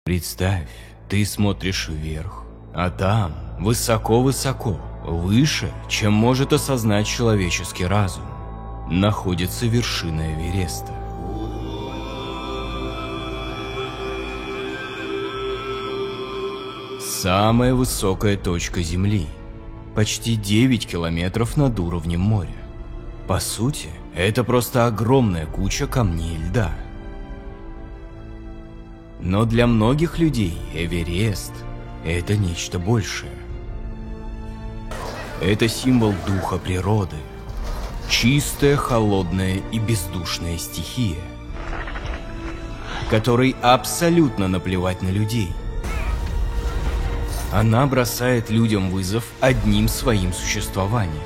Представь, ты смотришь вверх, а там, высоко-высоко, выше, чем может осознать человеческий разум, находится вершина Эвереста. Самая высокая точка Земли, почти 9 километров над уровнем моря. По сути, это просто огромная куча камней и льда. Но для многих людей Эверест – это нечто большее. Это символ духа природы, чистая, холодная и бездушная стихия, которой абсолютно наплевать на людей. Она бросает людям вызов одним своим существованием.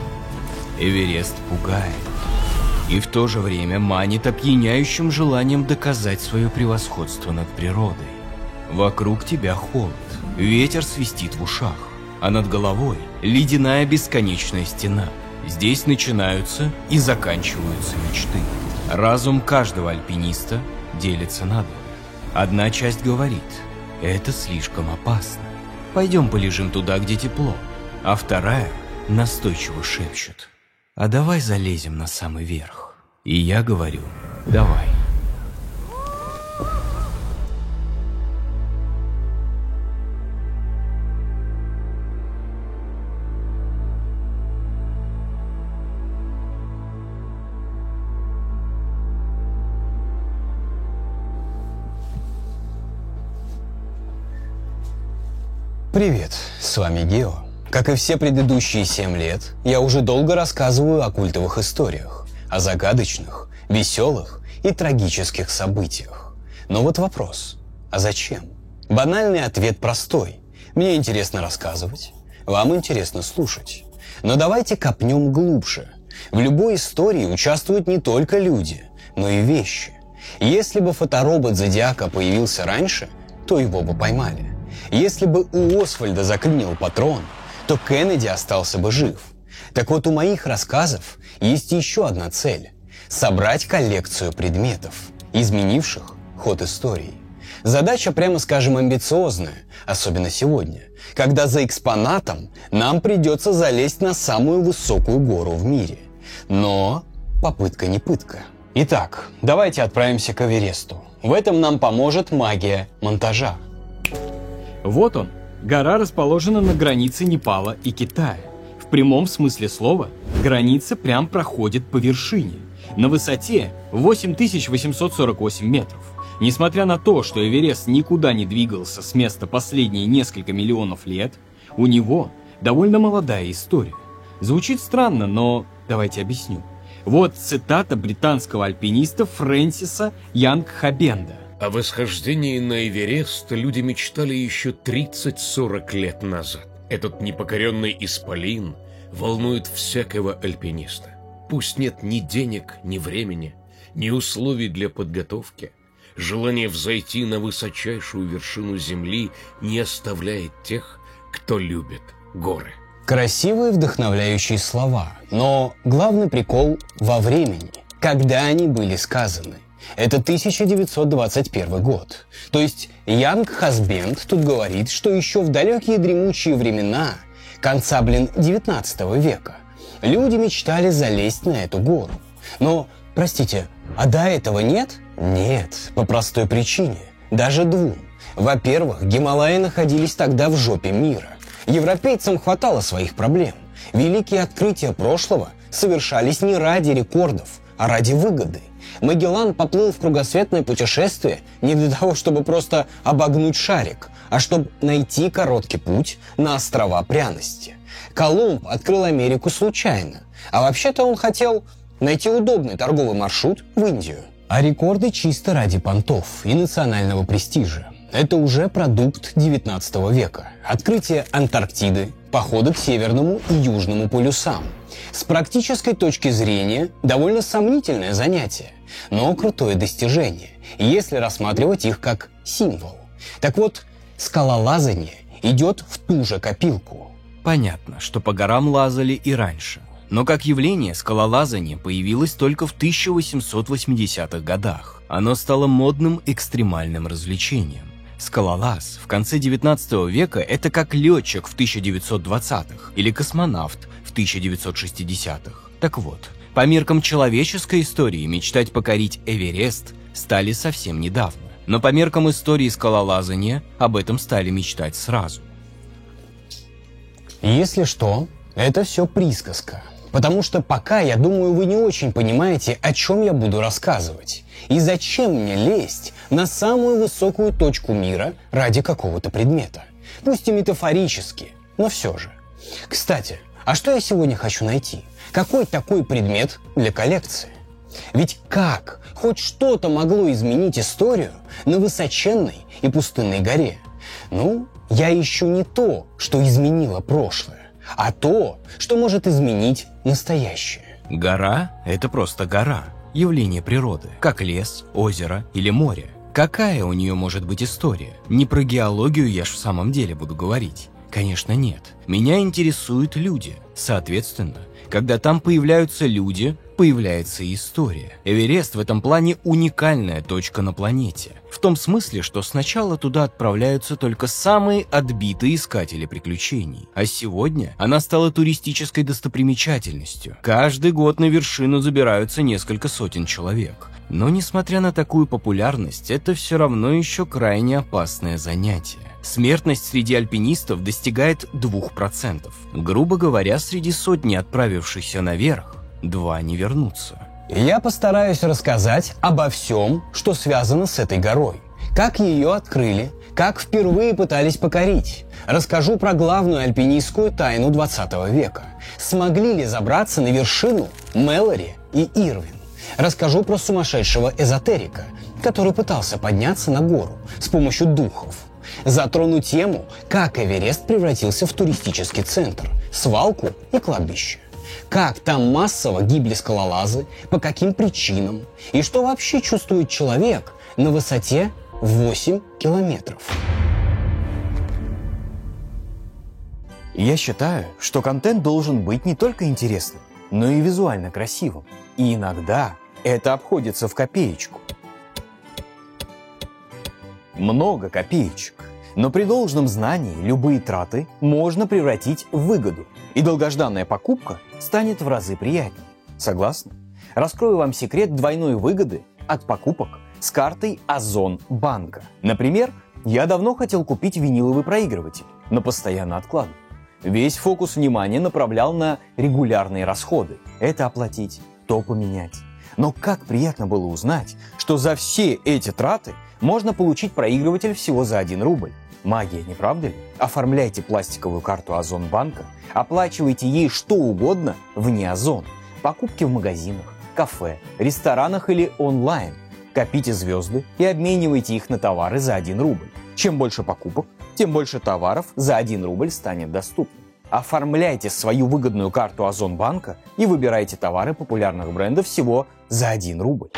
Эверест пугает и в то же время манит опьяняющим желанием доказать свое превосходство над природой. Вокруг тебя холод, ветер свистит в ушах, а над головой ледяная бесконечная стена. Здесь начинаются и заканчиваются мечты. Разум каждого альпиниста делится на двое. Одна часть говорит: это слишком опасно, пойдем полежим туда, где тепло. А вторая настойчиво шепчет: а давай залезем на самый верх. И я говорю: давай. Привет, с вами Гео. Как и все предыдущие 7 лет, я уже долго рассказываю о культовых историях, о загадочных, веселых и трагических событиях. Но вот вопрос: а зачем? Банальный ответ простой. Мне интересно рассказывать, вам интересно слушать. Но давайте копнем глубже. В любой истории участвуют не только люди, но и вещи. Если бы фоторобот Зодиака появился раньше, то его бы поймали. Если бы у Освальда заклинил патрон, то Кеннеди остался бы жив. Так вот, у моих рассказов есть еще одна цель – собрать коллекцию предметов, изменивших ход истории. Задача, прямо скажем, амбициозная, особенно сегодня, когда за экспонатом нам придется залезть на самую высокую гору в мире. Но попытка не пытка. Итак, давайте отправимся к Эвересту. В этом нам поможет магия монтажа. Вот он. Гора расположена на границе Непала и Китая. В прямом смысле слова, граница прям проходит по вершине. На высоте 8848 метров. Несмотря на то, что Эверест никуда не двигался с места последние несколько миллионов лет, у него довольно молодая история. Звучит странно, но давайте объясню. Вот цитата британского альпиниста Фрэнсиса Янгхабенда. О восхождении на Эверест люди мечтали еще 30-40 лет назад. Этот непокоренный исполин волнует всякого альпиниста. Пусть нет ни денег, ни времени, ни условий для подготовки. Желание взойти на высочайшую вершину Земли не оставляет тех, кто любит горы. Красивые вдохновляющие слова, но главный прикол во времени, когда они были сказаны. Это 1921 год. То есть Янгхабенд тут говорит, что еще в далекие дремучие времена, конца, 19 века, люди мечтали залезть на эту гору. Но, простите, а до этого нет? Нет, по простой причине. Даже двум. Во-первых, Гималаи находились тогда в жопе мира. Европейцам хватало своих проблем. Великие открытия прошлого совершались не ради рекордов, а ради выгоды. Магеллан поплыл в кругосветное путешествие не для того, чтобы просто обогнуть шарик, а чтобы найти короткий путь на острова пряности. Колумб открыл Америку случайно, а вообще-то он хотел найти удобный торговый маршрут в Индию. А рекорды чисто ради понтов и национального престижа. Это уже продукт 19 века. Открытие Антарктиды, походы к Северному и Южному полюсам. С практической точки зрения довольно сомнительное занятие, но крутое достижение, если рассматривать их как символ. Так вот, скалолазание идет в ту же копилку. Понятно, что по горам лазали и раньше, но как явление скалолазание появилось только в 1880-х годах. Оно стало модным экстремальным развлечением. Скалолаз в конце 19 века – это как летчик в 1920-х или космонавт в 1960-х. Так вот, по меркам человеческой истории мечтать покорить Эверест стали совсем недавно. Но по меркам истории скалолазания об этом стали мечтать сразу. Если что, это все присказка. Потому что пока, я думаю, вы не очень понимаете, о чем я буду рассказывать. И зачем мне лезть на самую высокую точку мира ради какого-то предмета. Пусть и метафорически, но все же. Кстати, а что я сегодня хочу найти? Какой такой предмет для коллекции? Ведь как хоть что-то могло изменить историю на высоченной и пустынной горе? Ну, я ищу не то, что изменило прошлое, а то, что может изменить настоящее. Гора – это просто гора, явление природы, как лес, озеро или море. Какая у нее может быть история? Не про геологию я ж в самом деле буду говорить. Конечно, нет. Меня интересуют люди. Соответственно, когда там появляются люди, появляется и история. Эверест в этом плане уникальная точка на планете. В том смысле, что сначала туда отправляются только самые отбитые искатели приключений. А сегодня она стала туристической достопримечательностью. Каждый год на вершину забираются несколько сотен человек. Но несмотря на такую популярность, это все равно еще крайне опасное занятие. Смертность среди альпинистов достигает 2%. Грубо говоря, среди сотни отправившихся наверх, 2 не вернутся. Я постараюсь рассказать обо всем, что связано с этой горой. Как ее открыли, как впервые пытались покорить. Расскажу про главную альпинистскую тайну 20 века. Смогли ли забраться на вершину Мэлори и Ирвин? Расскажу про сумасшедшего эзотерика, который пытался подняться на гору с помощью духов. Затрону тему, как Эверест превратился в туристический центр, свалку и кладбище. Как там массово гибли скалолазы, по каким причинам, и что вообще чувствует человек на высоте 8 километров. Я считаю, что контент должен быть не только интересным, но и визуально красивым. И иногда это обходится в копеечку. Много копеечек. Но при должном знании любые траты можно превратить в выгоду. И долгожданная покупка станет в разы приятнее. Согласны? Раскрою вам секрет двойной выгоды от покупок с картой Озон банка. Например, я давно хотел купить виниловый проигрыватель, но постоянно откладывал. Весь фокус внимания направлял на регулярные расходы. Это оплатить, то поменять. Но как приятно было узнать, что за все эти траты можно получить проигрыватель всего за 1 рубль. Магия, не правда ли? Оформляйте пластиковую карту Озон банка, оплачивайте ей что угодно вне Озон. Покупки в магазинах, кафе, ресторанах или онлайн. Копите звезды и обменивайте их на товары за 1 рубль. Чем больше покупок, тем больше товаров за 1 рубль станет доступным. Оформляйте свою выгодную карту Озон банка и выбирайте товары популярных брендов всего за 1 рубль.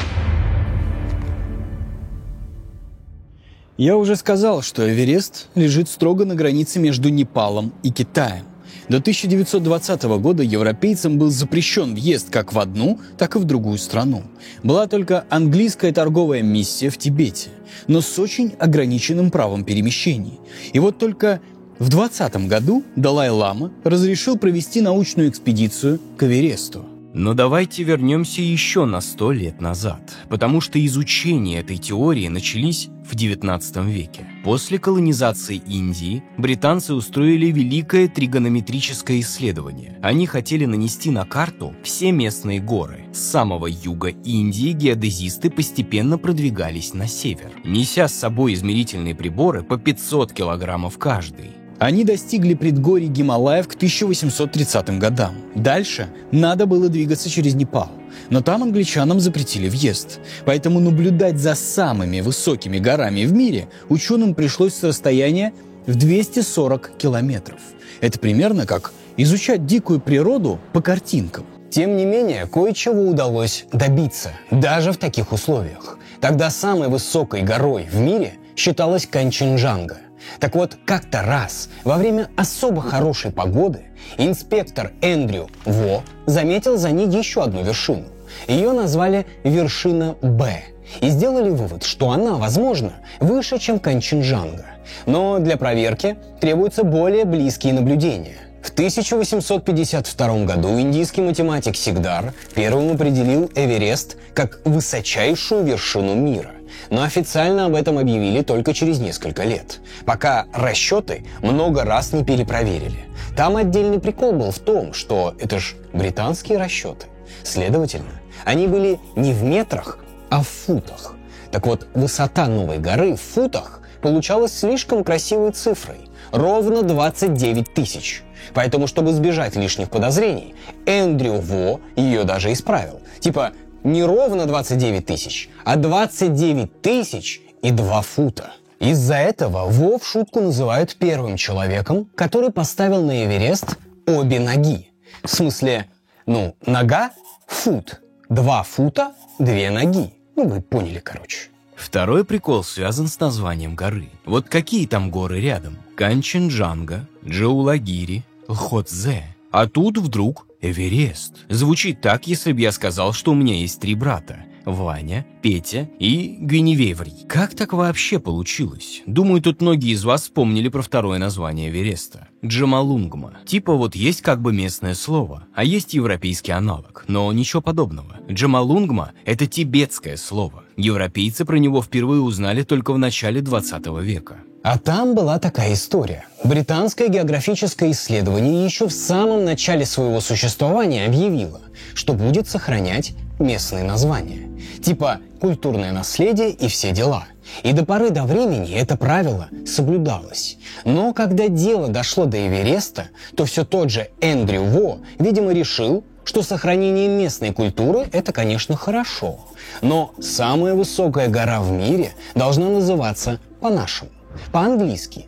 Я уже сказал, что Эверест лежит строго на границе между Непалом и Китаем. До 1920 года европейцам был запрещен въезд как в одну, так и в другую страну. Была только английская торговая миссия в Тибете, но с очень ограниченным правом перемещений. И вот только в 2020 году Далай-лама разрешил провести научную экспедицию к Эвересту. Но давайте вернемся еще на 100 лет назад, потому что изучение этой теории начались в 19 веке. После колонизации Индии британцы устроили великое тригонометрическое исследование. Они хотели нанести на карту все местные горы. С самого юга Индии геодезисты постепенно продвигались на север, неся с собой измерительные приборы по 500 килограммов каждый. Они достигли предгорий Гималаев к 1830 годам. Дальше надо было двигаться через Непал, но там англичанам запретили въезд. Поэтому наблюдать за самыми высокими горами в мире ученым пришлось с расстояния в 240 километров. Это примерно как изучать дикую природу по картинкам. Тем не менее, кое-чего удалось добиться, даже в таких условиях. Тогда самой высокой горой в мире считалась Канченджанга. Так вот, как-то раз, во время особо хорошей погоды, инспектор Эндрю Во заметил за ней еще одну вершину. ее назвали «вершина Б» и сделали вывод, что она, возможно, выше, чем Канченджанга. Но для проверки требуются более близкие наблюдения. В 1852 году индийский математик Сигдар первым определил Эверест как высочайшую вершину мира. Но официально об этом объявили только через несколько лет, пока расчеты много раз не перепроверили. Там отдельный прикол был в том, что это ж британские расчеты. Следовательно, они были не в метрах, а в футах. Так вот, высота новой горы в футах получалась слишком красивой цифрой – ровно 29 тысяч. Поэтому, чтобы избежать лишних подозрений, Эндрю Во ее даже исправил. Типа, не ровно 29 тысяч, а 29 тысяч и 2 фута. Из-за этого Во в шутку называют первым человеком, который поставил на Эверест обе ноги. В смысле, нога – фут, 2 фута – 2 ноги. Вы поняли, короче. Второй прикол связан с названием горы. Вот какие там горы рядом? Канченджанга, Джаулагири, Лхотзе. А тут вдруг Эверест. Звучит так, если бы я сказал, что у меня есть 3 брата. Ваня, Петя и Гвиневрий. Как так вообще получилось? Думаю, тут многие из вас вспомнили про второе название Эвереста. Джомолунгма. Типа вот есть как бы местное слово, а есть европейский аналог. Но ничего подобного. Джомолунгма – это тибетское слово. Европейцы про него впервые узнали только в начале 20 века. А там была такая история. Британское географическое исследование еще в самом начале своего существования объявило, что будет сохранять местные названия. Типа культурное наследие и все дела. И до поры до времени это правило соблюдалось. Но когда дело дошло до Эвереста, то все тот же Эндрю Во, видимо, решил, что сохранение местной культуры – это, конечно, хорошо. Но самая высокая гора в мире должна называться по-нашему. По-английски.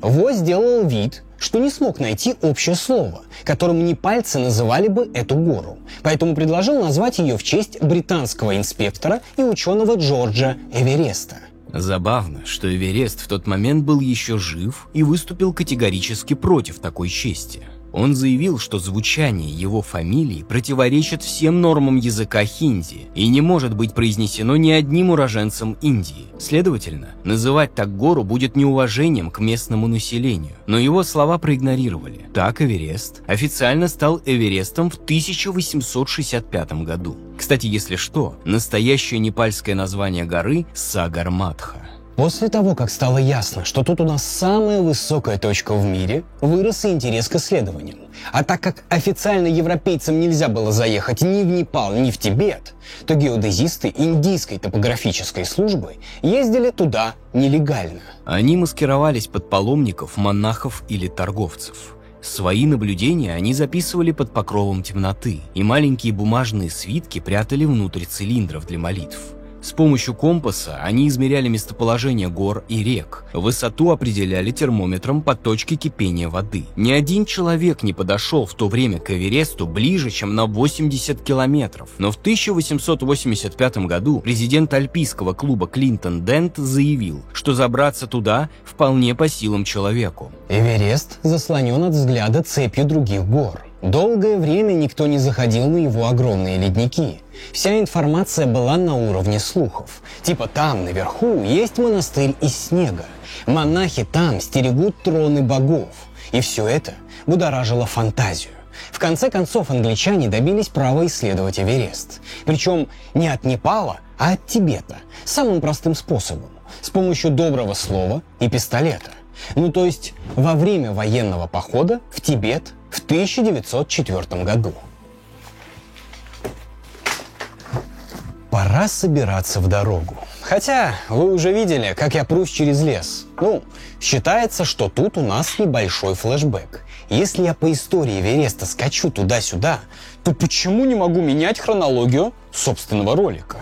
Во сделал вид, что не смог найти общее слово, которым не пальцы называли бы эту гору, поэтому предложил назвать ее в честь британского инспектора и ученого Джорджа Эвереста. Забавно, что Эверест в тот момент был еще жив и выступил категорически против такой чести. Он заявил, что звучание его фамилии противоречит всем нормам языка хинди и не может быть произнесено ни одним уроженцем Индии. Следовательно, называть так гору будет неуважением к местному населению. Но его слова проигнорировали. Так Эверест официально стал Эверестом в 1865 году. Кстати, если что, настоящее непальское название горы – Сагарматха. После того, как стало ясно, что тут у нас самая высокая точка в мире, вырос и интерес к исследованиям. А так как официально европейцам нельзя было заехать ни в Непал, ни в Тибет, то геодезисты индийской топографической службы ездили туда нелегально. Они маскировались под паломников, монахов или торговцев. Свои наблюдения они записывали под покровом темноты, и маленькие бумажные свитки прятали внутрь цилиндров для молитв. С помощью компаса они измеряли местоположение гор и рек, высоту определяли термометром по точке кипения воды. Ни один человек не подошел в то время к Эвересту ближе, чем на 80 километров. Но в 1885 году президент альпийского клуба Клинтон Дент заявил, что забраться туда вполне по силам человеку. Эверест заслонен от взгляда цепью других гор. Долгое время никто не заходил на его огромные ледники. Вся информация была на уровне слухов. Типа там, наверху, есть монастырь из снега. Монахи там стерегут троны богов. И все это будоражило фантазию. В конце концов, англичане добились права исследовать Эверест. Причем не от Непала, а от Тибета. Самым простым способом. С помощью доброго слова и пистолета. То есть во время военного похода в Тибет в 1904 году. Пора собираться в дорогу. Хотя вы уже видели, как я прусь через лес. Считается, что тут у нас небольшой флешбэк. Если я по истории Эвереста скачу туда-сюда, то почему не могу менять хронологию собственного ролика?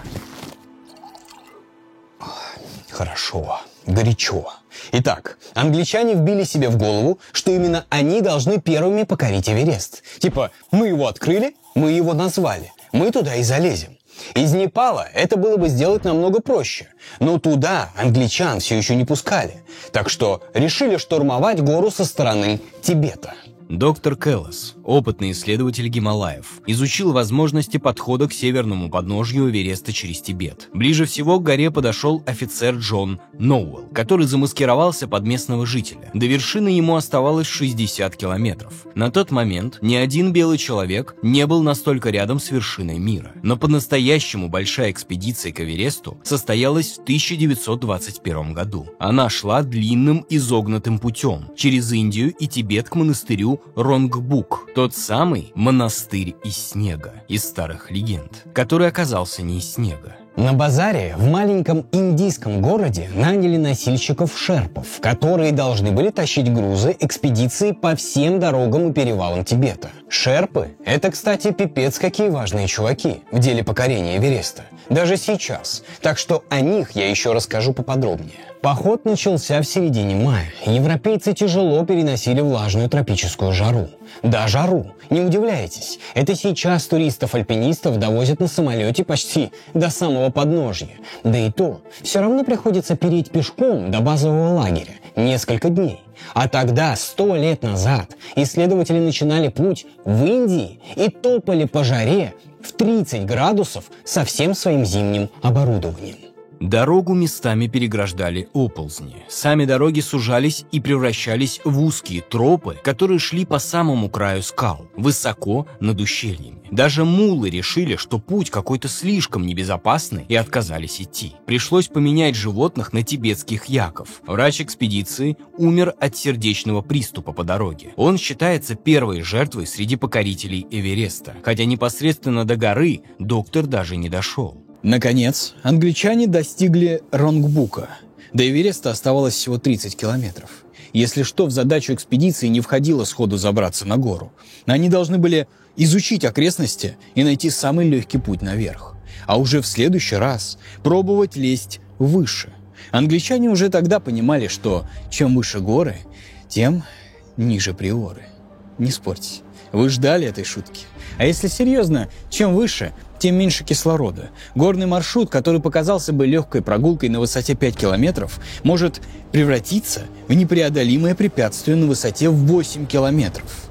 Хорошо, горячо. Итак, англичане вбили себе в голову, что именно они должны первыми покорить Эверест. Типа, мы его открыли, мы его назвали, мы туда и залезем. Из Непала это было бы сделать намного проще, но туда англичан все еще не пускали, так что решили штурмовать гору со стороны Тибета. Доктор Келлес, опытный исследователь Гималаев, изучил возможности подхода к северному подножью Эвереста через Тибет. Ближе всего к горе подошел офицер Джон Ноуэлл, который замаскировался под местного жителя. До вершины ему оставалось 60 километров. На тот момент ни один белый человек не был настолько рядом с вершиной мира. Но по-настоящему большая экспедиция к Эвересту состоялась в 1921 году. Она шла длинным изогнутым путем через Индию и Тибет к монастырю Ронгбук, тот самый монастырь из снега, из старых легенд, который оказался не из снега. На базаре в маленьком индийском городе наняли носильщиков-шерпов, которые должны были тащить грузы экспедиции по всем дорогам и перевалам Тибета. Шерпы – это, кстати, пипец какие важные чуваки в деле покорения Эвереста. Даже сейчас. Так что о них я еще расскажу поподробнее. Поход начался в середине мая. Европейцы тяжело переносили влажную тропическую жару. Да, жару. Не удивляйтесь. Это сейчас туристов-альпинистов довозят на самолете почти до самого подножья. Да и то, все равно приходится переть пешком до базового лагеря несколько дней. А тогда, 100 лет назад, исследователи начинали путь в Индии и топали по жаре в 30 градусов со всем своим зимним оборудованием. Дорогу местами переграждали оползни. Сами дороги сужались и превращались в узкие тропы, которые шли по самому краю скал, высоко над ущельями. Даже мулы решили, что путь какой-то слишком небезопасный, и отказались идти. Пришлось поменять животных на тибетских яков. Врач экспедиции умер от сердечного приступа по дороге. Он считается первой жертвой среди покорителей Эвереста, хотя непосредственно до горы доктор даже не дошел. Наконец, англичане достигли Ронгбука. До Эвереста оставалось всего 30 километров. Если что, в задачу экспедиции не входило сходу забраться на гору. Они должны были изучить окрестности и найти самый легкий путь наверх. А уже в следующий раз пробовать лезть выше. Англичане уже тогда понимали, что чем выше горы, тем ниже приоры. Не спорьте, вы ждали этой шутки. А если серьезно, чем выше, тем меньше кислорода. Горный маршрут, который показался бы легкой прогулкой на высоте 5 километров, может превратиться в непреодолимое препятствие на высоте в 8 километров.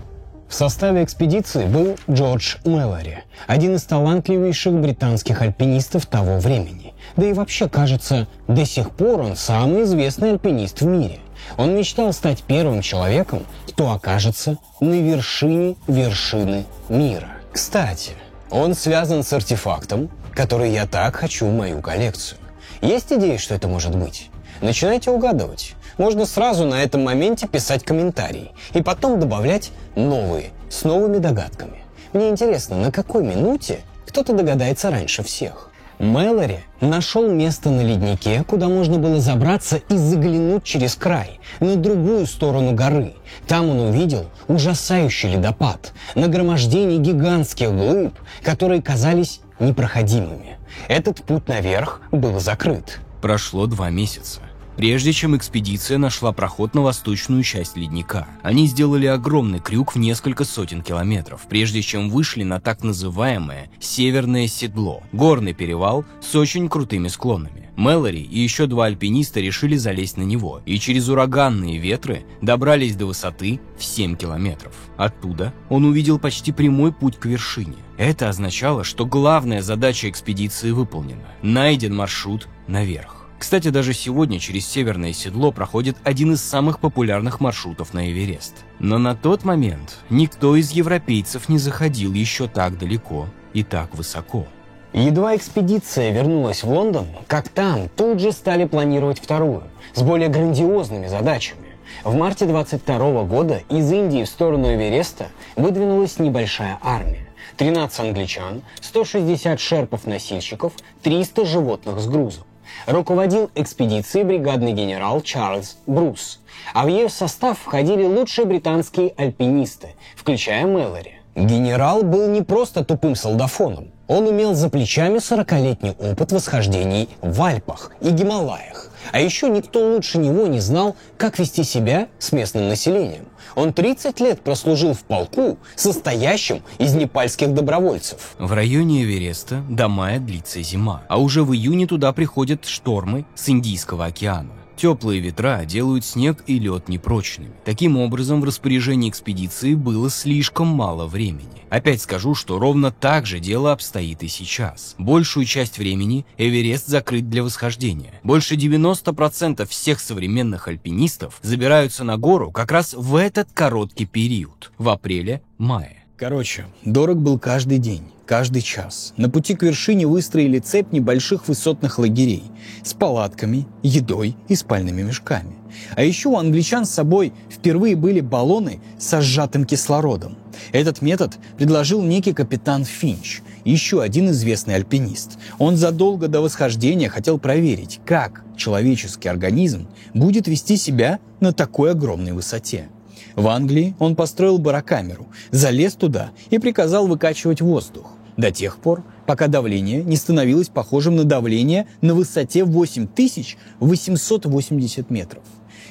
В составе экспедиции был Джордж Мэлори, один из талантливейших британских альпинистов того времени. Да и вообще, кажется, до сих пор он самый известный альпинист в мире. Он мечтал стать первым человеком, кто окажется на вершине вершины мира. Кстати, он связан с артефактом, который я так хочу в мою коллекцию. Есть идеи, что это может быть? Начинайте угадывать. Можно сразу на этом моменте писать комментарии и потом добавлять новые, с новыми догадками. Мне интересно, на какой минуте кто-то догадается раньше всех. Мэлори нашел место на леднике, куда можно было забраться и заглянуть через край, на другую сторону горы. Там он увидел ужасающий ледопад, нагромождение гигантских глыб, которые казались непроходимыми. Этот путь наверх был закрыт. Прошло 2 месяца, прежде чем экспедиция нашла проход на восточную часть ледника. Они сделали огромный крюк в несколько сотен километров, прежде чем вышли на так называемое «Северное седло» – горный перевал с очень крутыми склонами. Мэлори и еще 2 альпиниста решили залезть на него, и через ураганные ветры добрались до высоты в 7 километров. Оттуда он увидел почти прямой путь к вершине. Это означало, что главная задача экспедиции выполнена – найден маршрут наверх. Кстати, даже сегодня через Северное седло проходит один из самых популярных маршрутов на Эверест. Но на тот момент никто из европейцев не заходил еще так далеко и так высоко. Едва экспедиция вернулась в Лондон, как там тут же стали планировать вторую, с более грандиозными задачами. В марте 22 года из Индии в сторону Эвереста выдвинулась небольшая армия. 13 англичан, 160 шерпов-носильщиков, 300 животных с грузом. Руководил экспедицией бригадный генерал Чарльз Брус, а в ее состав входили лучшие британские альпинисты, включая Мэлори. Генерал был не просто тупым солдафоном, он имел за плечами 40-летний опыт восхождений в Альпах и Гималаях. А еще никто лучше него не знал, как вести себя с местным населением. Он 30 лет прослужил в полку, состоящем из непальских добровольцев. В районе Эвереста до мая длится зима, а уже в июне туда приходят штормы с Индийского океана. Теплые ветра делают снег и лед непрочными. Таким образом, в распоряжении экспедиции было слишком мало времени. Опять скажу, что ровно так же дело обстоит и сейчас. Большую часть времени Эверест закрыт для восхождения. Больше 90% всех современных альпинистов забираются на гору как раз в этот короткий период, в апреле-мае. Короче, дорог был каждый день, каждый час. На пути к вершине выстроили цепь небольших высотных лагерей с палатками, едой и спальными мешками. А еще у англичан с собой впервые были баллоны со сжатым кислородом. Этот метод предложил некий капитан Финч, еще один известный альпинист. Он задолго до восхождения хотел проверить, как человеческий организм будет вести себя на такой огромной высоте. В Англии он построил барокамеру, залез туда и приказал выкачивать воздух до тех пор, пока давление не становилось похожим на давление на высоте 8880 метров.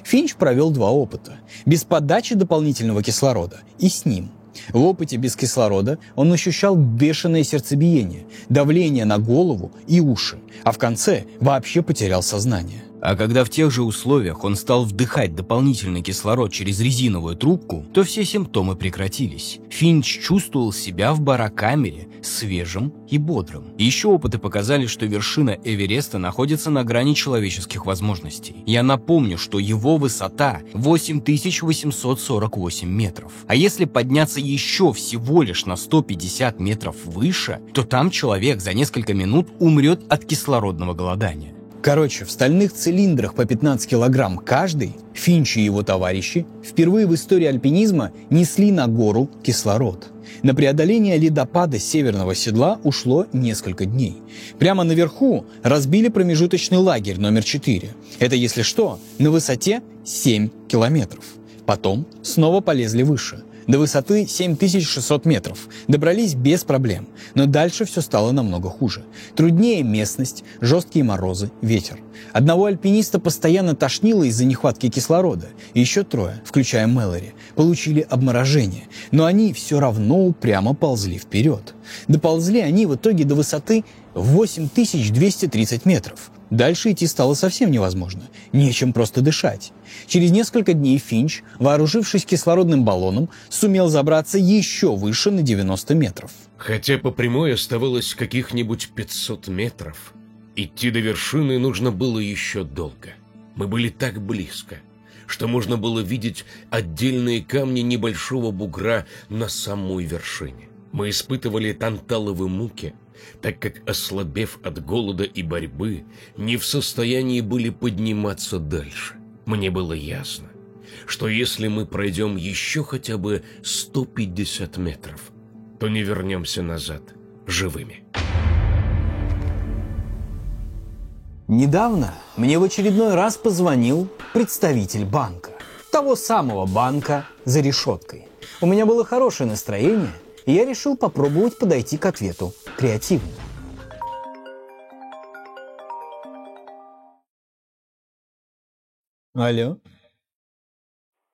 Финч провел 2 опыта – без подачи дополнительного кислорода и с ним. В опыте без кислорода он ощущал бешеное сердцебиение, давление на голову и уши, а в конце вообще потерял сознание. А когда в тех же условиях он стал вдыхать дополнительный кислород через резиновую трубку, то все симптомы прекратились. Финч чувствовал себя в барокамере свежим и бодрым. Еще опыты показали, что вершина Эвереста находится на грани человеческих возможностей. Я напомню, что его высота 8848 метров. А если подняться еще всего лишь на 150 метров выше, то там человек за несколько минут умрет от кислородного голодания. Короче, в стальных цилиндрах по 15 килограмм каждый Финч и его товарищи впервые в истории альпинизма несли на гору кислород. На преодоление ледопада Северного седла ушло несколько дней. Прямо наверху разбили промежуточный лагерь номер 4. Это, если что, на высоте 7 километров. Потом снова полезли выше. До высоты 7600 метров. Добрались без проблем. Но дальше все стало намного хуже. Труднее местность, жесткие морозы, ветер. Одного альпиниста постоянно тошнило из-за нехватки кислорода. И еще 3, включая Мэлори, получили обморожение. Но они все равно упрямо ползли вперед. Доползли они в итоге до высоты 8230 метров. Дальше идти стало совсем невозможно. Нечем просто дышать. Через несколько дней Финч, вооружившись кислородным баллоном, сумел забраться еще выше на 90 метров. Хотя по прямой оставалось каких-нибудь 500 метров, идти до вершины нужно было еще долго. Мы были так близко, что можно было видеть отдельные камни небольшого бугра на самой вершине. Мы испытывали танталовые муки, так как, ослабев от голода и борьбы, не в состоянии были подниматься дальше. Мне было ясно, что если мы пройдем еще хотя бы 150 метров, то не вернемся назад живыми. Недавно мне в очередной раз позвонил представитель банка. Того самого банка за решеткой. У меня было хорошее настроение, и я решил попробовать подойти к ответу креативно. Алло?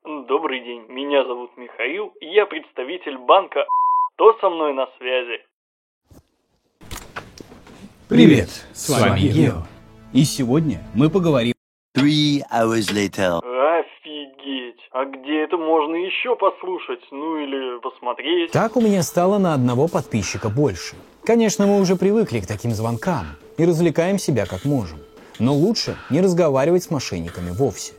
Добрый день, меня зовут Михаил, и я представитель банка. Кто со мной на связи? Привет, с вами Ео. И сегодня мы поговорим... 3 hours later. Офигеть! А где это можно еще послушать? Ну или посмотреть? Так у меня стало на одного подписчика больше. Конечно, мы уже привыкли к таким звонкам и развлекаем себя как можем. Но лучше не разговаривать с мошенниками вовсе.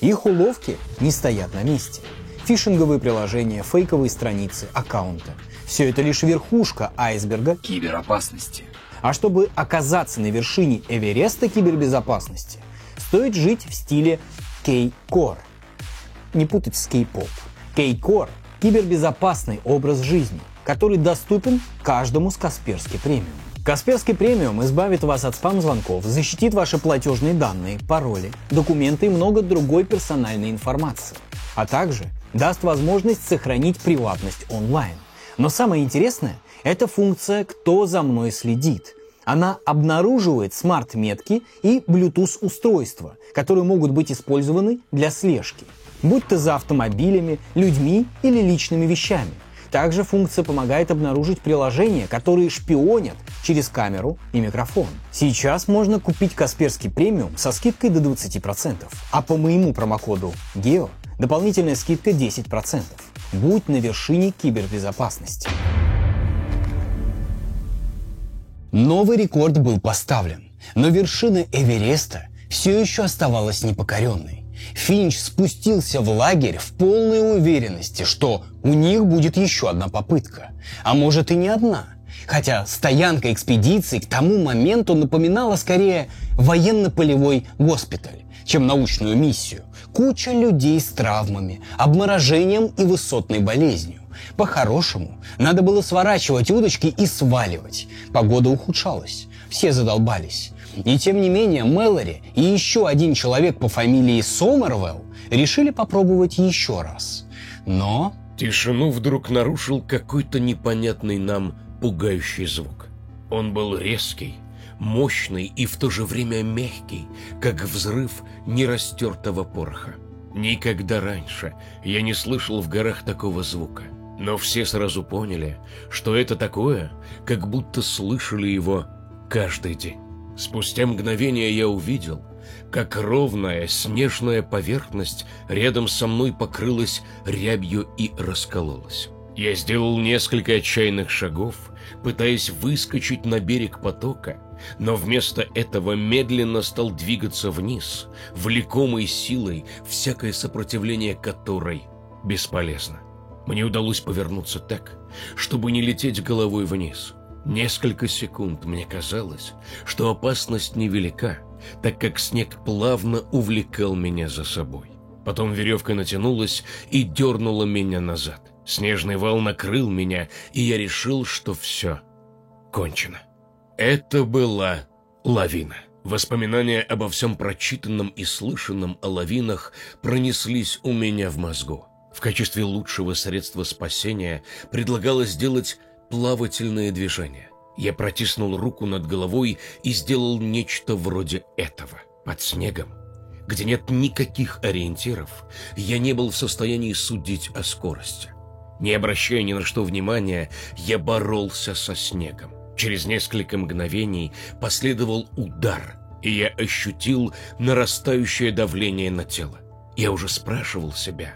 Их уловки не стоят на месте. Фишинговые приложения, фейковые страницы, аккаунты. Все это лишь верхушка айсберга киберопасности. А чтобы оказаться на вершине Эвереста кибербезопасности, стоит жить в стиле K-Core. Не путать с K-Pop. K-Core – кибербезопасный образ жизни, который доступен каждому с Касперский премиум. Касперский премиум избавит вас от спам-звонков, защитит ваши платежные данные, пароли, документы и много другой персональной информации, а также даст возможность сохранить приватность онлайн. Но самое интересное – это функция «Кто за мной следит?». Она обнаруживает смарт-метки и Bluetooth-устройства, которые могут быть использованы для слежки, будь то за автомобилями, людьми или личными вещами. Также функция помогает обнаружить приложения, которые шпионят через камеру и микрофон. Сейчас можно купить Касперский премиум со скидкой до 20%, а по моему промокоду GEO дополнительная скидка 10%. Будь на вершине кибербезопасности. Новый рекорд был поставлен, но вершина Эвереста все еще оставалась непокоренной. Финч спустился в лагерь в полной уверенности, что у них будет еще одна попытка, а может и не одна. Хотя стоянка экспедиции к тому моменту напоминала скорее военно-полевой госпиталь, чем научную миссию. Куча людей с травмами, обморожением и высотной болезнью. По-хорошему, надо было сворачивать удочки и сваливать. Погода ухудшалась, все задолбались. И тем не менее Мэлори и еще один человек по фамилии Сомервелл решили попробовать еще раз. Но... Тишину вдруг нарушил какой-то непонятный нам пугающий звук. Он был резкий, мощный и в то же время мягкий, как взрыв нерастертого пороха. Никогда раньше я не слышал в горах такого звука, но все сразу поняли, что это такое, как будто слышали его каждый день. Спустя мгновение я увидел, как ровная снежная поверхность рядом со мной покрылась рябью и раскололась. Я сделал несколько отчаянных шагов, пытаясь выскочить на берег потока, но вместо этого медленно стал двигаться вниз, влекомой силой, всякое сопротивление которой бесполезно. Мне удалось повернуться так, чтобы не лететь головой вниз. Несколько секунд мне казалось, что опасность невелика, так как снег плавно увлекал меня за собой. Потом веревка натянулась и дернула меня назад. Снежный вал накрыл меня, и я решил, что все кончено. Это была лавина. Воспоминания обо всем прочитанном и слышанном о лавинах пронеслись у меня в мозгу. В качестве лучшего средства спасения предлагалось сделать плавательные движения. Я протиснул руку над головой и сделал нечто вроде этого. Под снегом, где нет никаких ориентиров, я не был в состоянии судить о скорости. Не обращая ни на что внимания, я боролся со снегом. Через несколько мгновений последовал удар, и я ощутил нарастающее давление на тело. Я уже спрашивал себя,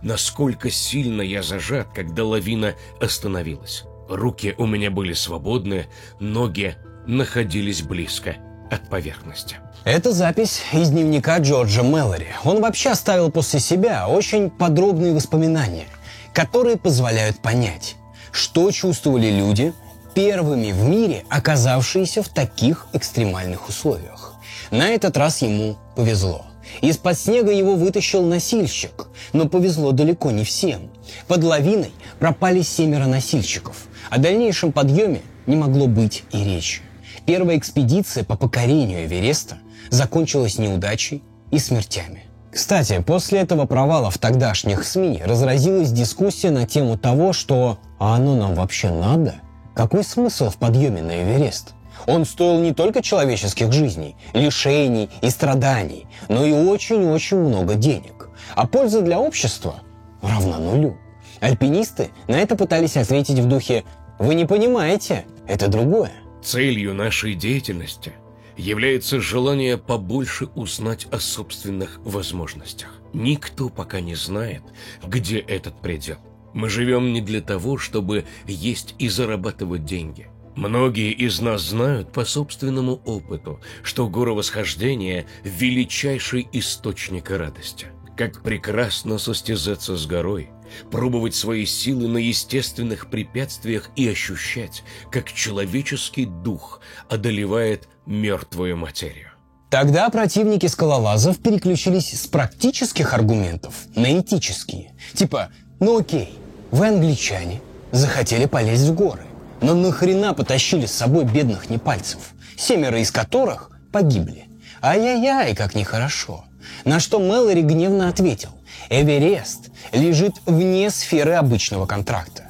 насколько сильно я зажат, когда лавина остановилась. Руки у меня были свободны, ноги находились близко от поверхности. Это запись из дневника Джорджа Мэлори. Он вообще оставил после себя очень подробные воспоминания, которые позволяют понять, что чувствовали люди, первыми в мире оказавшиеся в таких экстремальных условиях. На этот раз ему повезло. Из-под снега его вытащил носильщик, но повезло далеко не всем. Под лавиной пропали 7 носильщиков. О дальнейшем подъеме не могло быть и речи. Первая экспедиция по покорению Эвереста закончилась неудачей и смертями. Кстати, после этого провала в тогдашних СМИ разразилась дискуссия на тему того, что «а оно нам вообще надо? Какой смысл в подъеме на Эверест? Он стоил не только человеческих жизней, лишений и страданий, но и очень-очень много денег. А польза для общества равна нулю». Альпинисты на это пытались ответить в духе «Вы не понимаете, это другое». Целью нашей деятельности является желание побольше узнать о собственных возможностях. Никто пока не знает, где этот предел. Мы живем не для того, чтобы есть и зарабатывать деньги. Многие из нас знают по собственному опыту, что горовосхождение – величайший источник радости. Как прекрасно состязаться с горой, пробовать свои силы на естественных препятствиях и ощущать, как человеческий дух одолевает мертвую материю. Тогда противники скалолазов переключились с практических аргументов на этические. Типа, ну окей, вы, англичане, захотели полезть в горы, но нахрена потащили с собой бедных непальцев, 7 из которых погибли? Ай-яй-яй, как нехорошо. На что Мэлори гневно ответил: Эверест лежит вне сферы обычного контракта,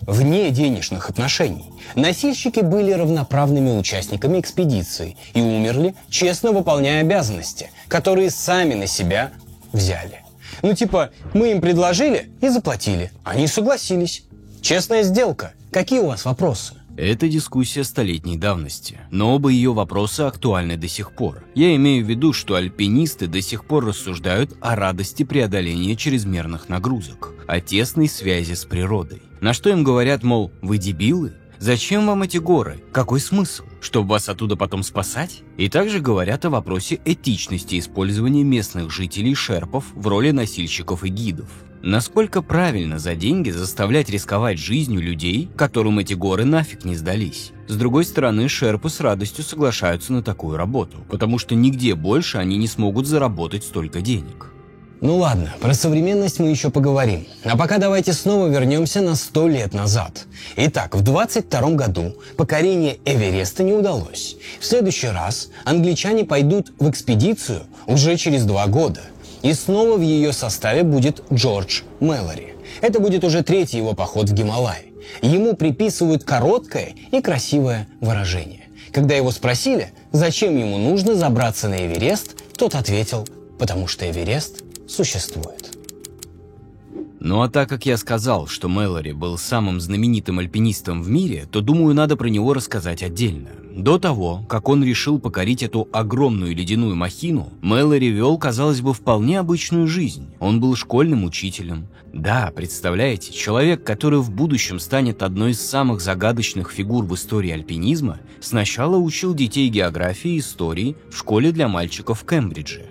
вне денежных отношений. Носильщики были равноправными участниками экспедиции и умерли, честно выполняя обязанности, которые сами на себя взяли. Ну типа, мы им предложили и заплатили, они согласились. Честная сделка. Какие у вас вопросы? Это дискуссия столетней давности, но оба ее вопроса актуальны до сих пор. Я имею в виду, что альпинисты до сих пор рассуждают о радости преодоления чрезмерных нагрузок, о тесной связи с природой. На что им говорят, мол, вы дебилы? Зачем вам эти горы? Какой смысл? Чтобы вас оттуда потом спасать? И также говорят о вопросе этичности использования местных жителей шерпов в роли носильщиков и гидов. Насколько правильно за деньги заставлять рисковать жизнью людей, которым эти горы нафиг не сдались? С другой стороны, шерпы с радостью соглашаются на такую работу, потому что нигде больше они не смогут заработать столько денег. Ну ладно, про современность мы еще поговорим. А пока давайте снова вернемся на 100 лет назад. Итак, в 22 году покорение Эвереста не удалось. В следующий раз англичане пойдут в экспедицию уже через 2 года. И снова в ее составе будет Джордж Мэлори. Это будет уже 3-й его поход в Гималай. Ему приписывают короткое и красивое выражение. Когда его спросили, зачем ему нужно забраться на Эверест, тот ответил: потому что Эверест существует. Ну а так как я сказал, что Мэлори был самым знаменитым альпинистом в мире, то думаю, надо про него рассказать отдельно. До того, как он решил покорить эту огромную ледяную махину, Мэлори вел, казалось бы, вполне обычную жизнь. Он был школьным учителем. Да, представляете, человек, который в будущем станет одной из самых загадочных фигур в истории альпинизма, сначала учил детей географии и истории в школе для мальчиков в Кембридже.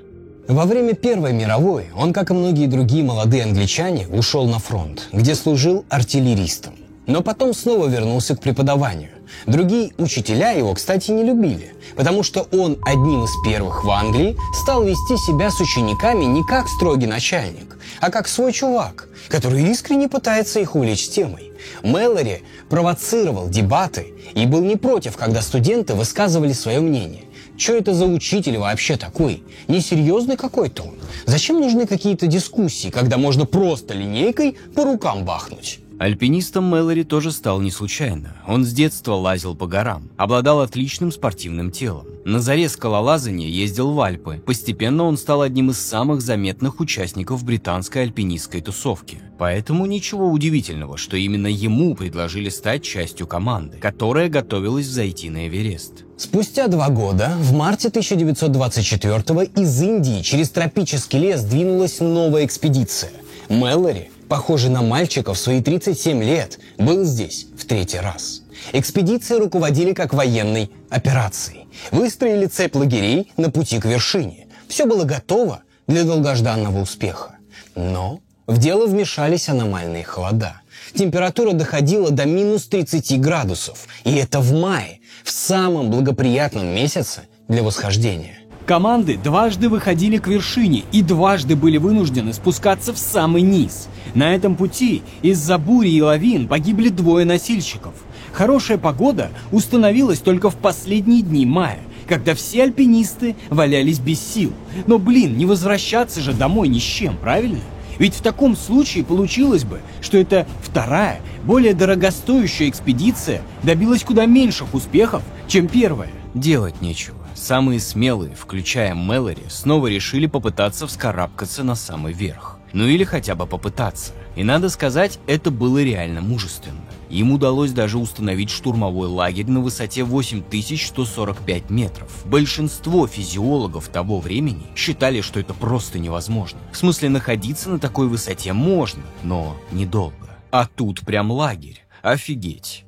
Во время Первой мировой он, как и многие другие молодые англичане, ушел на фронт, где служил артиллеристом. Но потом снова вернулся к преподаванию. Другие учителя его, кстати, не любили, потому что он одним из первых в Англии стал вести себя с учениками не как строгий начальник, а как свой чувак, который искренне пытается их увлечь темой. Мэлори провоцировал дебаты и был не против, когда студенты высказывали свое мнение. Что это за учитель вообще такой? Несерьезный какой-то он. Зачем нужны какие-то дискуссии, когда можно просто линейкой по рукам бахнуть? Альпинистом Мэлори тоже стал не случайно. Он с детства лазил по горам, обладал отличным спортивным телом. На заре скалолазания ездил в Альпы. Постепенно он стал одним из самых заметных участников британской альпинистской тусовки. Поэтому ничего удивительного, что именно ему предложили стать частью команды, которая готовилась взойти на Эверест. Спустя 2 года, в марте 1924-го, из Индии через тропический лес двинулась новая экспедиция. Мэлори, похожий на мальчика в свои 37 лет, был здесь в 3-й раз. Экспедиции руководили как военной операцией. Выстроили цепь лагерей на пути к вершине. Все было готово для долгожданного успеха. Но в дело вмешались аномальные холода. Температура доходила до минус 30 градусов. И это в мае, в самом благоприятном месяце для восхождения. Команды дважды выходили к вершине и дважды были вынуждены спускаться в самый низ. На этом пути из-за бури и лавин погибли 2 носильщиков. Хорошая погода установилась только в последние дни мая, когда все альпинисты валялись без сил. Но, не возвращаться же домой ни с чем, правильно? Ведь в таком случае получилось бы, что эта вторая, более дорогостоящая экспедиция добилась куда меньших успехов, чем первая. Делать нечего. Самые смелые, включая Мэлори, снова решили попытаться вскарабкаться на самый верх. Ну или хотя бы попытаться. И надо сказать, это было реально мужественно. Им удалось даже установить штурмовой лагерь на высоте 8145 метров. Большинство физиологов того времени считали, что это просто невозможно. В смысле, находиться на такой высоте можно, но недолго. А тут прям лагерь. Офигеть.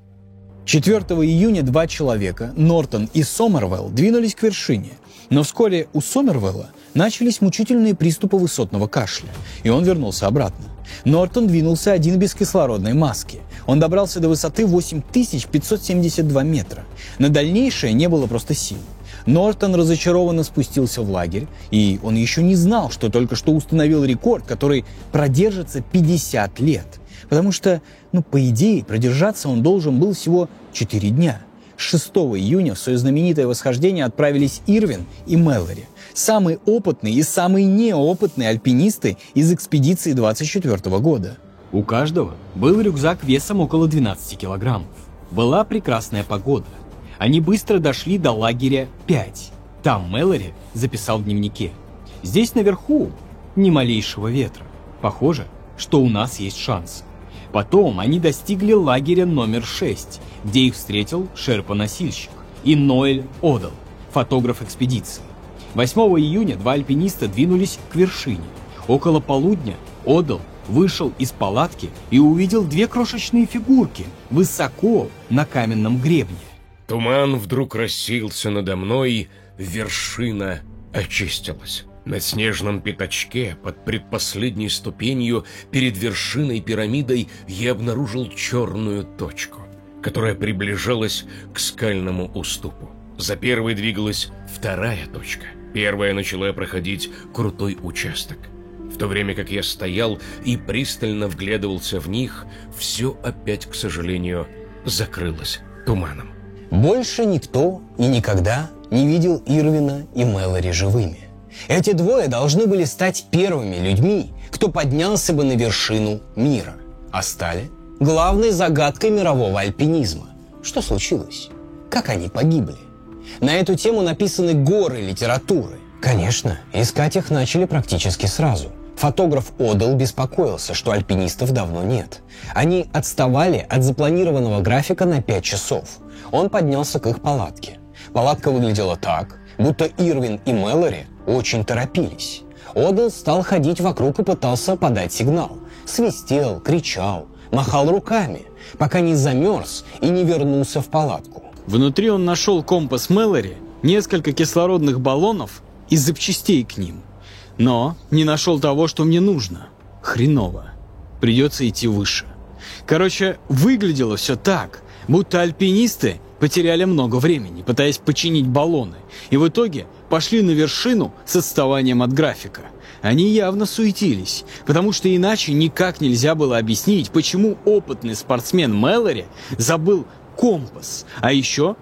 4 июня 2 человека, Нортон и Сомервелл, двинулись к вершине. Но вскоре у Сомервелла начались мучительные приступы высотного кашля, и он вернулся обратно. Нортон двинулся один без кислородной маски. Он добрался до высоты 8572 метра. На дальнейшее не было просто сил. Нортон разочарованно спустился в лагерь, и он еще не знал, что только что установил рекорд, который продержится 50 лет. Потому что, по идее, продержаться он должен был всего 4 дня. 6 июня в свое знаменитое восхождение отправились Ирвин и Мэлори, самые опытные и самые неопытные альпинисты из экспедиции 24 года. У каждого был рюкзак весом около 12 килограммов. Была прекрасная погода. Они быстро дошли до лагеря 5. Там Мэлори записал в дневнике: «Здесь наверху ни малейшего ветра. Похоже, что у нас есть шанс». Потом они достигли лагеря номер 6, где их встретил шерпа-носильщик и Ноэль Одал, фотограф экспедиции. 8 июня два альпиниста двинулись к вершине. Около полудня Одал вышел из палатки и увидел две крошечные фигурки высоко на каменном гребне. Туман вдруг рассеялся надо мной, вершина очистилась. На снежном пятачке под предпоследней ступенью перед вершиной пирамидой я обнаружил черную точку, которая приближалась к скальному уступу. За первой двигалась вторая точка. Первая начала проходить крутой участок. В то время как я стоял и пристально вглядывался в них, все опять, к сожалению, закрылось туманом. Больше никто и никогда не видел Ирвина и Мэлори живыми. Эти двое должны были стать первыми людьми, кто поднялся бы на вершину мира, а стали главной загадкой мирового альпинизма. Что случилось? Как они погибли? На эту тему написаны горы литературы. Конечно, искать их начали практически сразу. Фотограф Одал беспокоился, что альпинистов давно нет. Они отставали от запланированного графика на 5 часов. Он поднялся к их палатке. Палатка выглядела так, будто Ирвин и Мэлори очень торопились. Одал стал ходить вокруг и пытался подать сигнал. Свистел, кричал, махал руками, пока не замерз и не вернулся в палатку. Внутри он нашел компас Мэлори, несколько кислородных баллонов и запчастей к ним. Но не нашел того, что мне нужно. Хреново. Придется идти выше. Короче, выглядело все так, будто альпинисты потеряли много времени, пытаясь починить баллоны, и в итоге пошли на вершину с отставанием от графика. Они явно суетились, потому что иначе никак нельзя было объяснить, почему опытный спортсмен Мэлори забыл компас, а еще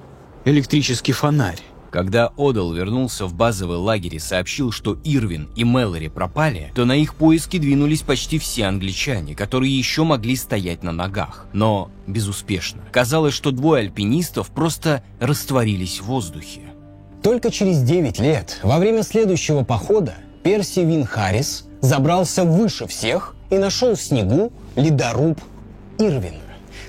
электрический фонарь. Когда Одал вернулся в базовый лагерь и сообщил, что Ирвин и Мэлори пропали, то на их поиски двинулись почти все англичане, которые еще могли стоять на ногах, но безуспешно. Казалось, что двое альпинистов просто растворились в воздухе. Только через 9 лет, во время следующего похода, Перси Вин Харрис забрался выше всех и нашел в снегу ледоруб Ирвина.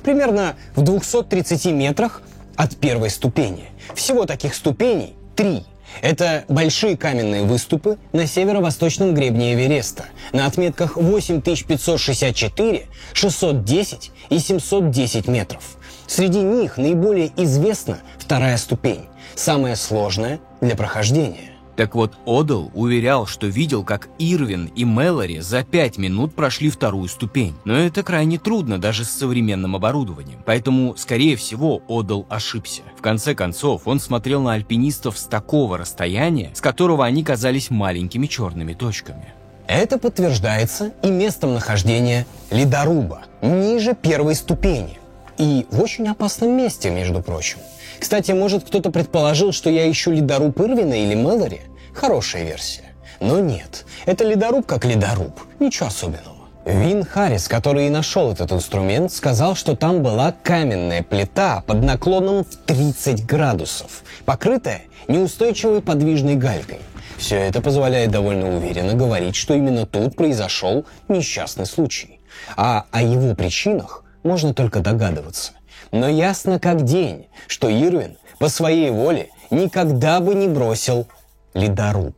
Примерно в 230 метрах от первой ступени. Всего таких ступеней 3. Это большие каменные выступы на северо-восточном гребне Эвереста на отметках 8564, 610 и 710 метров. Среди них наиболее известна вторая ступень, самая сложная для прохождения. Так вот, Одал уверял, что видел, как Ирвин и Мэлори за 5 минут прошли вторую ступень. Но это крайне трудно даже с современным оборудованием. Поэтому, скорее всего, Одал ошибся. В конце концов, он смотрел на альпинистов с такого расстояния, с которого они казались маленькими черными точками. Это подтверждается и местом нахождения ледоруба, ниже первой ступени. И в очень опасном месте, между прочим. Кстати, может, кто-то предположил, что я ищу ледоруб Ирвина или Мэлори? Хорошая версия. Но нет, это ледоруб как ледоруб, ничего особенного. Вин Харрис, который и нашел этот инструмент, сказал, что там была каменная плита под наклоном в 30 градусов, покрытая неустойчивой подвижной галькой. Все это позволяет довольно уверенно говорить, что именно тут произошел несчастный случай. А о его причинах можно только догадываться. Но ясно как день, что Ирвин по своей воле никогда бы не бросил ледоруб.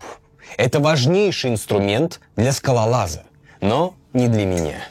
Это важнейший инструмент для скалолаза, но не для меня.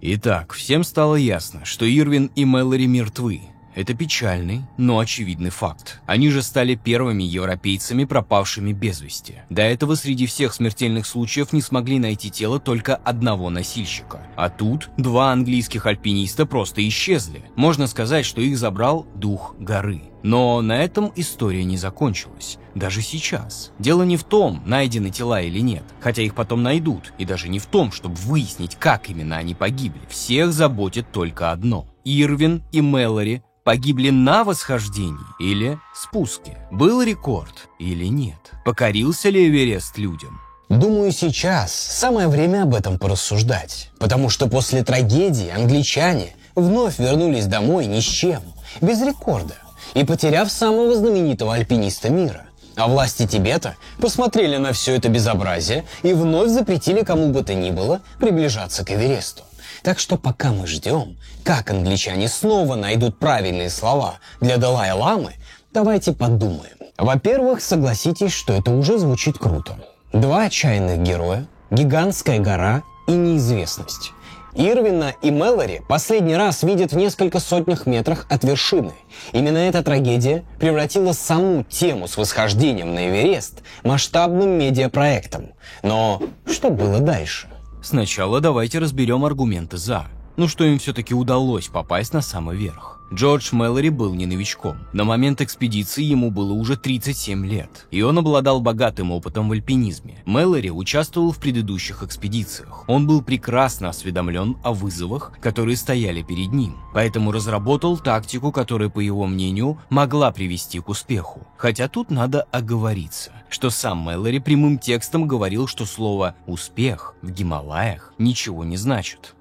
Итак, всем стало ясно, что Ирвин и Мэлори мертвы. Это печальный, но очевидный факт. Они же стали первыми европейцами, пропавшими без вести. До этого среди всех смертельных случаев не смогли найти тело только одного носильщика. А тут 2 английских альпиниста просто исчезли. Можно сказать, что их забрал дух горы. Но на этом история не закончилась. Даже сейчас. Дело не в том, найдены тела или нет, хотя их потом найдут, и даже не в том, чтобы выяснить, как именно они погибли. Всех заботит только одно. Ирвин и Мэлори погибли на восхождении или спуске? Был рекорд или нет? Покорился ли Эверест людям? Думаю, сейчас самое время об этом порассуждать, потому что после трагедии англичане вновь вернулись домой ни с чем, без рекорда, и потеряв самого знаменитого альпиниста мира. А власти Тибета посмотрели на все это безобразие и вновь запретили кому бы то ни было приближаться к Эвересту. Так что пока мы ждем, как англичане снова найдут правильные слова для Далай-ламы, давайте подумаем. Во-первых, согласитесь, что это уже звучит круто. 2 отчаянных героя, гигантская гора и неизвестность. Ирвина и Мэлори последний раз видят в несколько сотнях метрах от вершины. Именно эта трагедия превратила саму тему с восхождением на Эверест масштабным медиапроектом. Но что было дальше? Сначала давайте разберем аргументы «за». Ну что им все-таки удалось попасть на самый верх. Джордж Мэлори был не новичком. На момент экспедиции ему было уже 37 лет, и он обладал богатым опытом в альпинизме. Мэлори участвовал в предыдущих экспедициях. Он был прекрасно осведомлен о вызовах, которые стояли перед ним, поэтому разработал тактику, которая, по его мнению, могла привести к успеху. Хотя тут надо оговориться, что сам Мэлори прямым текстом говорил, что слово «успех» в Гималаях ничего не значит.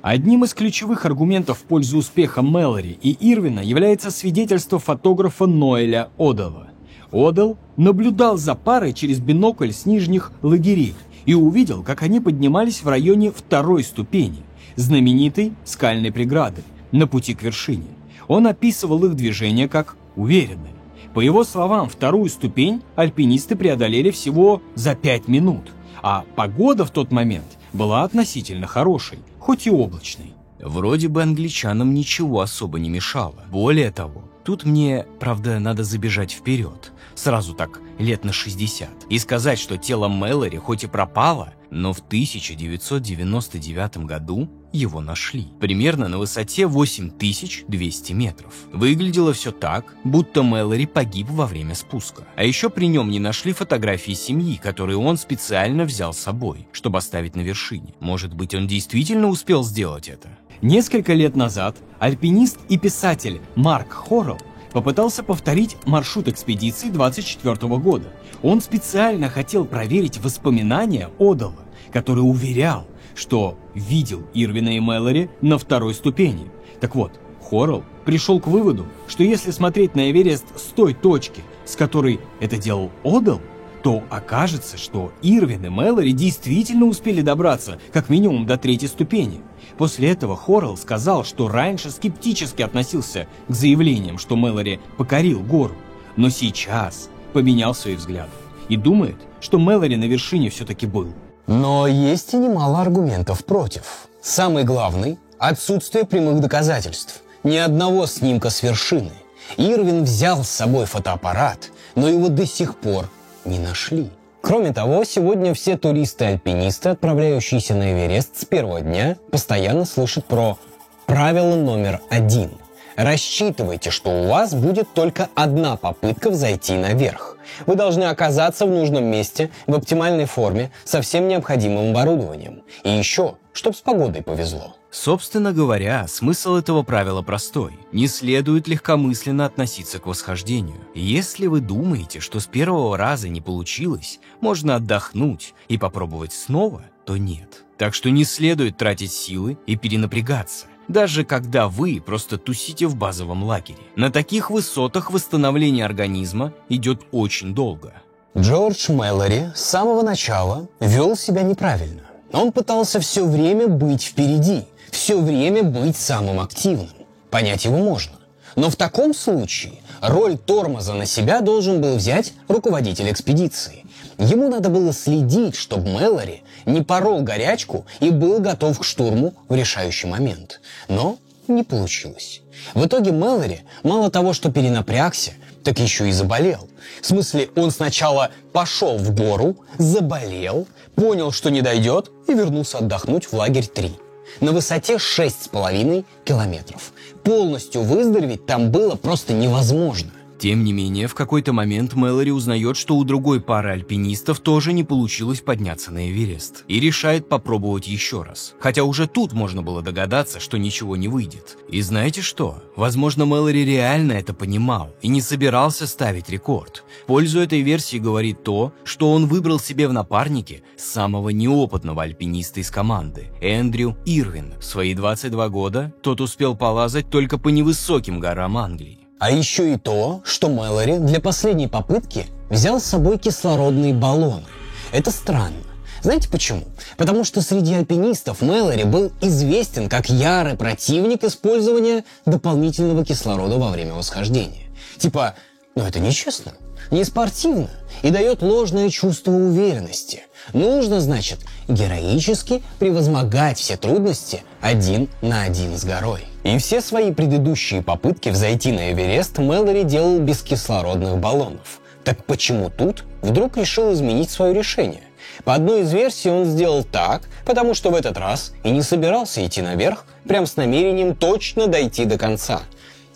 Одним из ключевых аргументов в пользу успеха Мэлори и Ирвина является свидетельство фотографа Ноэля Одала. Одал наблюдал за парой через бинокль с нижних лагерей и увидел, как они поднимались в районе 2-й ступени, знаменитой скальной преграды, на пути к вершине. Он описывал их движение как уверенное. По его словам, 2-ю ступень альпинисты преодолели всего за 5 минут, а погода в тот момент была относительно хорошей, хоть и облачной. Вроде бы англичанам ничего особо не мешало. Более того, тут мне, правда, надо забежать вперед, сразу так лет на 60, и сказать, что тело Мэлори хоть и пропало, но в 1999 году его нашли. Примерно на высоте 8200 метров. Выглядело все так, будто Мэлори погиб во время спуска. А еще при нем не нашли фотографии семьи, которые он специально взял с собой, чтобы оставить на вершине. Может быть, он действительно успел сделать это? Несколько лет назад альпинист и писатель Марк Хоррелл попытался повторить маршрут экспедиции 24 года. Он специально хотел проверить воспоминания Одала, который уверял, что видел Ирвина и Мэлори на 2-й ступени. Так вот, Хоррелл пришел к выводу, что если смотреть на Эверест с той точки, с которой это делал Одал, то окажется, что Ирвин и Мэлори действительно успели добраться как минимум до 3-й ступени. После этого Хоррелл сказал, что раньше скептически относился к заявлениям, что Мэлори покорил гору, но сейчас поменял свои взгляды и думает, что Мэлори на вершине все-таки был. Но есть и немало аргументов против. Самый главный – отсутствие прямых доказательств. Ни одного снимка с вершины. Ирвин взял с собой фотоаппарат, но его до сих пор не нашли. Кроме того, сегодня все туристы-альпинисты, отправляющиеся на Эверест с первого дня, постоянно слышат про правило номер 1. Рассчитывайте, что у вас будет только одна попытка взойти наверх. Вы должны оказаться в нужном месте, в оптимальной форме, со всем необходимым оборудованием. И еще, чтоб с погодой повезло. Собственно говоря, смысл этого правила простой. Не следует легкомысленно относиться к восхождению. Если вы думаете, что с первого раза не получилось, можно отдохнуть и попробовать снова, то нет. Так что не следует тратить силы и перенапрягаться, даже когда вы просто тусите в базовом лагере. На таких высотах восстановление организма идет очень долго. Джордж Мэлори с самого начала вел себя неправильно. Он пытался все время быть впереди, все время быть самым активным. Понять его можно. Но в таком случае роль тормоза на себя должен был взять руководитель экспедиции. Ему надо было следить, чтобы Мэлори не порол горячку и был готов к штурму в решающий момент. Но не получилось. В итоге Мэлори мало того, что перенапрягся, так еще и заболел. В смысле, он сначала пошел в гору, заболел, понял, что не дойдет, и вернулся отдохнуть в лагерь 3. На высоте 6,5 километров. Полностью выздороветь там было просто невозможно. Тем не менее, в какой-то момент Мэлори узнает, что у другой пары альпинистов тоже не получилось подняться на Эверест, и решает попробовать еще раз. Хотя уже тут можно было догадаться, что ничего не выйдет. И знаете что? Возможно, Мэлори реально это понимал и не собирался ставить рекорд. В пользу этой версии говорит то, что он выбрал себе в напарнике самого неопытного альпиниста из команды – Эндрю Ирвин. В свои 22 года тот успел полазать только по невысоким горам Англии. А еще и то, что Мэлори для последней попытки взял с собой кислородные баллоны. Это странно. Знаете почему? Потому что среди альпинистов Мэлори был известен как ярый противник использования дополнительного кислорода во время восхождения. Типа, это нечестно, не спортивно и дает ложное чувство уверенности. Нужно, значит, героически превозмогать все трудности один на один с горой. И все свои предыдущие попытки взойти на Эверест Мэлори делал без кислородных баллонов. Так почему тут вдруг решил изменить свое решение? По одной из версий он сделал так, потому что в этот раз и не собирался идти наверх, прям с намерением точно дойти до конца.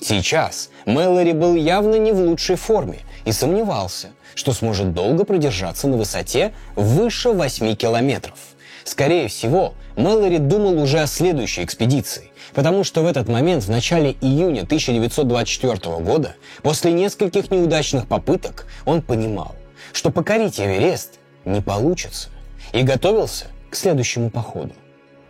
Сейчас Мэлори был явно не в лучшей форме и сомневался, что сможет долго продержаться на высоте выше 8 километров. Скорее всего, Мэлори думал уже о следующей экспедиции, потому что в этот момент, в начале июня 1924 года, после нескольких неудачных попыток, он понимал, что покорить Эверест не получится, и готовился к следующему походу.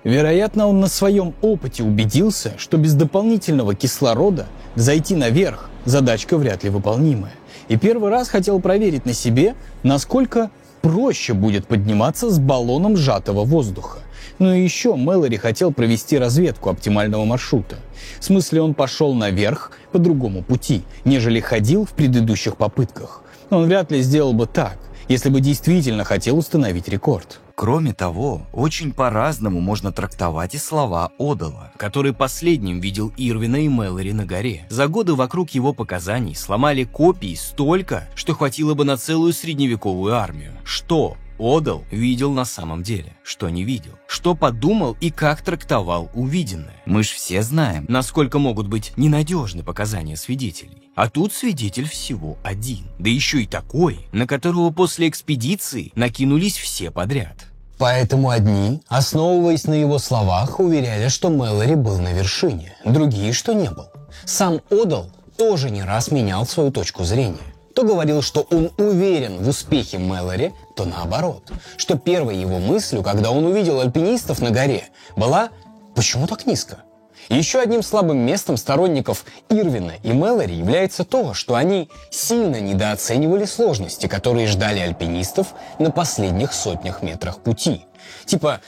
Вероятно, он на своем опыте убедился, что без дополнительного кислорода взойти наверх задачка вряд ли выполнимая. И первый раз хотел проверить на себе, насколько проще будет подниматься с баллоном сжатого воздуха. Ну и еще Мэлори хотел провести разведку оптимального маршрута. В смысле, он пошел наверх по другому пути, нежели ходил в предыдущих попытках. Он вряд ли сделал бы так, если бы действительно хотел установить рекорд. Кроме того, очень по-разному можно трактовать и слова Одала, который последним видел Ирвина и Мэлори на горе. За годы вокруг его показаний сломали копий столько, что хватило бы на целую средневековую армию. Что Одал видел на самом деле, что не видел, что подумал и как трактовал увиденное. Мы ж все знаем, насколько могут быть ненадежны показания свидетелей. А тут свидетель всего один, да еще и такой, на которого после экспедиции накинулись все подряд. Поэтому одни, основываясь на его словах, уверяли, что Мэлори был на вершине, другие, что не был. Сам Одал тоже не раз менял свою точку зрения. То говорил, что он уверен в успехе Мэлори, то наоборот, что первой его мыслью, когда он увидел альпинистов на горе, была «почему так низко?». Еще одним слабым местом сторонников Ирвина и Мэлори является то, что они сильно недооценивали сложности, которые ждали альпинистов на последних сотнях метрах пути. Типа,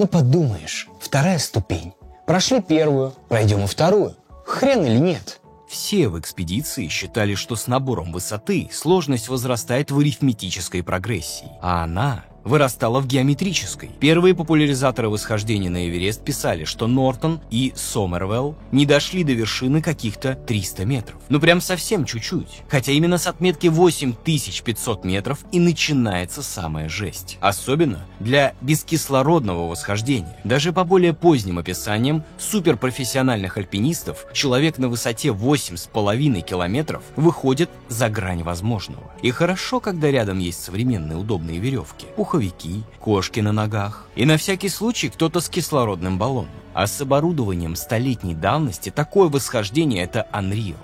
подумаешь, 2-я ступень. Прошли 1-ю, пройдем и 2-ю. Хрен или нет? Все в экспедиции считали, что с набором высоты сложность возрастает в арифметической прогрессии, а она вырастала в геометрической. Первые популяризаторы восхождения на Эверест писали, что Нортон и Сомервелл не дошли до вершины каких-то 300 метров. Прям совсем чуть-чуть. Хотя именно с отметки 8500 метров и начинается самая жесть. Особенно для бескислородного восхождения. Даже по более поздним описаниям суперпрофессиональных альпинистов человек на высоте 8,5 километров выходит за грань возможного. И хорошо, когда рядом есть современные удобные веревки, пуховики, кошки на ногах и на всякий случай кто-то с кислородным баллоном. А с оборудованием столетней давности такое восхождение — это unreal.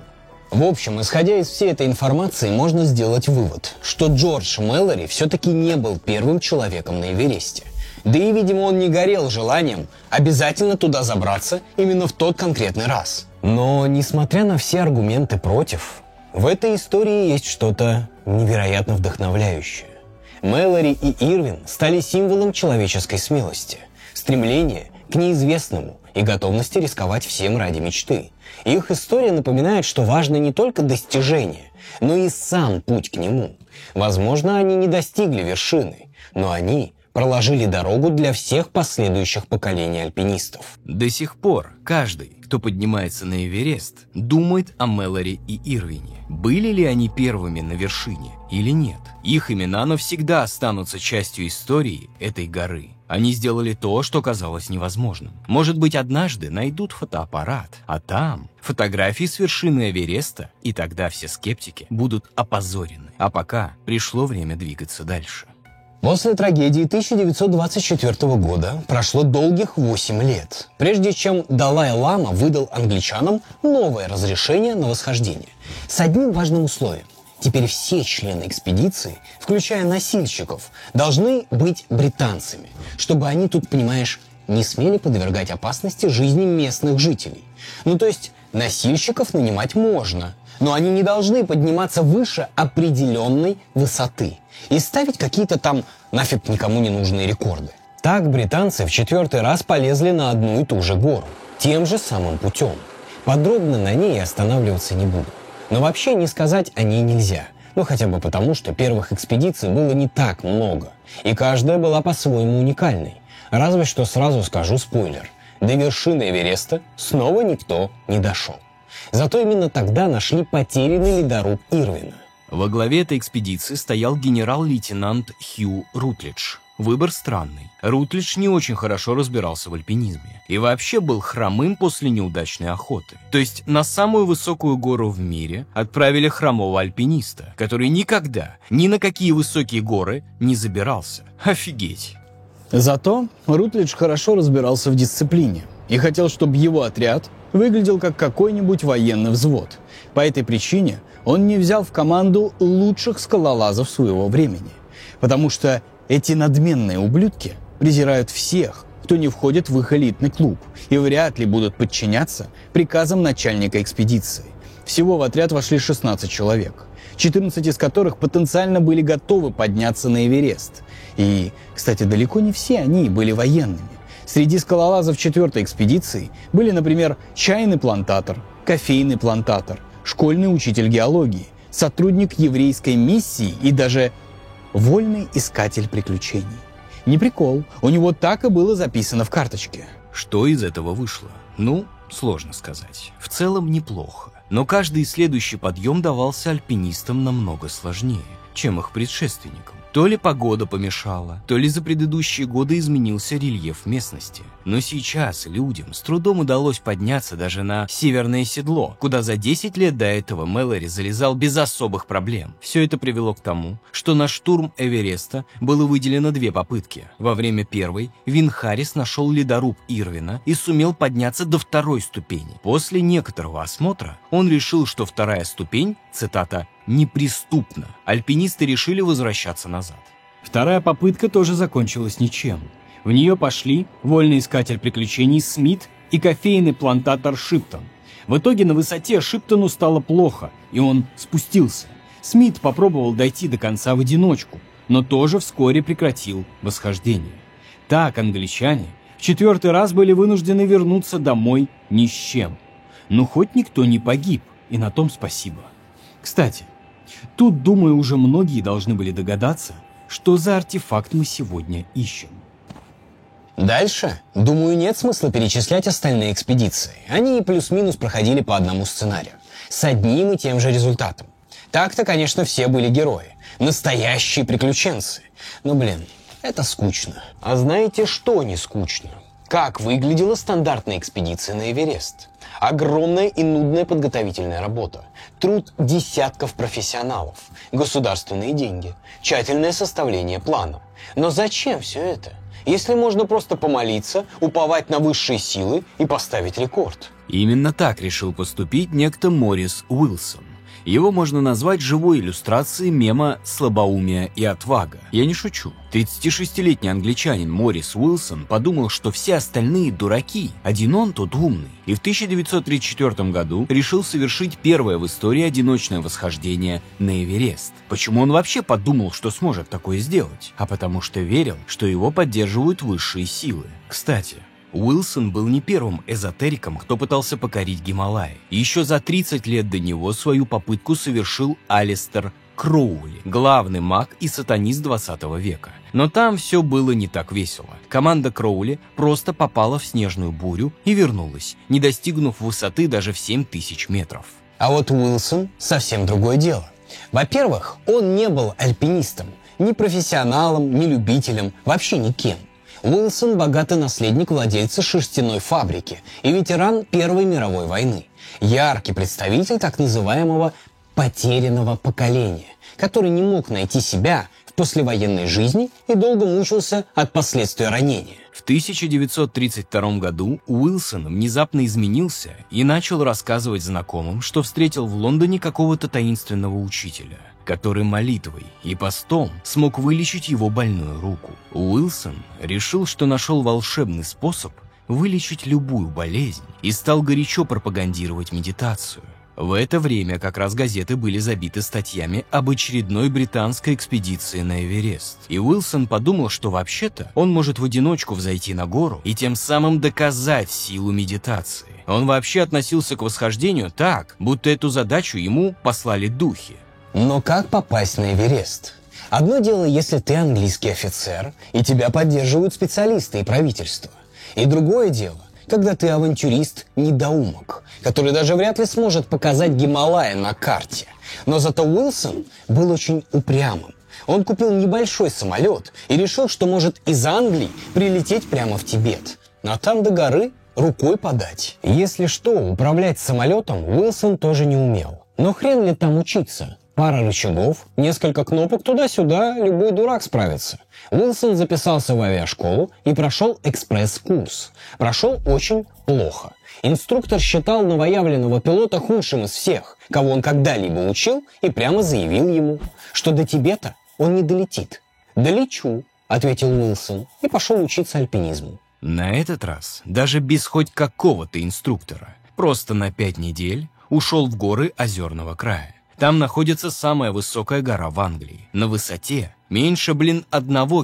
В общем, исходя из всей этой информации, можно сделать вывод, что Джордж Мэлори все-таки не был первым человеком на Эвересте. Да и, видимо, он не горел желанием обязательно туда забраться именно в тот конкретный раз. Но, несмотря на все аргументы против, в этой истории есть что-то невероятно вдохновляющее. Мэлори и Ирвин стали символом человеческой смелости, стремления к неизвестному и готовности рисковать всем ради мечты. Их история напоминает, что важно не только достижение, но и сам путь к нему. Возможно, они не достигли вершины, но они проложили дорогу для всех последующих поколений альпинистов. До сих пор каждый, кто поднимается на Эверест, думает о Мэлори и Ирвине. Были ли они первыми на вершине или нет? Их имена навсегда останутся частью истории этой горы. Они сделали то, что казалось невозможным. Может быть, однажды найдут фотоаппарат, а там фотографии с вершины Эвереста, и тогда все скептики будут опозорены. А пока пришло время двигаться дальше. После трагедии 1924 года прошло долгих 8 лет, прежде чем Далай-лама выдал англичанам новое разрешение на восхождение. С одним важным условием. Теперь все члены экспедиции, включая носильщиков, должны быть британцами, чтобы они тут, понимаешь, не смели подвергать опасности жизни местных жителей. То есть носильщиков нанимать можно, но они не должны подниматься выше определенной высоты и ставить какие-то там нафиг никому не нужные рекорды. Так британцы в 4-й раз полезли на одну и ту же гору, тем же самым путем. Подробно на ней останавливаться не буду. Но вообще не сказать о ней нельзя. Ну хотя бы потому, что первых экспедиций было не так много, и каждая была по-своему уникальной. Разве что сразу скажу спойлер. До вершины Эвереста снова никто не дошел. Зато именно тогда нашли потерянный ледоруб Ирвина. Во главе этой экспедиции стоял генерал-лейтенант Хью Рутлидж. Выбор странный. Рутлидж не очень хорошо разбирался в альпинизме и вообще был хромым после неудачной охоты. То есть на самую высокую гору в мире отправили хромого альпиниста, который никогда ни на какие высокие горы не забирался. Офигеть! Зато Рутлидж хорошо разбирался в дисциплине и хотел, чтобы его отряд выглядел как какой-нибудь военный взвод. По этой причине он не взял в команду лучших скалолазов своего времени, потому что эти надменные ублюдки презирают всех, кто не входит в их элитный клуб, и вряд ли будут подчиняться приказам начальника экспедиции. Всего в отряд вошли 16 человек, 14 из которых потенциально были готовы подняться на Эверест. И, кстати, далеко не все они были военными. Среди скалолазов 4-й экспедиции были, например, чайный плантатор, кофейный плантатор, школьный учитель геологии, сотрудник еврейской миссии и даже вольный искатель приключений. Не прикол, у него так и было записано в карточке. Что из этого вышло? Ну, сложно сказать. В целом неплохо. Но каждый следующий подъем давался альпинистам намного сложнее, чем их предшественникам. То ли погода помешала, то ли за предыдущие годы изменился рельеф местности. Но сейчас людям с трудом удалось подняться даже на Северное Седло, куда за 10 лет до этого Мэлори залезал без особых проблем. Все это привело к тому, что на штурм Эвереста было выделено 2 попытки. Во время первой Вин Харрис нашел ледоруб Ирвина и сумел подняться до 2-й ступени. После некоторого осмотра он решил, что 2-я ступень, цитата, «неприступна». Альпинисты решили возвращаться назад. Вторая попытка тоже закончилась ничем. В нее пошли вольный искатель приключений Смит и кофейный плантатор Шиптон. В итоге на высоте Шиптону стало плохо, и он спустился. Смит попробовал дойти до конца в одиночку, но тоже вскоре прекратил восхождение. Так англичане в 4-й раз были вынуждены вернуться домой ни с чем. Но хоть никто не погиб, и на том спасибо. Кстати, тут, думаю, уже многие должны были догадаться, что за артефакт мы сегодня ищем. Дальше, думаю, нет смысла перечислять остальные экспедиции. Они плюс-минус проходили по одному сценарию, с одним и тем же результатом. Так-то, конечно, все были герои, настоящие приключенцы. Но, блин, это скучно. А знаете, что не скучно? Как выглядела стандартная экспедиция на Эверест? Огромная и нудная подготовительная работа, труд десятков профессионалов, государственные деньги, тщательное составление плана. Но зачем все это, если можно просто помолиться, уповать на высшие силы и поставить рекорд? Именно так решил поступить некто Моррис Уилсон. Его можно назвать живой иллюстрацией мема «Слабоумие и отвага». Я не шучу. 36-летний англичанин Моррис Уилсон подумал, что все остальные дураки, один он тут умный, и в 1934 году решил совершить первое в истории одиночное восхождение на Эверест. Почему он вообще подумал, что сможет такое сделать? А потому что верил, что его поддерживают высшие силы. Кстати, Уилсон был не первым эзотериком, кто пытался покорить Гималаи. Еще за 30 лет до него свою попытку совершил Алистер Кроули, главный маг и сатанист 20 века. Но там все было не так весело. Команда Кроули просто попала в снежную бурю и вернулась, не достигнув высоты даже в 7000 метров. А вот Уилсон совсем другое дело. Во-первых, он не был альпинистом, ни профессионалом, ни любителем, вообще никем. Уилсон – богатый наследник владельца шерстяной фабрики и ветеран Первой мировой войны. Яркий представитель так называемого «потерянного поколения», который не мог найти себя в послевоенной жизни и долго мучился от последствий ранения. В 1932 году Уилсон внезапно изменился и начал рассказывать знакомым, что встретил в Лондоне какого-то таинственного учителя, который молитвой и постом смог вылечить его больную руку. Уилсон решил, что нашел волшебный способ вылечить любую болезнь и стал горячо пропагандировать медитацию. В это время как раз газеты были забиты статьями об очередной британской экспедиции на Эверест. И Уилсон подумал, что вообще-то он может в одиночку взойти на гору и тем самым доказать силу медитации. Он вообще относился к восхождению так, будто эту задачу ему послали духи. Но как попасть на Эверест? Одно дело, если ты английский офицер, и тебя поддерживают специалисты и правительство. И другое дело, когда ты авантюрист-недоумок, который даже вряд ли сможет показать Гималаи на карте. Но зато Уилсон был очень упрямым. Он купил небольшой самолет и решил, что может из Англии прилететь прямо в Тибет. А там до горы рукой подать. Если что, управлять самолетом Уилсон тоже не умел. Но хрен ли там учиться? Пара рычагов, несколько кнопок туда-сюда, любой дурак справится. Уилсон записался в авиашколу и прошел экспресс-курс. Прошел очень плохо. Инструктор считал новоявленного пилота худшим из всех, кого он когда-либо учил, и прямо заявил ему, что до Тибета он не долетит. «Долечу», — ответил Уилсон и пошел учиться альпинизму. На этот раз, даже без хоть какого-то инструктора, просто на 5 недель ушел в горы Озерного края. Там находится самая высокая гора в Англии. На высоте меньше, 1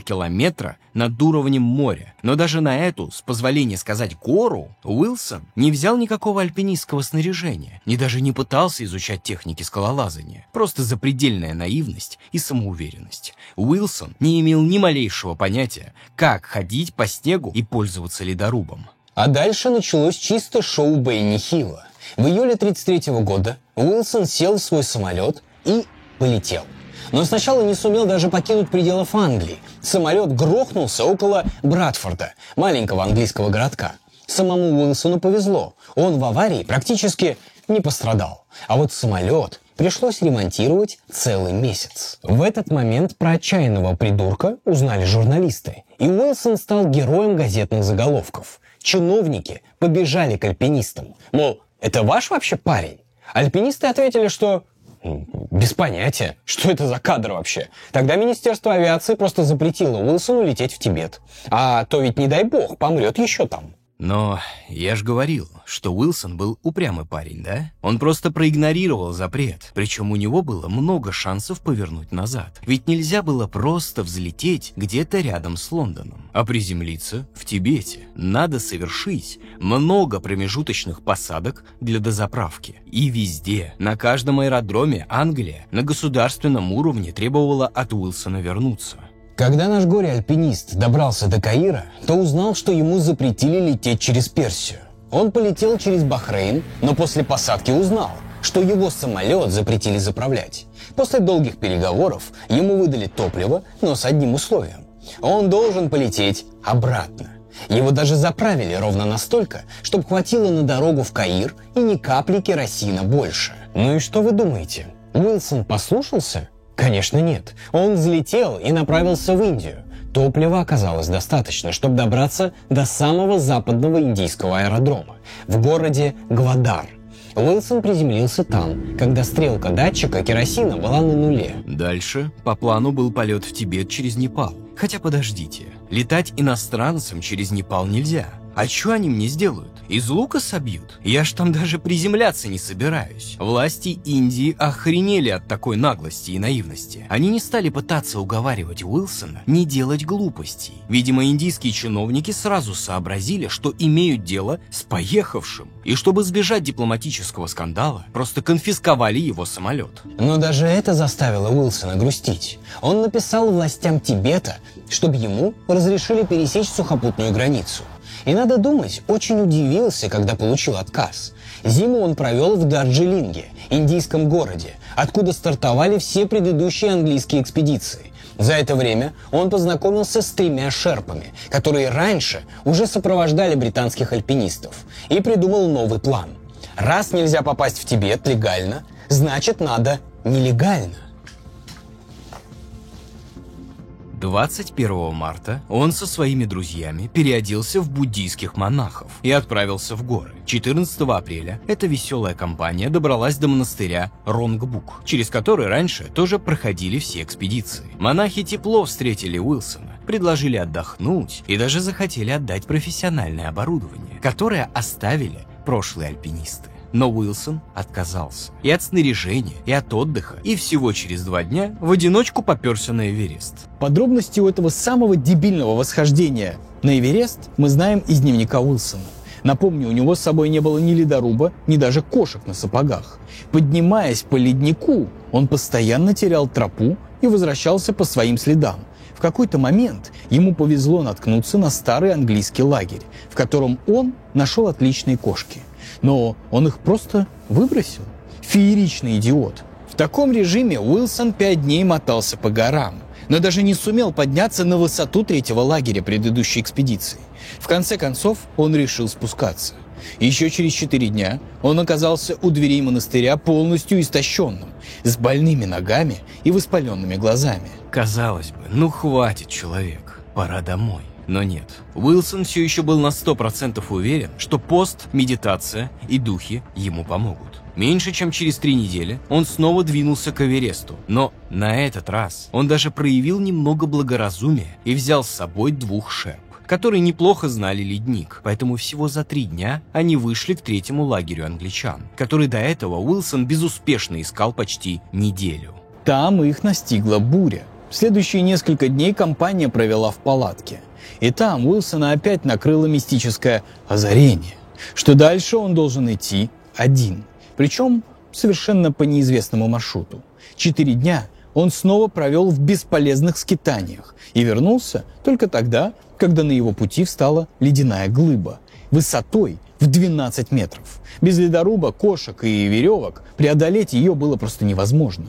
километра над уровнем моря. Но даже на эту, с позволения сказать, гору, Уилсон не взял никакого альпинистского снаряжения, ни даже не пытался изучать техники скалолазания. Просто запредельная наивность и самоуверенность. Уилсон не имел ни малейшего понятия, как ходить по снегу и пользоваться ледорубом. А дальше началось чисто шоу Бенни Хилла. В июле 1933 года Уилсон сел в свой самолет и полетел. Но сначала не сумел даже покинуть пределов Англии. Самолет грохнулся около Брадфорда, маленького английского городка. Самому Уилсону повезло. Он в аварии практически не пострадал. А вот самолет пришлось ремонтировать целый месяц. В этот момент про отчаянного придурка узнали журналисты. И Уилсон стал героем газетных заголовков. Чиновники побежали к альпинистам. Мол, это ваш вообще парень? Альпинисты ответили, что без понятия, что это за кадр вообще. Тогда Министерство авиации просто запретило Уилсону лететь в Тибет. А то ведь, не дай бог, помрет еще там. Но я ж говорил, что Уилсон был упрямый парень, да? Он просто проигнорировал запрет, причем у него было много шансов повернуть назад. Ведь нельзя было просто взлететь где-то рядом с Лондоном, а приземлиться в Тибете. Надо совершить много промежуточных посадок для дозаправки. И везде, на каждом аэродроме Англия на государственном уровне требовала от Уилсона вернуться. Когда наш горе-альпинист добрался до Каира, то узнал, что ему запретили лететь через Персию. Он полетел через Бахрейн, но после посадки узнал, что его самолет запретили заправлять. После долгих переговоров ему выдали топливо, но с одним условием. Он должен полететь обратно. Его даже заправили ровно настолько, чтобы хватило на дорогу в Каир и ни капли керосина больше. Ну и что вы думаете? Уилсон послушался? Конечно, нет. Он взлетел и направился в Индию. Топлива оказалось достаточно, чтобы добраться до самого западного индийского аэродрома, в городе Гвадар. Уилсон приземлился там, когда стрелка датчика керосина была на нуле. Дальше по плану был полет в Тибет через Непал. Хотя подождите, летать иностранцам через Непал нельзя. А что они мне сделают? Из лука собьют? Я ж там даже приземляться не собираюсь. Власти Индии охренели от такой наглости и наивности. Они не стали пытаться уговаривать Уилсона не делать глупостей. Видимо, индийские чиновники сразу сообразили, что имеют дело с поехавшим. И чтобы избежать дипломатического скандала, просто конфисковали его самолет. Но даже это заставило Уилсона грустить. Он написал властям Тибета, чтобы ему разрешили пересечь сухопутную границу. И, надо думать, очень удивился, когда получил отказ. Зиму он провел в Дарджилинге, индийском городе, откуда стартовали все предыдущие английские экспедиции. За это время он познакомился с 3 шерпами, которые раньше уже сопровождали британских альпинистов, и придумал новый план. Раз нельзя попасть в Тибет легально, значит, надо нелегально. 21 марта он со своими друзьями переоделся в буддийских монахов и отправился в горы. 14 апреля эта веселая компания добралась до монастыря Ронгбук, через который раньше тоже проходили все экспедиции. Монахи тепло встретили Уилсона, предложили отдохнуть и даже захотели отдать профессиональное оборудование, которое оставили прошлые альпинисты. Но Уилсон отказался. И от снаряжения, и от отдыха, и всего через 2 дня в одиночку попёрся на Эверест. Подробности у этого самого дебильного восхождения на Эверест мы знаем из дневника Уилсона. Напомню, у него с собой не было ни ледоруба, ни даже кошек на сапогах. Поднимаясь по леднику, он постоянно терял тропу и возвращался по своим следам. В какой-то момент ему повезло наткнуться на старый английский лагерь, в котором он нашел отличные кошки. Но он их просто выбросил. Фееричный идиот. В таком режиме Уилсон 5 дней мотался по горам, но даже не сумел подняться на высоту 3-го лагеря предыдущей экспедиции. В конце концов, он решил спускаться. Еще через 4 дня он оказался у дверей монастыря полностью истощенным, с больными ногами и воспаленными глазами. Казалось бы, ну хватит, человек, пора домой. Но нет, Уилсон все еще был на 100% уверен, что пост, медитация и духи ему помогут. Меньше чем через 3 недели он снова двинулся к Эвересту, но на этот раз он даже проявил немного благоразумия и взял с собой 2 шерп, которые неплохо знали ледник, поэтому всего за 3 дня они вышли к 3-му лагерю англичан, который до этого Уилсон безуспешно искал почти неделю. Там их настигла буря. Следующие несколько дней компания провела в палатке. И там Уилсона опять накрыло мистическое озарение, что дальше он должен идти один, причем совершенно по неизвестному маршруту. 4 дня он снова провел в бесполезных скитаниях и вернулся только тогда, когда на его пути встала ледяная глыба высотой в 12 метров. Без ледоруба, кошек и веревок преодолеть ее было просто невозможно.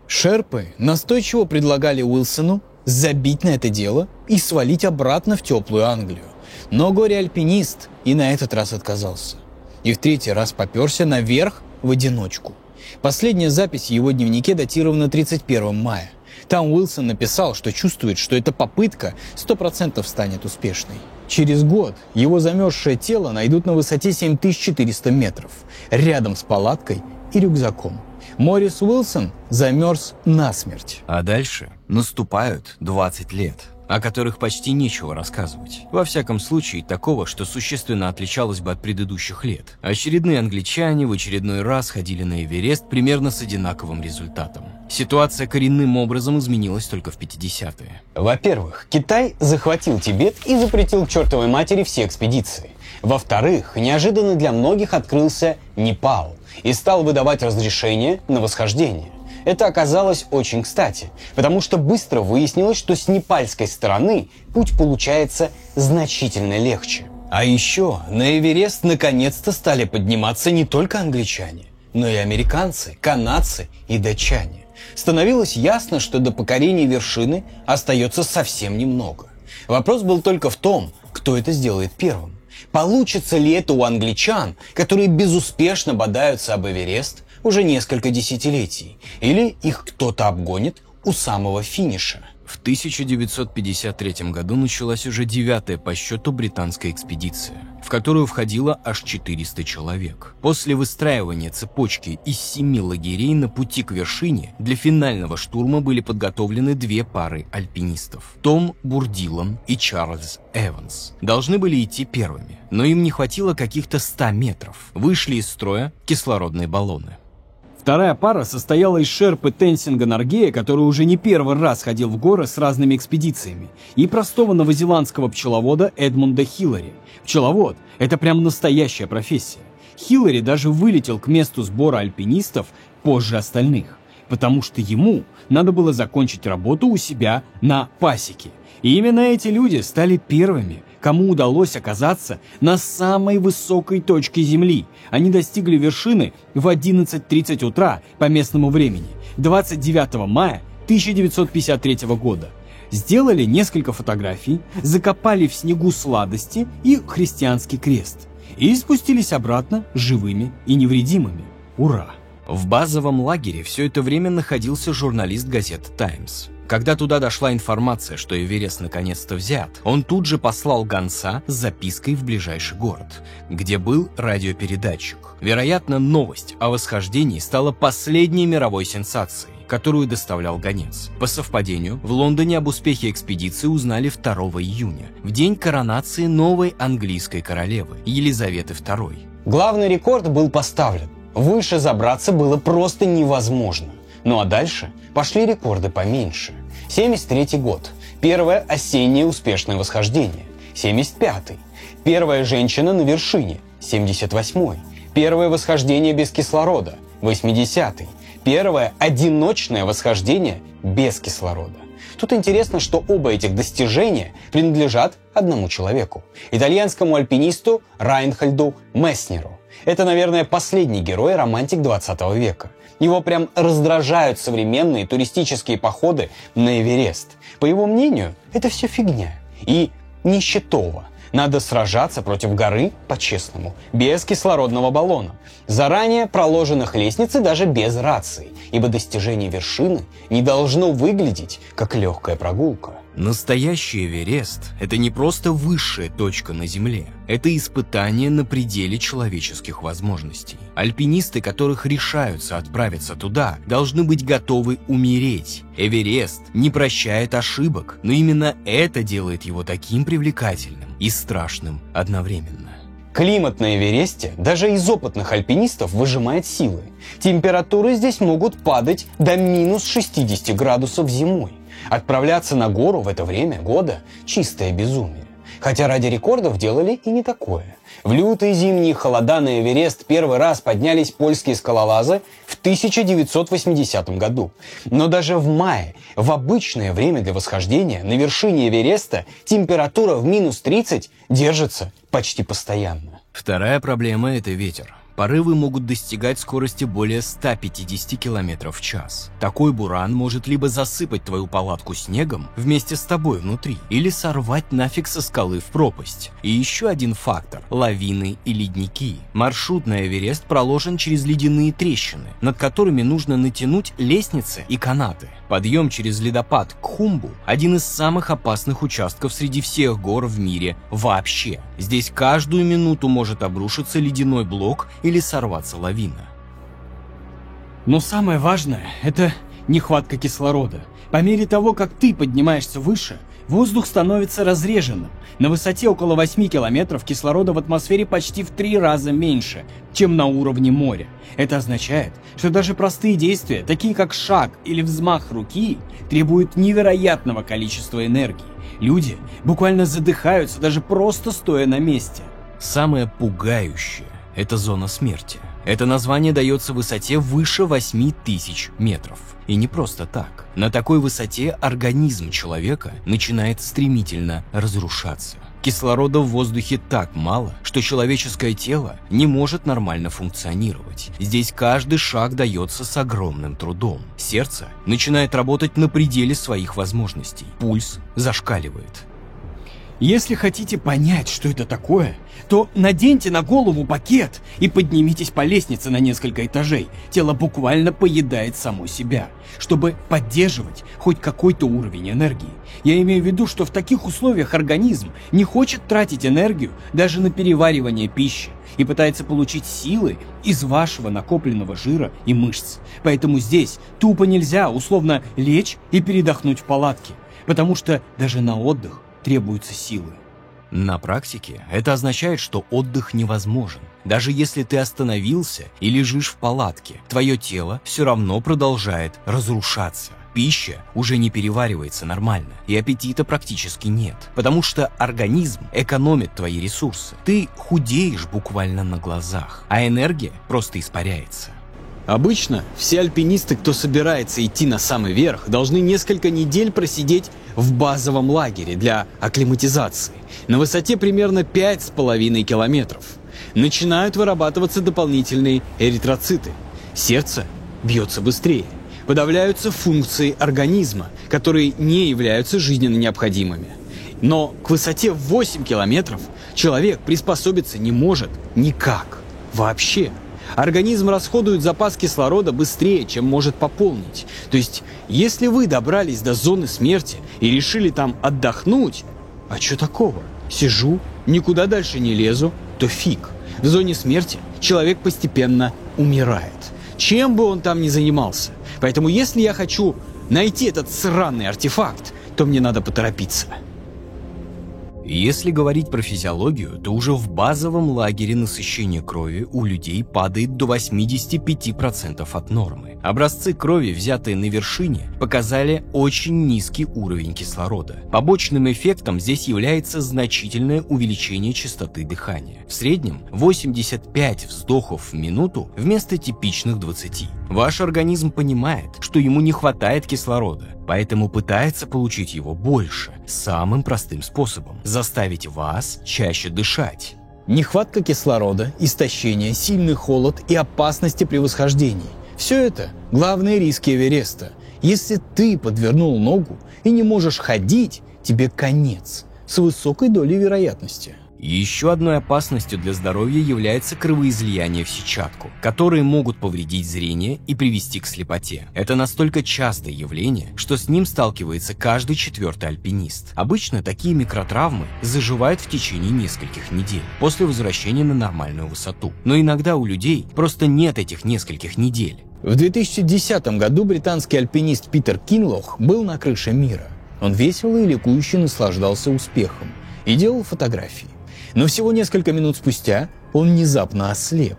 Шерпы настойчиво предлагали Уилсону забить на это дело и свалить обратно в теплую Англию. Но горе-альпинист и на этот раз отказался. И в 3-й раз попёрся наверх в одиночку. Последняя запись в его дневнике датирована 31 мая. Там Уилсон написал, что чувствует, что эта попытка 100% станет успешной. Через год его замерзшее тело найдут на высоте 7400 метров, рядом с палаткой и рюкзаком. Морис Уилсон замерз насмерть. А дальше наступают 20 лет, о которых почти нечего рассказывать. Во всяком случае, такого, что существенно отличалось бы от предыдущих лет. Очередные англичане в очередной раз ходили на Эверест примерно с одинаковым результатом. Ситуация коренным образом изменилась только в 50-е. Во-первых, Китай захватил Тибет и запретил к чертовой матери все экспедиции. Во-вторых, неожиданно для многих открылся Непал и стал выдавать разрешение на восхождение. Это оказалось очень кстати, потому что быстро выяснилось, что с непальской стороны путь получается значительно легче. А еще на Эверест наконец-то стали подниматься не только англичане, но и американцы, канадцы и датчане. Становилось ясно, что до покорения вершины остается совсем немного. Вопрос был только в том, кто это сделает первым. Получится ли это у англичан, которые безуспешно бодаются об Эверест уже несколько десятилетий, или их кто-то обгонит у самого финиша? В 1953 году началась уже 9-я по счету британская экспедиция, в которую входило аж 400 человек. После выстраивания цепочки из 7 лагерей на пути к вершине для финального штурма были подготовлены 2 пары альпинистов. Том Бурдилан и Чарльз Эванс должны были идти первыми, но им не хватило каких-то 100 метров. Вышли из строя кислородные баллоны. Вторая пара состояла из шерпы Тенсинга Норгея, который уже не первый раз ходил в горы с разными экспедициями, и простого новозеландского пчеловода Эдмунда Хиллари. Пчеловод – это прям настоящая профессия. Хиллари даже вылетел к месту сбора альпинистов позже остальных, потому что ему надо было закончить работу у себя на пасеке. И именно эти люди стали первыми, кому удалось оказаться на самой высокой точке Земли. Они достигли вершины в 11:30 утра по местному времени, 29 мая 1953 года. Сделали несколько фотографий, закопали в снегу сладости и христианский крест. И спустились обратно живыми и невредимыми. Ура! В базовом лагере все это время находился журналист газеты «Таймс». Когда туда дошла информация, что Эверест наконец-то взят, он тут же послал гонца с запиской в ближайший город, где был радиопередатчик. Вероятно, новость о восхождении стала последней мировой сенсацией, которую доставлял гонец. По совпадению, в Лондоне об успехе экспедиции узнали 2 июня, в день коронации новой английской королевы Елизаветы II. Главный рекорд был поставлен. Выше забраться было просто невозможно. Ну а дальше пошли рекорды поменьше. 73 год. Первое осеннее успешное восхождение. 75-й. Первая женщина на вершине. 78-й. Первое восхождение без кислорода. 80-й. Первое одиночное восхождение без кислорода. Тут интересно, что оба этих достижения принадлежат одному человеку. Итальянскому альпинисту Райнхольду Месснеру. Это, наверное, последний герой-романтик 20 века. Его прям раздражают современные туристические походы на Эверест. По его мнению, это все фигня. И нищетово. Надо сражаться против горы по-честному, без кислородного баллона. Заранее проложенных лестниц и даже без рации, ибо достижение вершины не должно выглядеть как легкая прогулка. Настоящий Эверест – это не просто высшая точка на Земле. Это испытание на пределе человеческих возможностей. Альпинисты, которых решаются отправиться туда, должны быть готовы умереть. Эверест не прощает ошибок, но именно это делает его таким привлекательным и страшным одновременно. Климат на Эвересте даже из опытных альпинистов выжимает силы. Температуры здесь могут падать до минус 60 градусов зимой. Отправляться на гору в это время года – чистое безумие. Хотя ради рекордов делали и не такое. В лютые зимние холода на Эверест первый раз поднялись польские скалолазы в 1980 году. Но даже в мае, в обычное время для восхождения, на вершине Эвереста температура в минус 30 держится почти постоянно. Вторая проблема – это ветер. Порывы могут достигать скорости более 150 км в час. Такой буран может либо засыпать твою палатку снегом вместе с тобой внутри, или сорвать нафиг со скалы в пропасть. И еще один фактор – лавины и ледники. Маршрут на Эверест проложен через ледяные трещины, над которыми нужно натянуть лестницы и канаты. Подъем через ледопад Кхумбу – один из самых опасных участков среди всех гор в мире вообще. Здесь каждую минуту может обрушиться ледяной блок или сорваться лавина. Но самое важное – это нехватка кислорода. По мере того, как ты поднимаешься выше, воздух становится разреженным. На высоте около 8 километров кислорода в атмосфере почти в 3 раза меньше, чем на уровне моря. Это означает, что даже простые действия, такие как шаг или взмах руки, требуют невероятного количества энергии. Люди буквально задыхаются, даже просто стоя на месте. Самое пугающее – это зона смерти. Это название дается высоте выше 8000 метров. И не просто так. На такой высоте организм человека начинает стремительно разрушаться. Кислорода в воздухе так мало, что человеческое тело не может нормально функционировать. Здесь каждый шаг дается с огромным трудом. Сердце начинает работать на пределе своих возможностей. Пульс зашкаливает. Если хотите понять, что это такое, то наденьте на голову пакет и поднимитесь по лестнице на несколько этажей. Тело буквально поедает само себя, чтобы поддерживать хоть какой-то уровень энергии. Я имею в виду, что в таких условиях организм не хочет тратить энергию даже на переваривание пищи и пытается получить силы из вашего накопленного жира и мышц. Поэтому здесь тупо нельзя условно лечь и передохнуть в палатке, потому что даже на отдых требуются силы. На практике это означает, что отдых невозможен. Даже если ты остановился и лежишь в палатке, твое тело все равно продолжает разрушаться. Пища уже не переваривается нормально, и аппетита практически нет, потому что организм экономит твои ресурсы. Ты худеешь буквально на глазах, а энергия просто испаряется. Обычно все альпинисты, кто собирается идти на самый верх, должны несколько недель просидеть в базовом лагере для акклиматизации на высоте примерно 5,5 километров. Начинают вырабатываться дополнительные эритроциты. Сердце бьется быстрее. Подавляются функции организма, которые не являются жизненно необходимыми. Но к высоте в 8 километров человек приспособиться не может никак. Вообще. Организм расходует запас кислорода быстрее, чем может пополнить. То есть, если вы добрались до зоны смерти и решили там отдохнуть, а что такого? Сижу, никуда дальше не лезу, то фиг. В зоне смерти человек постепенно умирает. Чем бы он там ни занимался. Поэтому, если я хочу найти этот сраный артефакт, то мне надо поторопиться. Если говорить про физиологию, то уже в базовом лагере насыщение крови у людей падает до 85% от нормы. Образцы крови, взятые на вершине, показали очень низкий уровень кислорода. Побочным эффектом здесь является значительное увеличение частоты дыхания. В среднем 85 вздохов в минуту вместо типичных 20. Ваш организм понимает, что ему не хватает кислорода, поэтому пытается получить его больше, самым простым способом – заставить вас чаще дышать. Нехватка кислорода, истощение, сильный холод и опасности при восхождении – все это главные риски Эвереста. Если ты подвернул ногу и не можешь ходить, тебе конец с высокой долей вероятности. Еще одной опасностью для здоровья является кровоизлияние в сетчатку, которые могут повредить зрение и привести к слепоте. Это настолько частое явление, что с ним сталкивается каждый 4-й альпинист. Обычно такие микротравмы заживают в течение нескольких недель после возвращения на нормальную высоту. Но иногда у людей просто нет этих нескольких недель. В 2010 году британский альпинист Питер Кинлох был на крыше мира. Он весело и ликующе наслаждался успехом и делал фотографии. Но всего несколько минут спустя он внезапно ослеп,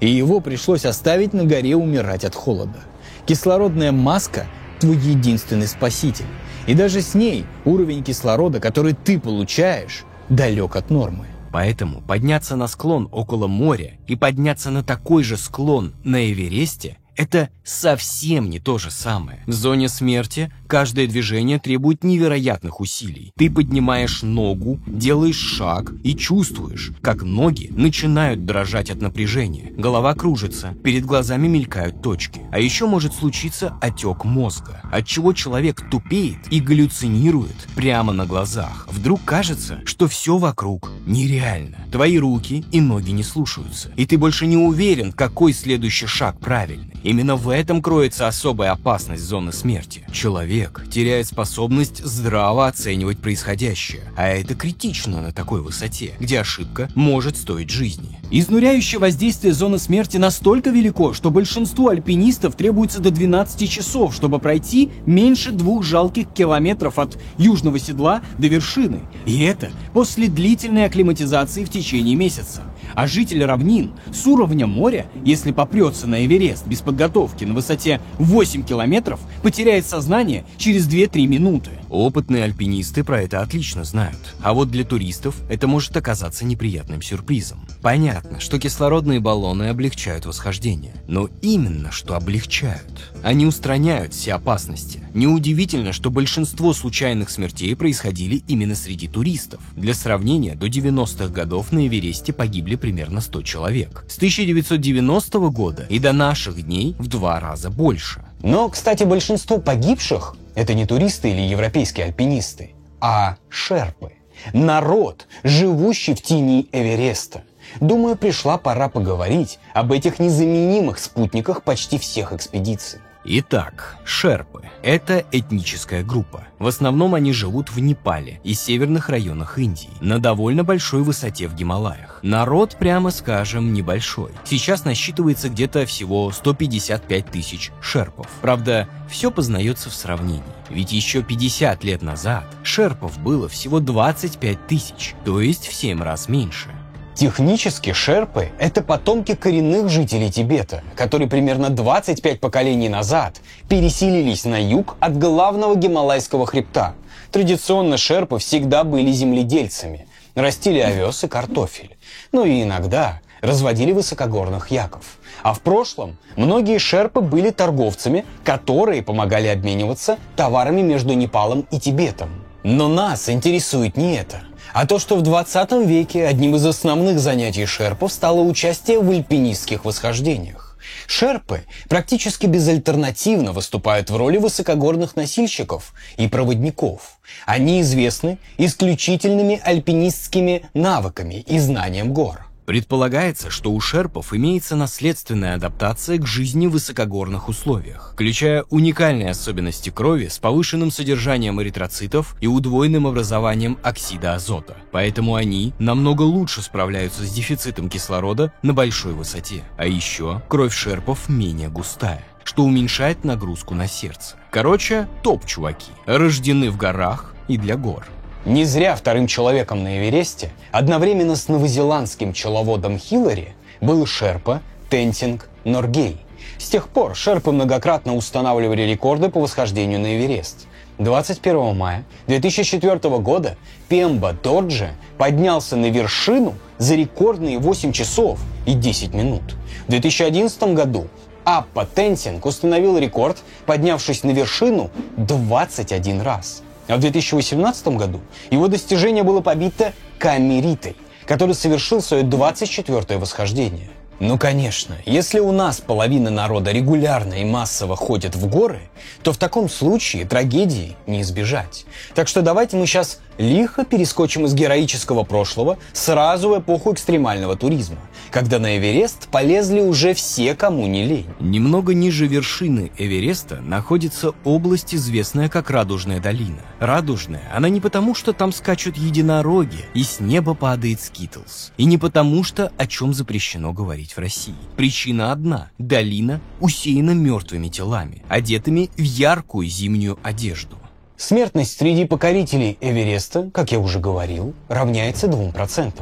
и его пришлось оставить на горе умирать от холода. Кислородная маска – твой единственный спаситель, и даже с ней уровень кислорода, который ты получаешь, далек от нормы. Поэтому подняться на склон около моря и подняться на такой же склон на Эвересте – это совсем не то же самое. В зоне смерти каждое движение требует невероятных усилий. Ты поднимаешь ногу, делаешь шаг и чувствуешь, как ноги начинают дрожать от напряжения. Голова кружится, перед глазами мелькают точки. А еще может случиться отек мозга, отчего человек тупеет и галлюцинирует прямо на глазах. Вдруг кажется, что все вокруг нереально. Твои руки и ноги не слушаются, и ты больше не уверен, какой следующий шаг правильный. Именно в этом кроется особая опасность зоны смерти. Человек теряет способность здраво оценивать происходящее, а это критично на такой высоте, где ошибка может стоить жизни. Изнуряющее воздействие зоны смерти настолько велико, что большинству альпинистов требуется до 12 часов, чтобы пройти меньше 2 жалких километров от южного седла до вершины. И это после длительной акклиматизации в течение месяца. А житель равнин с уровня моря, если попрется на Эверест без подготовки на высоте 8 километров, потеряет сознание через 2-3 минуты. Опытные альпинисты про это отлично знают. А вот для туристов это может оказаться неприятным сюрпризом. Понятно, что кислородные баллоны облегчают восхождение. Но именно что облегчают. Они устраняют все опасности. Неудивительно, что большинство случайных смертей происходили именно среди туристов. Для сравнения, до 90-х годов на Эвересте погибли примерно 100 человек. С 1990 года и до наших дней в 2 раза больше. Но, кстати, большинство погибших – это не туристы или европейские альпинисты, а шерпы. Народ, живущий в тени Эвереста. Думаю, пришла пора поговорить об этих незаменимых спутниках почти всех экспедиций. Итак, шерпы – это этническая группа. В основном они живут в Непале и северных районах Индии, на довольно большой высоте в Гималаях. Народ, прямо скажем, небольшой. Сейчас насчитывается где-то всего 155 тысяч шерпов. Правда, все познается в сравнении. Ведь еще 50 лет назад шерпов было всего 25 тысяч, то есть в 7 раз меньше. Технически шерпы – это потомки коренных жителей Тибета, которые примерно 25 поколений назад переселились на юг от главного гималайского хребта. Традиционно шерпы всегда были земледельцами, растили овес и картофель, ну и иногда разводили высокогорных яков. А в прошлом многие шерпы были торговцами, которые помогали обмениваться товарами между Непалом и Тибетом. Но нас интересует не это, а то, что в 20 веке одним из основных занятий шерпов стало участие в альпинистских восхождениях. Шерпы практически безальтернативно выступают в роли высокогорных носильщиков и проводников. Они известны исключительными альпинистскими навыками и знанием гор. Предполагается, что у шерпов имеется наследственная адаптация к жизни в высокогорных условиях, включая уникальные особенности крови с повышенным содержанием эритроцитов и удвоенным образованием оксида азота. Поэтому они намного лучше справляются с дефицитом кислорода на большой высоте. А еще кровь шерпов менее густая, что уменьшает нагрузку на сердце. Короче, топ-чуваки, рождены в горах и для гор. Не зря вторым человеком на Эвересте одновременно с новозеландским пчеловодом Хиллари был шерпа Тентинг Норгей. С тех пор шерпы многократно устанавливали рекорды по восхождению на Эверест. 21 мая 2004 года Пемба Дорджи поднялся на вершину за рекордные 8 часов и 10 минут. В 2011 году Аппа Тентинг установил рекорд, поднявшись на вершину 21 раз. А в 2018 году его достижение было побито Ками Ритой, который совершил свое 24-е восхождение. Ну, конечно, если у нас половина народа регулярно и массово ходит в горы, то в таком случае трагедии не избежать. Так что давайте мы сейчас лихо перескочим из героического прошлого сразу в эпоху экстремального туризма, когда на Эверест полезли уже все, кому не лень. Немного ниже вершины Эвереста находится область, известная как Радужная долина. Радужная она не потому, что там скачут единороги и с неба падает скитлс, и не потому, что о чем запрещено говорить в России. Причина одна – долина усеяна мертвыми телами, одетыми в яркую зимнюю одежду. Смертность среди покорителей Эвереста, как я уже говорил, равняется 2%.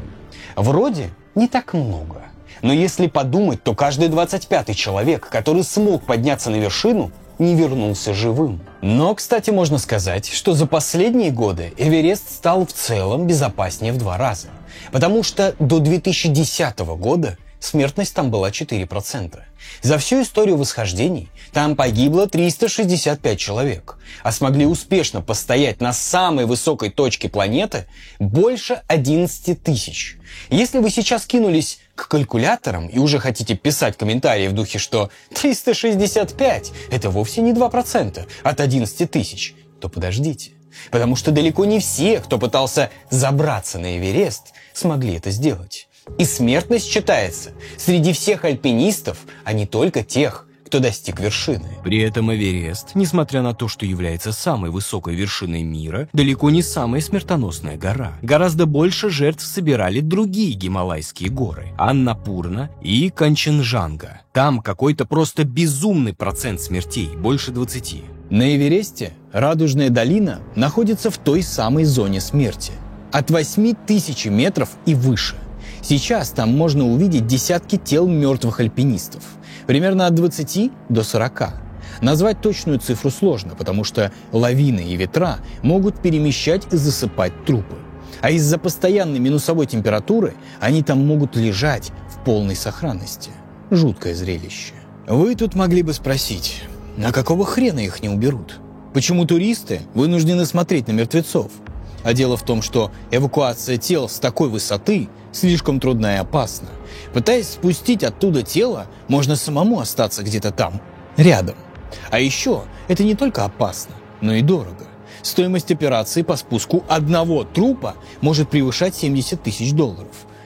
Вроде не так много. Но если подумать, то каждый 25-й человек, который смог подняться на вершину, не вернулся живым. Но, кстати, можно сказать, что за последние годы Эверест стал в целом безопаснее в 2 раза. Потому что до 2010 года смертность там была 4%. За всю историю восхождений там погибло 365 человек, а смогли успешно постоять на самой высокой точке планеты больше 11 тысяч. Если вы сейчас кинулись к калькуляторам и уже хотите писать комментарии в духе, что 365 – это вовсе не 2% от 11 тысяч, то подождите. Потому что далеко не все, кто пытался забраться на Эверест, смогли это сделать. И смертность считается среди всех альпинистов, а не только тех, кто достиг вершины. При этом Эверест, несмотря на то, что является самой высокой вершиной мира, далеко не самая смертоносная гора. Гораздо больше жертв собирали другие гималайские горы – Аннапурна и Канченджанга. Там какой-то просто безумный процент смертей, больше 20. На Эвересте Радужная долина находится в той самой зоне смерти. От 8000 метров и выше. Сейчас там можно увидеть десятки тел мертвых альпинистов. Примерно от 20 до 40. Назвать точную цифру сложно, потому что лавины и ветра могут перемещать и засыпать трупы. А из-за постоянной минусовой температуры они там могут лежать в полной сохранности. Жуткое зрелище. Вы тут могли бы спросить, а какого хрена их не уберут? Почему туристы вынуждены смотреть на мертвецов? А дело в том, что эвакуация тел с такой высоты слишком трудна и опасна. Пытаясь спустить оттуда тело, можно самому остаться где-то там, рядом. А еще это не только опасно, но и дорого. Стоимость операции по спуску одного трупа может превышать $70 тысяч.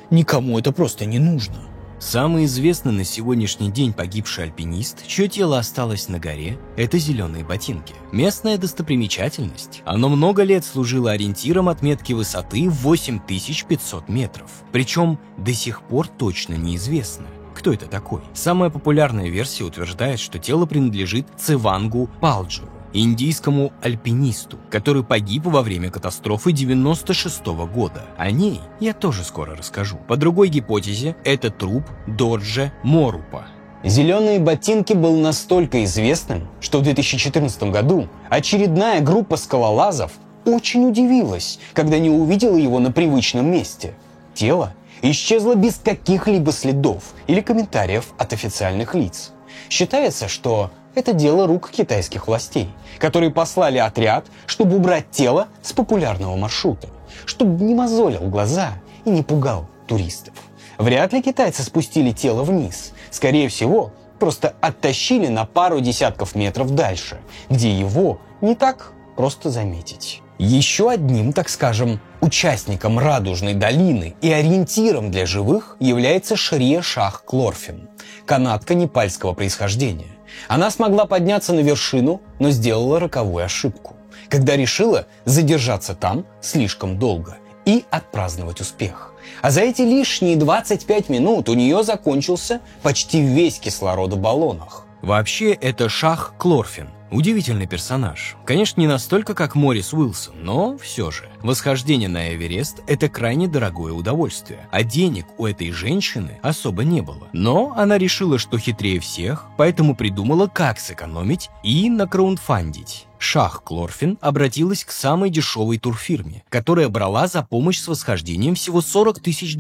Никому это просто не нужно. Самый известный на сегодняшний день погибший альпинист, чье тело осталось на горе, это зеленые ботинки. Местная достопримечательность. Оно много лет служило ориентиром отметки высоты в 8500 метров. Причем до сих пор точно неизвестно, кто это такой. Самая популярная версия утверждает, что тело принадлежит Цевангу Палджеру, индийскому альпинисту, который погиб во время катастрофы 96 года. О ней я тоже скоро расскажу. По другой гипотезе, это труп Доджи Морупа. Зеленые ботинки был настолько известным, что в 2014 году очередная группа скалолазов очень удивилась, когда не увидела его на привычном месте. Тело исчезло без каких-либо следов или комментариев от официальных лиц. Считается, что это дело рук китайских властей, которые послали отряд, чтобы убрать тело с популярного маршрута, чтобы не мозолил глаза и не пугал туристов. Вряд ли китайцы спустили тело вниз. Скорее всего, просто оттащили на пару десятков метров дальше, где его не так просто заметить. Еще одним, так скажем, участником Радужной долины и ориентиром для живых является Шрия Шах Клорфин, канадка непальского происхождения. Она смогла подняться на вершину, но сделала роковую ошибку, когда решила задержаться там слишком долго и отпраздновать успех. А за эти лишние 25 минут у нее закончился почти весь кислород в баллонах. Вообще, это Шах Клорфин. Удивительный персонаж. Конечно, не настолько, как Моррис Уилсон, но все же. Восхождение на Эверест – это крайне дорогое удовольствие, а денег у этой женщины особо не было. Но она решила, что хитрее всех, поэтому придумала, как сэкономить и накраудфандить. Шах Клорфин обратилась к самой дешевой турфирме, которая брала за помощь с восхождением всего $40 тысяч.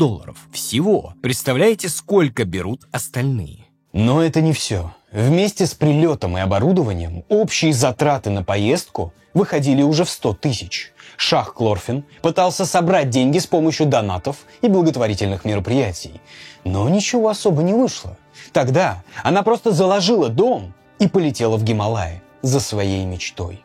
Всего. Представляете, сколько берут остальные? Но это не все. Вместе с прилетом и оборудованием общие затраты на поездку выходили уже в 100 тысяч. Шах Клорфин пытался собрать деньги с помощью донатов и благотворительных мероприятий. Но ничего особо не вышло. Тогда она просто заложила дом и полетела в Гималаи за своей мечтой.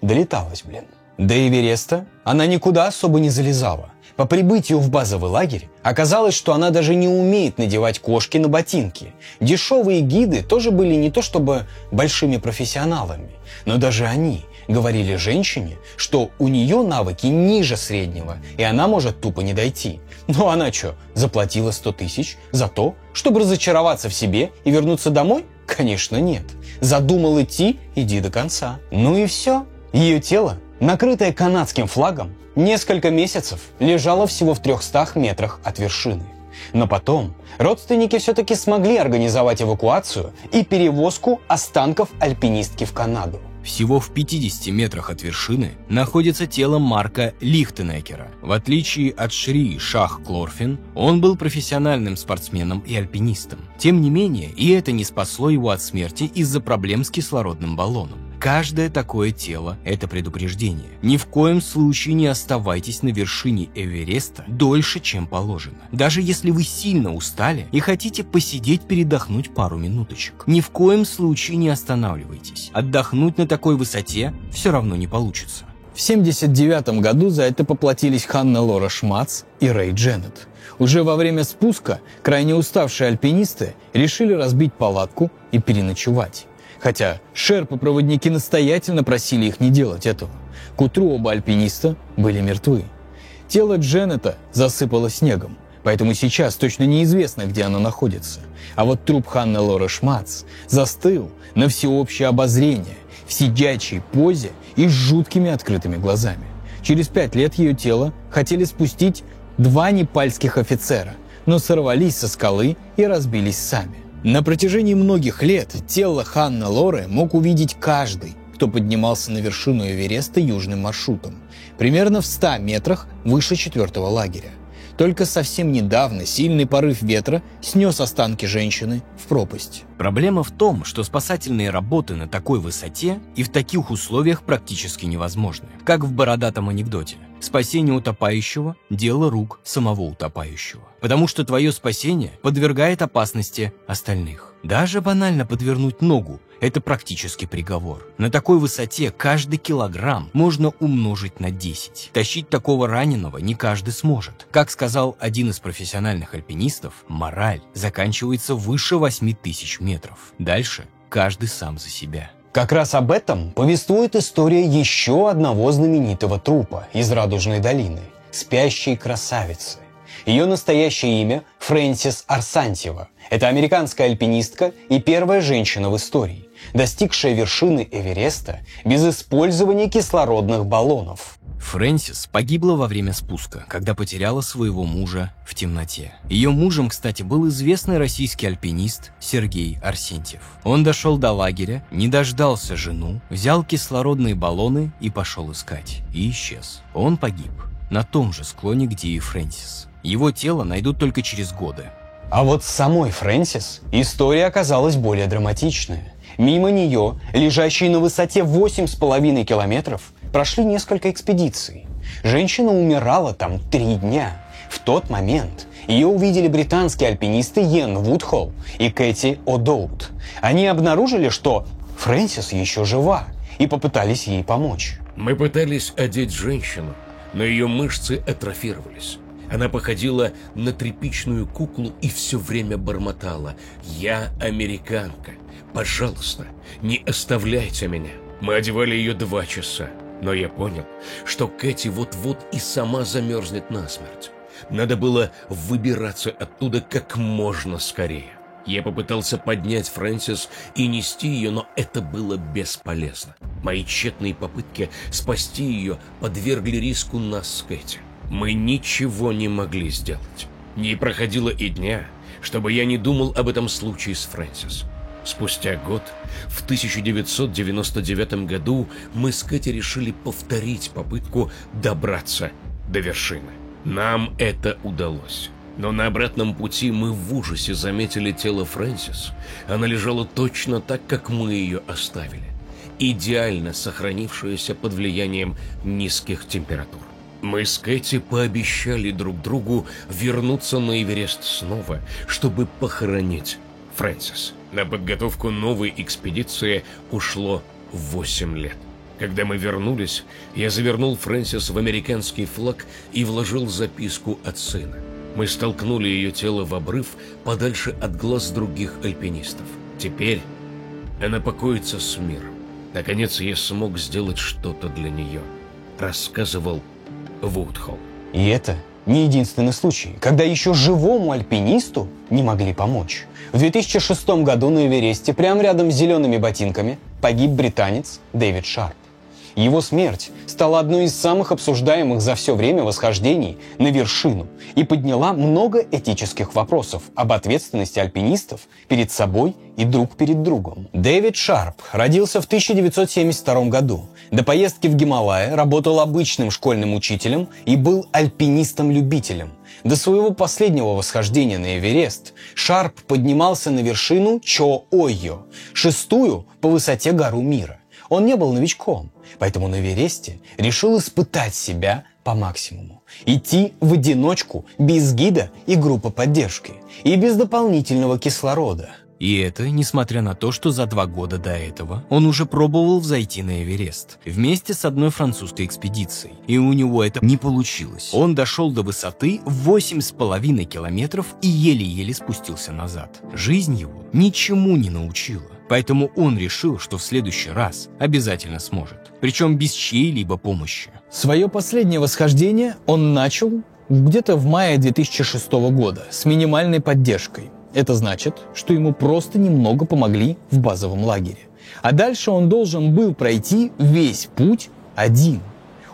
Долеталась, блин. До Эвереста она никуда особо не залезала. По прибытию в базовый лагерь оказалось, что она даже не умеет надевать кошки на ботинки. Дешевые гиды тоже были не то чтобы большими профессионалами, но даже они говорили женщине, что у нее навыки ниже среднего, и она может тупо не дойти. Но она что, заплатила 100 тысяч за то, чтобы разочароваться в себе и вернуться домой? Конечно, нет. Задумал идти – иди до конца. Ну и все. Ее тело, накрытое канадским флагом, несколько месяцев лежало всего в 300 метрах от вершины. Но потом родственники все-таки смогли организовать эвакуацию и перевозку останков альпинистки в Канаду. Всего в 50 метрах от вершины находится тело Марка Лихтенекера. В отличие от Шри Шах Клорфин, он был профессиональным спортсменом и альпинистом. Тем не менее, и это не спасло его от смерти из-за проблем с кислородным баллоном. Каждое такое тело – это предупреждение. Ни в коем случае не оставайтесь на вершине Эвереста дольше, чем положено. Даже если вы сильно устали и хотите посидеть, передохнуть пару минуточек. Ни в коем случае не останавливайтесь. Отдохнуть на такой высоте все равно не получится. В 1979 году за это поплатились Ханна Лора Шмац и Рэй Дженнет. Уже во время спуска крайне уставшие альпинисты решили разбить палатку и переночевать. Хотя шерпы-проводники настоятельно просили их не делать этого. К утру оба альпиниста были мертвы. Тело Дженнета засыпало снегом, поэтому сейчас точно неизвестно, где оно находится. А вот труп Ханны Лоры Шмац застыл на всеобщее обозрение в сидячей позе и с жуткими открытыми глазами. Через 5 лет ее тело хотели спустить 2 непальских офицера, но сорвались со скалы и разбились сами. На протяжении многих лет тело Ханны Лоры мог увидеть каждый, кто поднимался на вершину Эвереста южным маршрутом, примерно в 100 метрах выше 4-го лагеря. Только совсем недавно сильный порыв ветра снес останки женщины в пропасть. Проблема в том, что спасательные работы на такой высоте и в таких условиях практически невозможны. Как в бородатом анекдоте. Спасение утопающего – дело рук самого утопающего. Потому что твое спасение подвергает опасности остальных. Даже банально подвернуть ногу – это практически приговор. На такой высоте каждый килограмм можно умножить на 10. Тащить такого раненого не каждый сможет. Как сказал один из профессиональных альпинистов, мораль заканчивается выше 8000 метров. Дальше каждый сам за себя. Как раз об этом повествует история еще одного знаменитого трупа из Радужной долины – спящей красавицы. Ее настоящее имя – Фрэнсис Арсантьева. Это американская альпинистка и первая женщина в истории, достигшая вершины Эвереста без использования кислородных баллонов. Фрэнсис погибла во время спуска, когда потеряла своего мужа в темноте. Ее мужем, кстати, был известный российский альпинист Сергей Арсентьев. Он дошел до лагеря, не дождался жену, взял кислородные баллоны и пошел искать. И исчез. Он погиб на том же склоне, где и Фрэнсис. Его тело найдут только через годы. А вот с самой Фрэнсис история оказалась более драматичная. Мимо нее, лежащей на высоте 8,5 километров, прошли несколько экспедиций. Женщина умирала там 3 дня. В тот момент ее увидели британские альпинисты Йен Вудхолл и Кэти О'Доут. Они обнаружили, что Фрэнсис еще жива, и попытались ей помочь. Мы пытались одеть женщину, но ее мышцы атрофировались. Она походила на тряпичную куклу и все время бормотала: «Я американка. Пожалуйста, не оставляйте меня». Мы одевали ее 2 часа, но я понял, что Кэти вот-вот и сама замерзнет насмерть. Надо было выбираться оттуда как можно скорее. Я попытался поднять Фрэнсис и нести ее, но это было бесполезно. Мои тщетные попытки спасти ее подвергли риску нас с Кэти. Мы ничего не могли сделать. Не проходило и дня, чтобы я не думал об этом случае с Фрэнсис. Спустя год, в 1999 году, мы с Кэти решили повторить попытку добраться до вершины. Нам это удалось. Но на обратном пути мы в ужасе заметили тело Фрэнсис. Она лежала точно так, как мы ее оставили. Идеально сохранившаяся под влиянием низких температур. Мы с Кэти пообещали друг другу вернуться на Эверест снова, чтобы похоронить Фрэнсис. На подготовку новой экспедиции ушло 8 лет. Когда мы вернулись, я завернул Фрэнсис в американский флаг и вложил записку от сына. Мы столкнули ее тело в обрыв подальше от глаз других альпинистов. Теперь она покоится с миром. Наконец я смог сделать что-то для нее, рассказывал Вудхолл. И это не единственный случай, когда еще живому альпинисту не могли помочь. В 2006 году на Эвересте, прямо рядом с зелеными ботинками, погиб британец Дэвид Шарп. Его смерть стала одной из самых обсуждаемых за все время восхождений на вершину и подняла много этических вопросов об ответственности альпинистов перед собой и друг перед другом. Дэвид Шарп родился в 1972 году. До поездки в Гималаи работал обычным школьным учителем и был альпинистом-любителем. До своего последнего восхождения на Эверест Шарп поднимался на вершину Чо-Ойо, шестую по высоте гору мира. Он не был новичком, поэтому на Эвересте решил испытать себя по максимуму. Идти в одиночку, без гида и группы поддержки, и без дополнительного кислорода. И это несмотря на то, что за 2 года до этого он уже пробовал взойти на Эверест вместе с одной французской экспедицией, и у него это не получилось. Он дошел до высоты 8,5 километров и еле-еле спустился назад. Жизнь его ничему не научила, поэтому он решил, что в следующий раз обязательно сможет, причем без чьей-либо помощи. Свое последнее восхождение он начал где-то в мае 2006 года с минимальной поддержкой. Это значит, что ему просто немного помогли в базовом лагере. А дальше он должен был пройти весь путь один.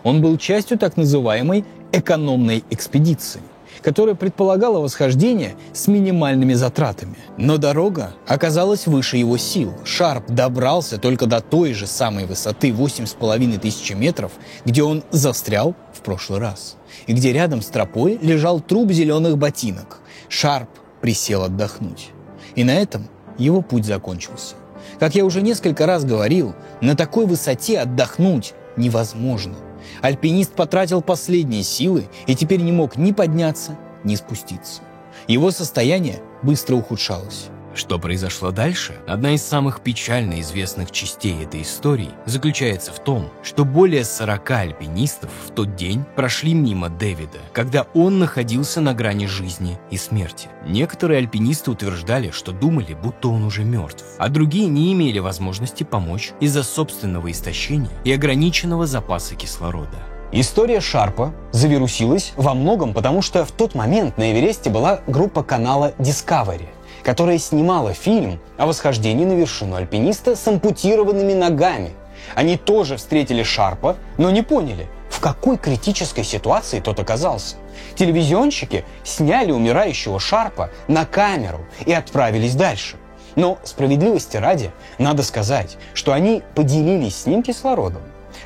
Он был частью так называемой экономной экспедиции, которая предполагала восхождение с минимальными затратами. Но дорога оказалась выше его сил. Шарп добрался только до той же самой высоты 8500 метров, где он застрял в прошлый раз, и где рядом с тропой лежал труп зеленых ботинок. Шарп присел отдохнуть. И на этом его путь закончился. Как я уже несколько раз говорил, на такой высоте отдохнуть невозможно. Альпинист потратил последние силы и теперь не мог ни подняться, ни спуститься. Его состояние быстро ухудшалось. Что произошло дальше? Одна из самых печально известных частей этой истории заключается в том, что более 40 альпинистов в тот день прошли мимо Дэвида, когда он находился на грани жизни и смерти. Некоторые альпинисты утверждали, что думали, будто он уже мертв, а другие не имели возможности помочь из-за собственного истощения и ограниченного запаса кислорода. История Шарпа завирусилась во многом, потому что в тот момент на Эвересте была группа канала Discovery, которая снимала фильм о восхождении на вершину альпиниста с ампутированными ногами. Они тоже встретили Шарпа, но не поняли, в какой критической ситуации тот оказался. Телевизионщики сняли умирающего Шарпа на камеру и отправились дальше. Но справедливости ради, надо сказать, что они поделились с ним кислородом,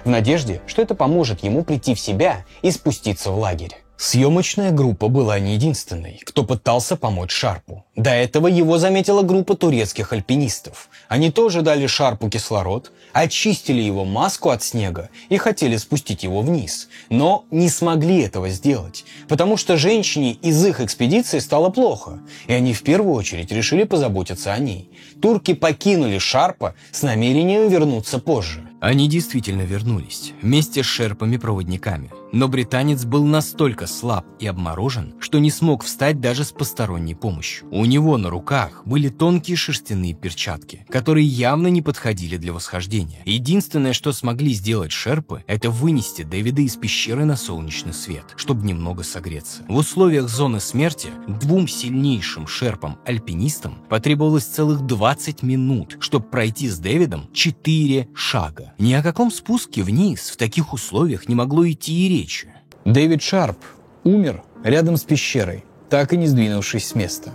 в надежде, что это поможет ему прийти в себя и спуститься в лагерь. Съемочная группа была не единственной, кто пытался помочь Шарпу. До этого его заметила группа турецких альпинистов. Они тоже дали Шарпу кислород, очистили его маску от снега и хотели спустить его вниз. Но не смогли этого сделать, потому что женщине из их экспедиции стало плохо, и они в первую очередь решили позаботиться о ней. Турки покинули Шарпа с намерением вернуться позже. Они действительно вернулись, вместе с шерпами-проводниками. Но британец был настолько слаб и обморожен, что не смог встать даже с посторонней помощью. У него на руках были тонкие шерстяные перчатки, которые явно не подходили для восхождения. Единственное, что смогли сделать шерпы, это вынести Дэвида из пещеры на солнечный свет, чтобы немного согреться. В условиях зоны смерти двум сильнейшим шерпам-альпинистам потребовалось целых 20 минут, чтобы пройти с Дэвидом 4 шага. Ни о каком спуске вниз в таких условиях не могло идти и речи. Дэвид Шарп умер рядом с пещерой, так и не сдвинувшись с места.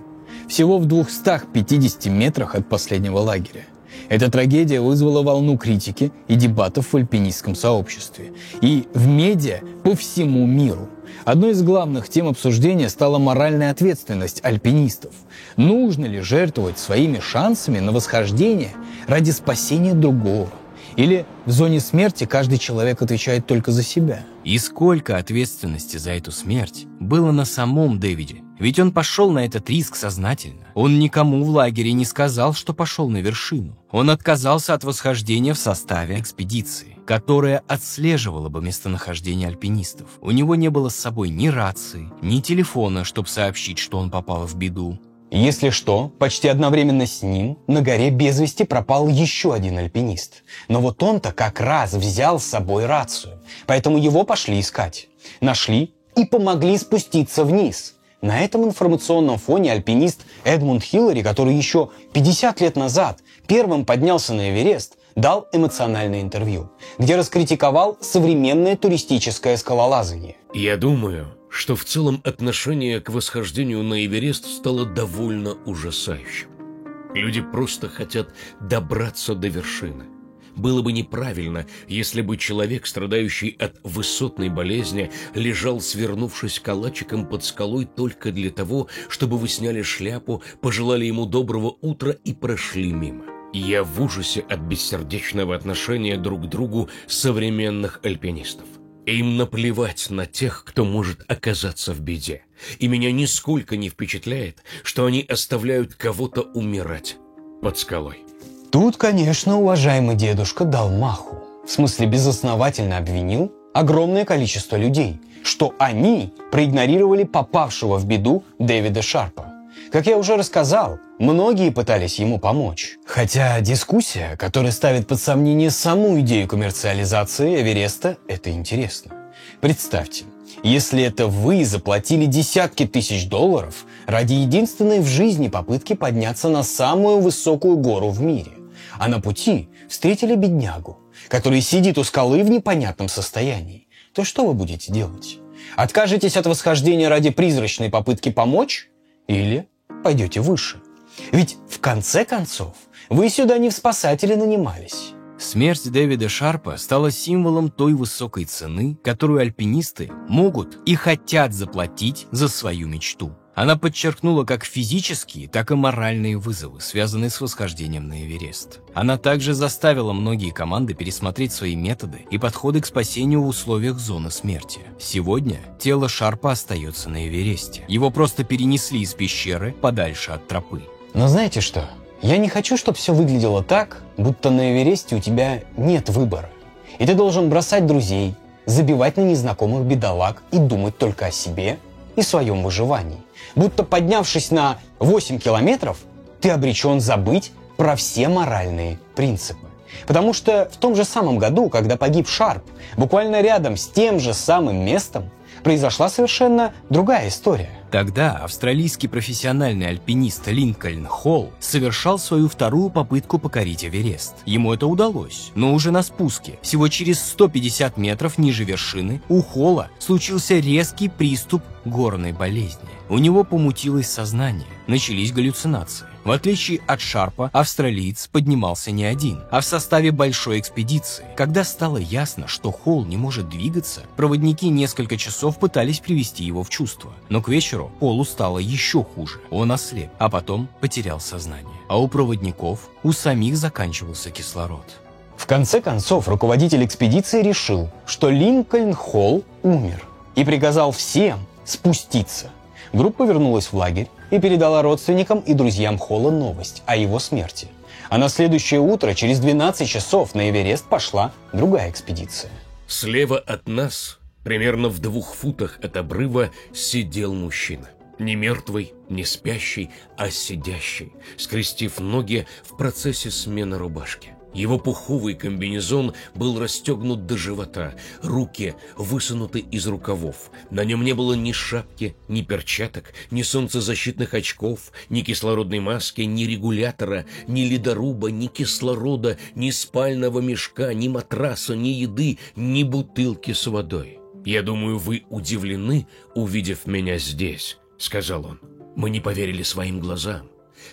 Всего в 250 метрах от последнего лагеря. Эта трагедия вызвала волну критики и дебатов в альпинистском сообществе и в медиа по всему миру. Одной из главных тем обсуждения стала моральная ответственность альпинистов. Нужно ли жертвовать своими шансами на восхождение ради спасения другого? Или в зоне смерти каждый человек отвечает только за себя? И сколько ответственности за эту смерть было на самом Дэвиде? Ведь он пошел на этот риск сознательно. Он никому в лагере не сказал, что пошел на вершину. Он отказался от восхождения в составе экспедиции, которая отслеживала бы местонахождение альпинистов. У него не было с собой ни рации, ни телефона, чтобы сообщить, что он попал в беду. Если что, почти одновременно с ним на горе без вести пропал еще один альпинист. Но вот он-то как раз взял с собой рацию, поэтому его пошли искать. Нашли и помогли спуститься вниз. На этом информационном фоне альпинист Эдмунд Хиллари, который еще 50 лет назад первым поднялся на Эверест, дал эмоциональное интервью, где раскритиковал современное туристическое скалолазание. Я думаю, что в целом отношение к восхождению на Эверест стало довольно ужасающим. Люди просто хотят добраться до вершины. Было бы неправильно, если бы человек, страдающий от высотной болезни, лежал, свернувшись калачиком под скалой только для того, чтобы вы сняли шляпу, пожелали ему доброго утра и прошли мимо. Я в ужасе от бессердечного отношения друг к другу современных альпинистов. Им наплевать на тех, кто может оказаться в беде. И меня нисколько не впечатляет, что они оставляют кого-то умирать под скалой. Тут, конечно, уважаемый дедушка дал маху. В смысле, безосновательно обвинил огромное количество людей, что они проигнорировали попавшего в беду Дэвида Шарпа. Как я уже рассказал, многие пытались ему помочь. Хотя дискуссия, которая ставит под сомнение саму идею коммерциализации Эвереста, это интересно. Представьте, если это вы заплатили десятки тысяч долларов ради единственной в жизни попытки подняться на самую высокую гору в мире, а на пути встретили беднягу, который сидит у скалы в непонятном состоянии, то что вы будете делать? Откажетесь от восхождения ради призрачной попытки помочь? Или пойдете выше? Ведь в конце концов вы сюда не в спасатели нанимались. Смерть Дэвида Шарпа стала символом той высокой цены, которую альпинисты могут и хотят заплатить за свою мечту. Она подчеркнула как физические, так и моральные вызовы, связанные с восхождением на Эверест. Она также заставила многие команды пересмотреть свои методы и подходы к спасению в условиях зоны смерти. Сегодня тело Шарпа остается на Эвересте. Его просто перенесли из пещеры подальше от тропы. Но знаете что? Я не хочу, чтобы все выглядело так, будто на Эвересте у тебя нет выбора. И ты должен бросать друзей, забивать на незнакомых бедолаг и думать только о себе и своем выживании. Будто поднявшись на 8 километров, ты обречен забыть про все моральные принципы. Потому что в том же самом году, когда погиб Шарп, буквально рядом с тем же самым местом произошла совершенно другая история. Тогда австралийский профессиональный альпинист Линкольн Холл совершал свою вторую попытку покорить Эверест. Ему это удалось, но уже на спуске. Всего через 150 метров ниже вершины у Холла случился резкий приступ горной болезни. У него помутилось сознание, начались галлюцинации. В отличие от Шарпа, австралиец поднимался не один, а в составе большой экспедиции. Когда стало ясно, что Холл не может двигаться, проводники несколько часов пытались привести его в чувство. Но к вечеру Холлу стало еще хуже. Он ослеп, а потом потерял сознание. А у проводников у самих заканчивался кислород. В конце концов, руководитель экспедиции решил, что Линкольн Холл умер и приказал всем спуститься. Группа вернулась в лагерь и передала родственникам и друзьям Холла новость о его смерти. А на следующее утро, через 12 часов, на Эверест пошла другая экспедиция. Слева от нас Примерно в 2 футах от обрыва сидел мужчина. Не мертвый, не спящий, а сидящий, скрестив ноги в процессе смены рубашки. Его пуховый комбинезон был расстегнут до живота, руки высунуты из рукавов. На нем не было ни шапки, ни перчаток, ни солнцезащитных очков, ни кислородной маски, ни регулятора, ни ледоруба, ни кислорода, ни спального мешка, ни матраса, ни еды, ни бутылки с водой. «Я думаю, вы удивлены, увидев меня здесь», — сказал он. «Мы не поверили своим глазам.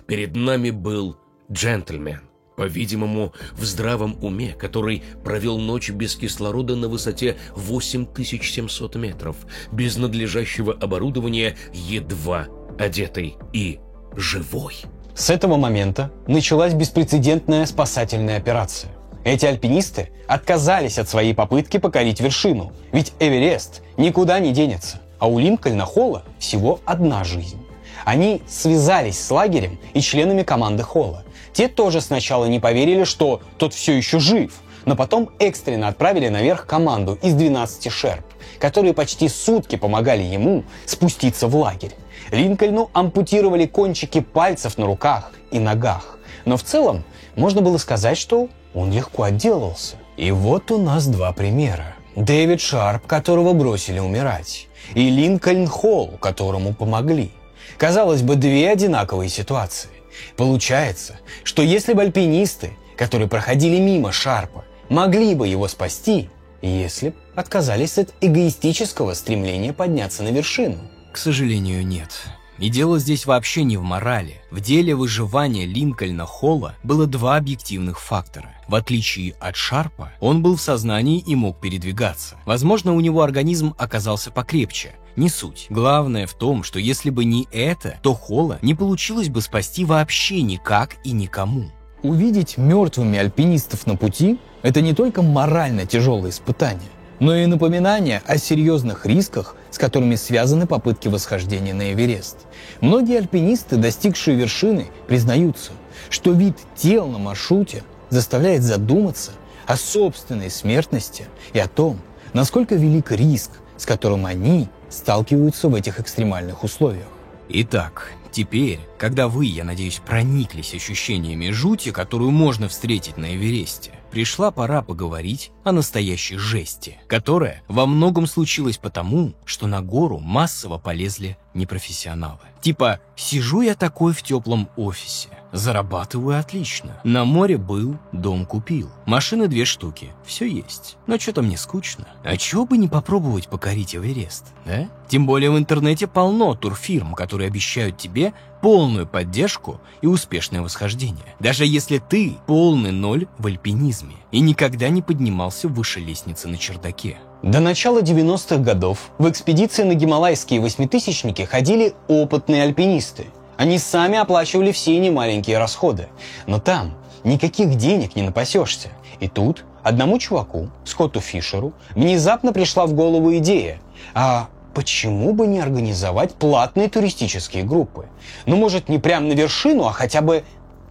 Перед нами был джентльмен, по-видимому, в здравом уме, который провел ночь без кислорода на высоте 8700 метров, без надлежащего оборудования, едва одетый и живой». С этого момента началась беспрецедентная спасательная операция. Эти альпинисты отказались от своей попытки покорить вершину, ведь Эверест никуда не денется, а у Линкольна Холла всего одна жизнь. Они связались с лагерем и членами команды Холла. Те тоже сначала не поверили, что тот все еще жив, но потом экстренно отправили наверх команду из 12 шерп, которые почти сутки помогали ему спуститься в лагерь. Линкольну ампутировали кончики пальцев на руках и ногах, но в целом можно было сказать, что он легко отделался. И вот у нас 2 примера. Дэвид Шарп, которого бросили умирать, и Линкольн Холл, которому помогли. Казалось бы, 2 одинаковые ситуации. Получается, что если бы альпинисты, которые проходили мимо Шарпа, могли бы его спасти, если бы отказались от эгоистического стремления подняться на вершину. К сожалению, нет. И дело здесь вообще не в морали. В деле выживания Линкольна Холла было 2 объективных фактора. В отличие от Шарпа, он был в сознании и мог передвигаться. Возможно, у него организм оказался покрепче. Не суть. Главное в том, что если бы не это, то Холла не получилось бы спасти вообще никак и никому. Увидеть мертвыми альпинистов на пути – это не только морально тяжелое испытание, но и напоминание о серьезных рисках, с которыми связаны попытки восхождения на Эверест. Многие альпинисты, достигшие вершины, признаются, что вид тел на маршруте заставляет задуматься о собственной смертности и о том, насколько велик риск, с которым они сталкиваются в этих экстремальных условиях. Итак, теперь, когда вы, я надеюсь, прониклись ощущениями жути, которую можно встретить на Эвересте, пришла пора поговорить о настоящей жести, которая во многом случилась потому, что на гору массово полезли непрофессионалы. Типа, сижу я такой в теплом офисе, зарабатываю отлично, на море был, дом купил, машины 2 штуки, все есть, но что-то мне скучно. А чего бы не попробовать покорить Эверест, да? Тем более в интернете полно турфирм, которые обещают тебе полную поддержку и успешное восхождение. Даже если ты полный ноль в альпинизме и никогда не поднимался выше лестницы на чердаке. До начала 90-х годов в экспедиции на гималайские 8000-ники ходили опытные альпинисты. Они сами оплачивали все немаленькие расходы. Но там никаких денег не напасешься. И тут одному чуваку, Скотту Фишеру, внезапно пришла в голову идея. А почему бы не организовать платные туристические группы? Ну, может, не прямо на вершину, а хотя бы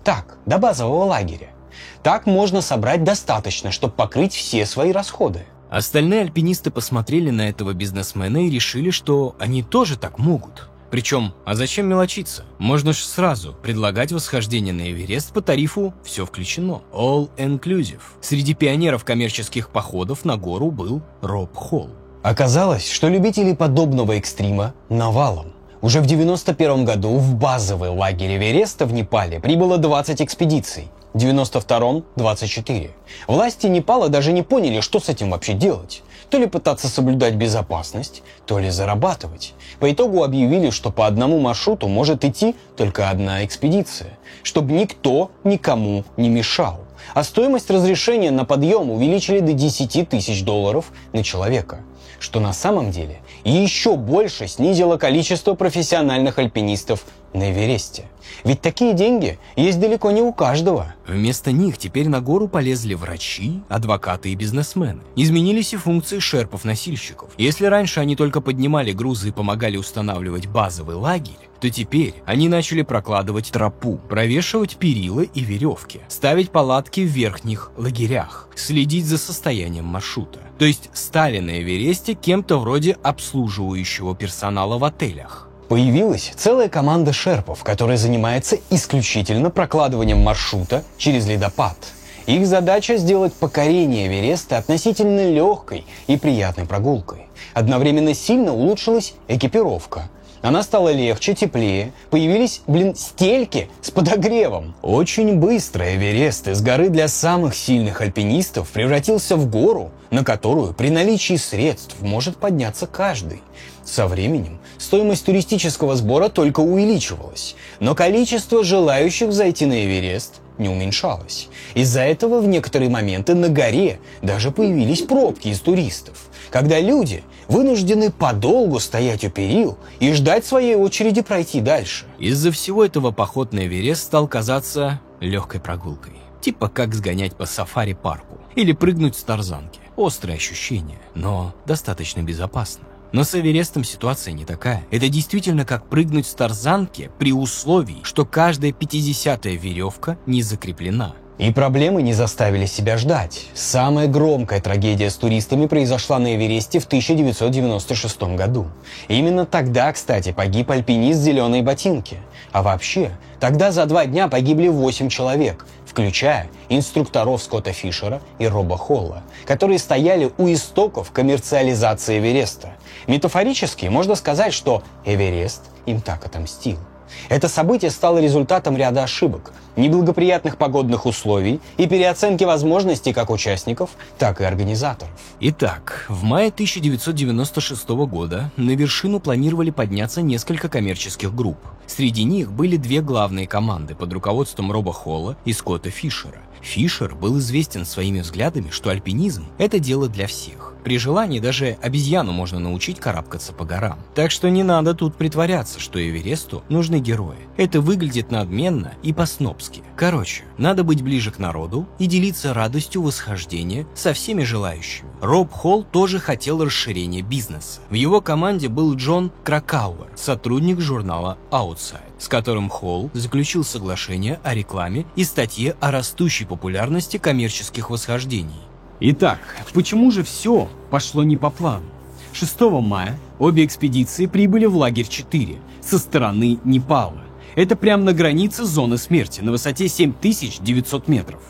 так, до базового лагеря. Так можно собрать достаточно, чтобы покрыть все свои расходы. Остальные альпинисты посмотрели на этого бизнесмена и решили, что они тоже так могут. Причем, а зачем мелочиться? Можно ж сразу предлагать восхождение на Эверест по тарифу «все включено» – all inclusive. Среди пионеров коммерческих походов на гору был Роб Холл. Оказалось, что любителей подобного экстрима навалом. Уже в 91 году в базовый лагерь Эвереста в Непале прибыло 20 экспедиций, в 92-м – 24. Власти Непала даже не поняли, что с этим вообще делать. То ли пытаться соблюдать безопасность, то ли зарабатывать. По итогу объявили, что по одному маршруту может идти только одна экспедиция, чтобы никто никому не мешал. А стоимость разрешения на подъем увеличили до $10 000 на человека, что на самом деле еще больше снизило количество профессиональных альпинистов на Эвересте. Ведь такие деньги есть далеко не у каждого. Вместо них теперь на гору полезли врачи, адвокаты и бизнесмены. Изменились и функции шерпов-носильщиков. Если раньше они только поднимали грузы и помогали устанавливать базовый лагерь, то теперь они начали прокладывать тропу, провешивать перила и веревки, ставить палатки в верхних лагерях, следить за состоянием маршрута. То есть стали на Эвересте кем-то вроде обслуживающего персонала в отелях. Появилась целая команда шерпов, которая занимается исключительно прокладыванием маршрута через ледопад. Их задача сделать покорение Эвереста относительно легкой и приятной прогулкой. Одновременно сильно улучшилась экипировка. Она стала легче, теплее, появились, стельки с подогревом. Очень быстро Эверест из горы для самых сильных альпинистов превратился в гору, на которую при наличии средств может подняться каждый. Со временем стоимость туристического сбора только увеличивалась, но количество желающих зайти на Эверест не уменьшалось. Из-за этого в некоторые моменты на горе даже появились пробки из туристов, когда люди вынуждены подолгу стоять у перил и ждать своей очереди пройти дальше. Из-за всего этого поход на Эверест стал казаться легкой прогулкой. Типа как сгонять по сафари-парку или прыгнуть с тарзанки. Острые ощущения, но достаточно безопасно. Но с Эверестом ситуация не такая. Это действительно как прыгнуть с тарзанки при условии, что каждая 50-я веревка не закреплена. И проблемы не заставили себя ждать. Самая громкая трагедия с туристами произошла на Эвересте в 1996 году. Именно тогда, кстати, погиб альпинист «Зеленые ботинки». А вообще, тогда за 2 дня погибли 8 человек, включая инструкторов Скотта Фишера и Роба Холла, которые стояли у истоков коммерциализации Эвереста. Метафорически можно сказать, что Эверест им так отомстил. Это событие стало результатом ряда ошибок, неблагоприятных погодных условий и переоценки возможностей как участников, так и организаторов. Итак, в мае 1996 года на вершину планировали подняться несколько коммерческих групп. Среди них были 2 главные команды под руководством Роба Холла и Скотта Фишера. Фишер был известен своими взглядами, что альпинизм – это дело для всех. При желании даже обезьяну можно научить карабкаться по горам. Так что не надо тут притворяться, что Эвересту нужны герои. Это выглядит надменно и по-снобски. Короче, надо быть ближе к народу и делиться радостью восхождения со всеми желающими. Роб Холл тоже хотел расширения бизнеса. В его команде был Джон Кракауэр, сотрудник журнала Outside, с которым Холл заключил соглашение о рекламе и статье о растущей популярности коммерческих восхождений. Итак, почему же все пошло не по плану? 6 мая обе экспедиции прибыли в лагерь 4 со стороны Непала. Это прямо на границе зоны смерти, на высоте 7900 метров.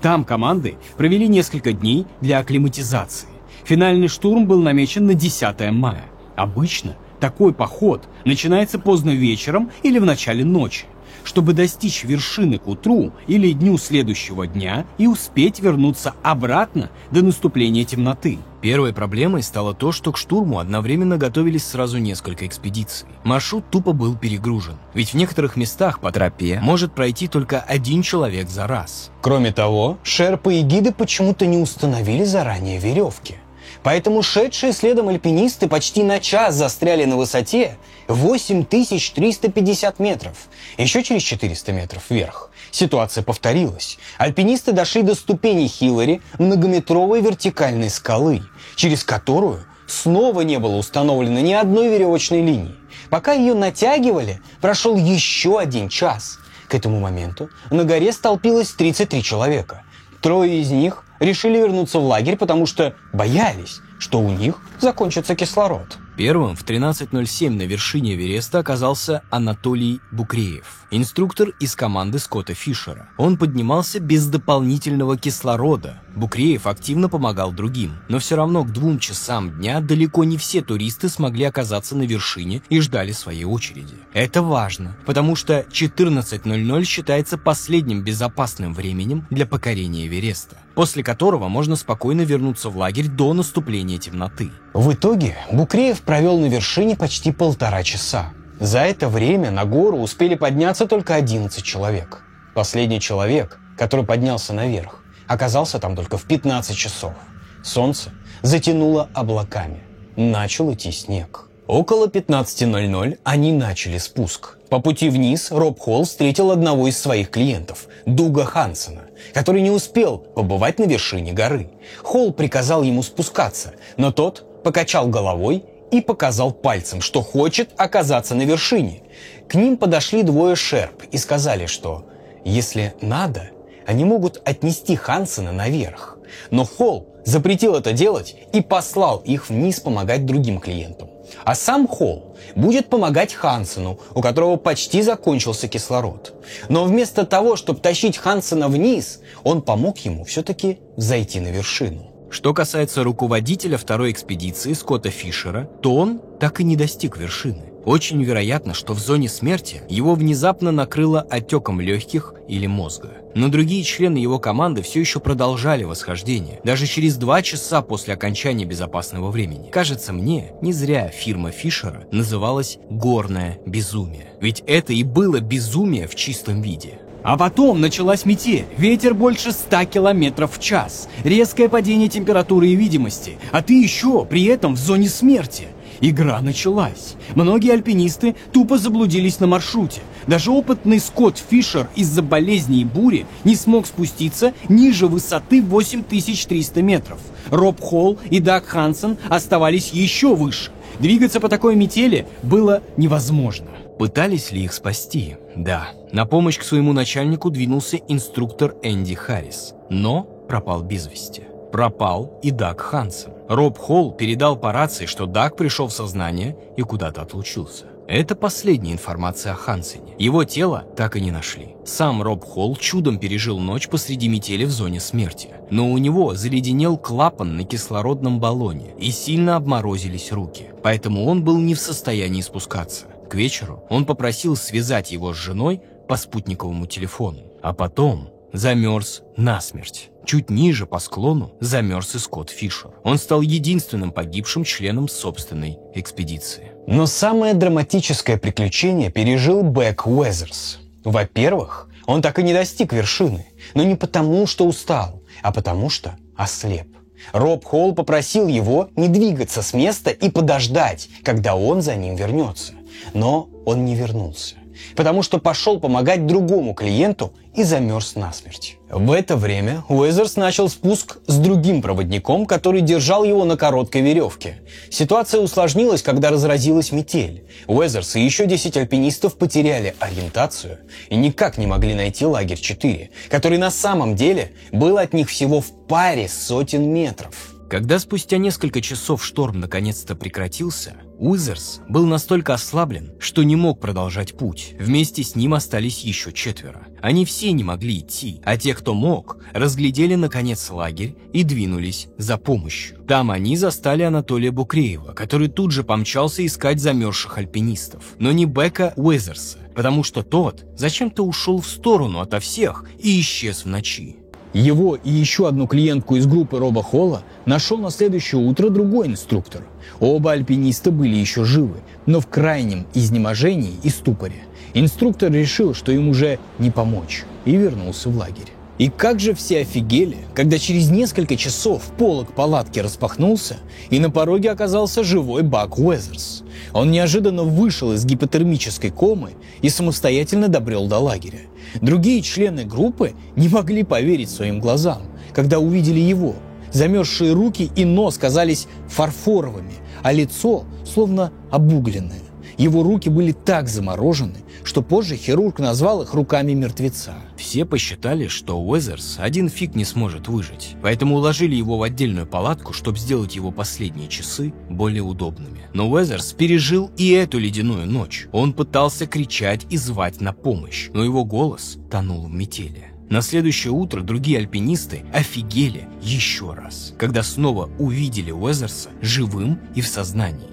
Там команды провели несколько дней для акклиматизации. Финальный штурм был намечен на 10 мая. Обычно такой поход начинается поздно вечером или в начале ночи, чтобы достичь вершины к утру или дню следующего дня и успеть вернуться обратно до наступления темноты. Первой проблемой стало то, что к штурму одновременно готовились сразу несколько экспедиций. Маршрут тупо был перегружен, ведь в некоторых местах по тропе может пройти только 1 человек за раз. Кроме того, шерпы и гиды почему-то не установили заранее веревки. Поэтому шедшие следом альпинисты почти на час застряли на высоте 8350 метров. Еще через 400 метров вверх ситуация повторилась. Альпинисты дошли до ступени Хиллари, многометровой вертикальной скалы, через которую снова не было установлено ни одной веревочной линии. Пока ее натягивали, прошел еще 1 час. К этому моменту на горе столпилось 33 человека. 3 из них решили вернуться в лагерь, потому что боялись, что у них закончится кислород. Первым в 13:07 на вершине Эвереста оказался Анатолий Букреев, инструктор из команды Скотта Фишера. Он поднимался без дополнительного кислорода. Букреев активно помогал другим, но все равно к 2 часам дня далеко не все туристы смогли оказаться на вершине и ждали своей очереди. Это важно, потому что 14:00 считается последним безопасным временем для покорения Эвереста, после которого можно спокойно вернуться в лагерь до наступления темноты. В итоге Букреев провел на вершине почти 1,5 часа. За это время на гору успели подняться только 11 человек. Последний человек, который поднялся наверх, оказался там только в 15 часов. Солнце затянуло облаками. Начал идти снег. Около 15:00 они начали спуск. По пути вниз Роб Холл встретил одного из своих клиентов, Дуга Хансена, который не успел побывать на вершине горы. Холл приказал ему спускаться, но тот покачал головой и показал пальцем, что хочет оказаться на вершине. К ним подошли двое шерп и сказали, что, если надо, они могут отнести Хансена наверх. Но Холл запретил это делать и послал их вниз помогать другим клиентам. А сам Холл будет помогать Хансену, у которого почти закончился кислород. Но вместо того, чтобы тащить Хансена вниз, он помог ему все-таки взойти на вершину. Что касается руководителя второй экспедиции Скотта Фишера, то он так и не достиг вершины. Очень вероятно, что в зоне смерти его внезапно накрыло отеком легких или мозга. Но другие члены его команды все еще продолжали восхождение, даже через 2 часа после окончания безопасного времени. Кажется мне, не зря фирма Фишера называлась «Горное безумие». Ведь это и было безумие в чистом виде. А потом началась метель, ветер больше 100 км в час, резкое падение температуры и видимости, а ты еще при этом в зоне смерти. Игра началась. Многие альпинисты тупо заблудились на маршруте. Даже опытный Скотт Фишер из-за болезни и бури не смог спуститься ниже высоты 8300 метров. Роб Холл и Даг Хансен оставались еще выше. Двигаться по такой метели было невозможно. Пытались ли их спасти? Да. На помощь к своему начальнику двинулся инструктор Энди Харрис, но пропал без вести. Пропал и Даг Хансен. Роб Холл передал по рации, что Даг пришел в сознание и куда-то отлучился. Это последняя информация о Хансене. Его тело так и не нашли. Сам Роб Холл чудом пережил ночь посреди метели в зоне смерти. Но у него заледенел клапан на кислородном баллоне и сильно обморозились руки. Поэтому он был не в состоянии спускаться. К вечеру он попросил связать его с женой по спутниковому телефону. А потом замерз насмерть. Чуть ниже по склону замерз и Скотт Фишер. Он стал единственным погибшим членом собственной экспедиции. Но самое драматическое приключение пережил Бек Уэзерс. Во-первых, он так и не достиг вершины, но не потому, что устал, а потому что ослеп. Роб Холл попросил его не двигаться с места и подождать, когда он за ним вернется. Но он не вернулся, потому что пошел помогать другому клиенту и замерз насмерть. В это время Уэзерс начал спуск с другим проводником, который держал его на короткой веревке. Ситуация усложнилась, когда разразилась метель. Уэзерс и еще 10 альпинистов потеряли ориентацию и никак не могли найти лагерь 4, который на самом деле был от них всего в паре сотен метров. Когда спустя несколько часов шторм наконец-то прекратился, Уэзерс был настолько ослаблен, что не мог продолжать путь. Вместе с ним остались еще 4. Они все не могли идти, а те, кто мог, разглядели наконец лагерь и двинулись за помощью. Там они застали Анатолия Букреева, который тут же помчался искать замерзших альпинистов. Но не Бека Уэзерса, потому что тот зачем-то ушел в сторону ото всех и исчез в ночи. Его и еще одну клиентку из группы Роба Холла нашел на следующее утро другой инструктор. Оба альпиниста были еще живы, но в крайнем изнеможении и ступоре. Инструктор решил, что им уже не помочь, и вернулся в лагерь. И как же все офигели, когда через несколько часов полог палатки распахнулся, и на пороге оказался живой Бак Уэзерс. Он неожиданно вышел из гипотермической комы и самостоятельно добрел до лагеря. Другие члены группы не могли поверить своим глазам, когда увидели его. Замерзшие руки и нос казались фарфоровыми, а лицо словно обугленное. Его руки были так заморожены, что позже хирург назвал их руками мертвеца. Все посчитали, что Уэзерс один фиг не сможет выжить, поэтому уложили его в отдельную палатку, чтобы сделать его последние часы более удобными. Но Уэзерс пережил и эту ледяную ночь. Он пытался кричать и звать на помощь, но его голос тонул в метели. На следующее утро другие альпинисты офигели еще раз, когда снова увидели Уэзерса живым и в сознании.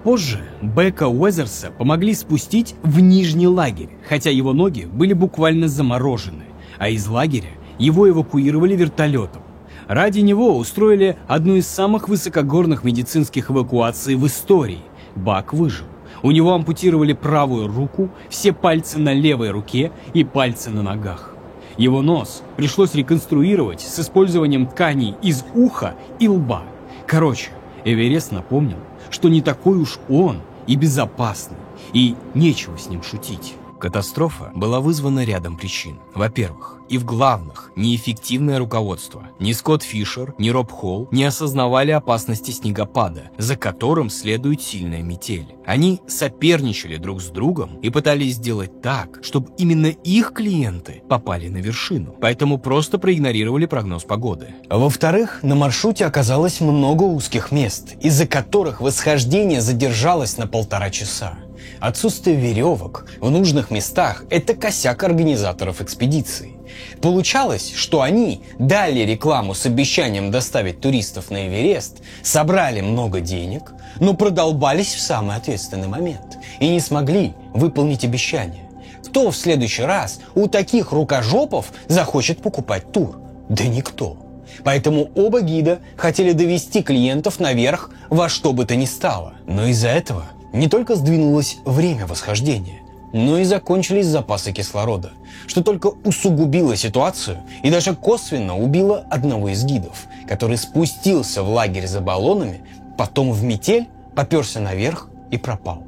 Позже Бека Уэзерса помогли спустить в нижний лагерь, хотя его ноги были буквально заморожены, а из лагеря его эвакуировали вертолетом. Ради него устроили одну из самых высокогорных медицинских эвакуаций в истории. Бак выжил. У него ампутировали правую руку, все пальцы на левой руке и пальцы на ногах. Его нос пришлось реконструировать с использованием тканей из уха и лба. Короче, Эверест напомнил, что не такой уж он и безопасный, и нечего с ним шутить. Катастрофа была вызвана рядом причин. Во-первых, и в главных, неэффективное руководство. Ни Скотт Фишер, ни Роб Холл не осознавали опасности снегопада, за которым следует сильная метель. Они соперничали друг с другом и пытались сделать так, чтобы именно их клиенты попали на вершину. Поэтому просто проигнорировали прогноз погоды. Во-вторых, на маршруте оказалось много узких мест, из-за которых восхождение задержалось на 1,5 часа. Отсутствие веревок в нужных местах – это косяк организаторов экспедиции. Получалось, что они дали рекламу с обещанием доставить туристов на Эверест, собрали много денег, но продолбались в самый ответственный момент и не смогли выполнить обещание. Кто в следующий раз у таких рукожопов захочет покупать тур? Да никто. Поэтому оба гида хотели довести клиентов наверх во что бы то ни стало. Но из-за этого не только сдвинулось время восхождения, но и закончились запасы кислорода, что только усугубило ситуацию и даже косвенно убило одного из гидов, который спустился в лагерь за баллонами, потом в метель, попёрся наверх и пропал.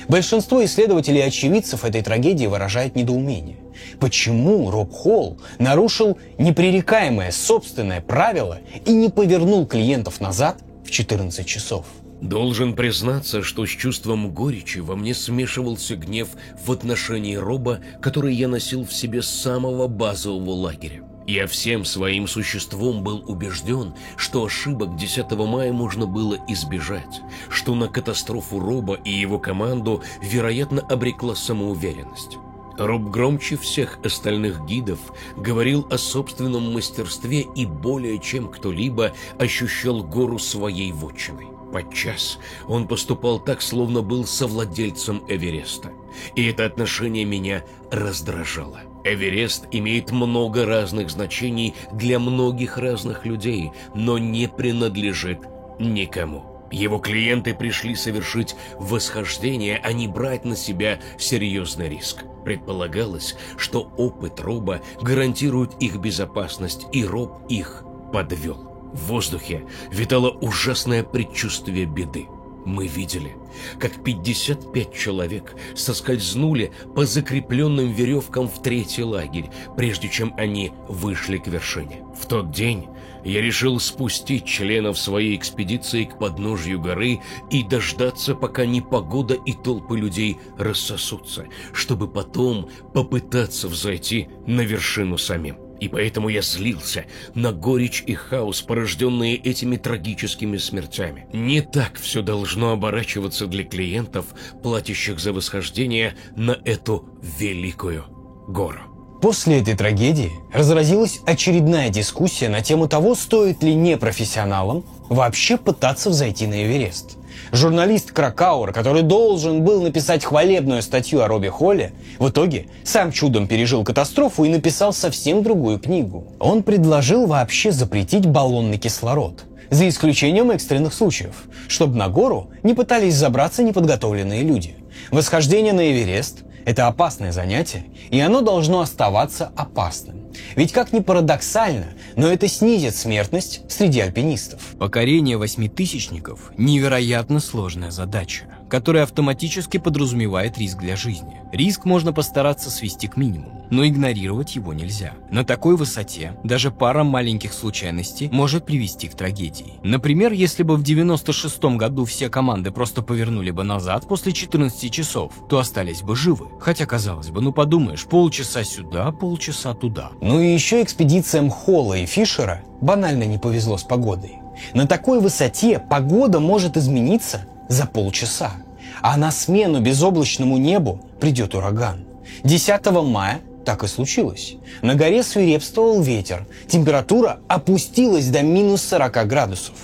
Большинство исследователей и очевидцев этой трагедии выражает недоумение. Почему Роб Холл нарушил непререкаемое собственное правило и не повернул клиентов назад в 14 часов? Должен признаться, что с чувством горечи во мне смешивался гнев в отношении Роба, который я носил в себе с самого базового лагеря. Я всем своим существом был убежден, что ошибок 10 мая можно было избежать, что на катастрофу Роба и его команду, вероятно, обрекла самоуверенность. Роб громче всех остальных гидов говорил о собственном мастерстве и более чем кто-либо ощущал гору своей вотчиной. Подчас он поступал так, словно был совладельцем Эвереста. И это отношение меня раздражало. Эверест имеет много разных значений для многих разных людей, но не принадлежит никому. Его клиенты пришли совершить восхождение, а не брать на себя серьезный риск. Предполагалось, что опыт Роба гарантирует их безопасность, и Роб их подвел. В воздухе витало ужасное предчувствие беды. Мы видели, как 55 человек соскользнули по закрепленным веревкам в 3-й лагерь, прежде чем они вышли к вершине. В тот день я решил спустить членов своей экспедиции к подножью горы и дождаться, пока непогода и толпы людей рассосутся, чтобы потом попытаться взойти на вершину самим. И поэтому я злился на горечь и хаос, порожденные этими трагическими смертями. Не так все должно оборачиваться для клиентов, платящих за восхождение на эту великую гору. После этой трагедии разразилась очередная дискуссия на тему того, стоит ли непрофессионалам вообще пытаться взойти на Эверест. Журналист Кракауэр, который должен был написать хвалебную статью о Робе Холле, в итоге сам чудом пережил катастрофу и написал совсем другую книгу. Он предложил вообще запретить баллонный кислород, за исключением экстренных случаев, чтобы на гору не пытались забраться неподготовленные люди. Восхождение на Эверест – это опасное занятие, и оно должно оставаться опасным. Ведь как ни парадоксально, но это снизит смертность среди альпинистов. Покорение 8000-ников – невероятно сложная задача, которая автоматически подразумевает риск для жизни. Риск можно постараться свести к минимуму, но игнорировать его нельзя. На такой высоте даже пара маленьких случайностей может привести к трагедии. Например, если бы в 96-м году все команды просто повернули бы назад после 14 часов, то остались бы живы. Хотя, казалось бы, ну подумаешь, полчаса сюда, полчаса туда. Ну и еще экспедициям Холла и Фишера банально не повезло с погодой. На такой высоте погода может измениться за полчаса, а на смену безоблачному небу придет ураган. 10 мая так и случилось. На горе свирепствовал ветер, температура опустилась до минус 40 градусов.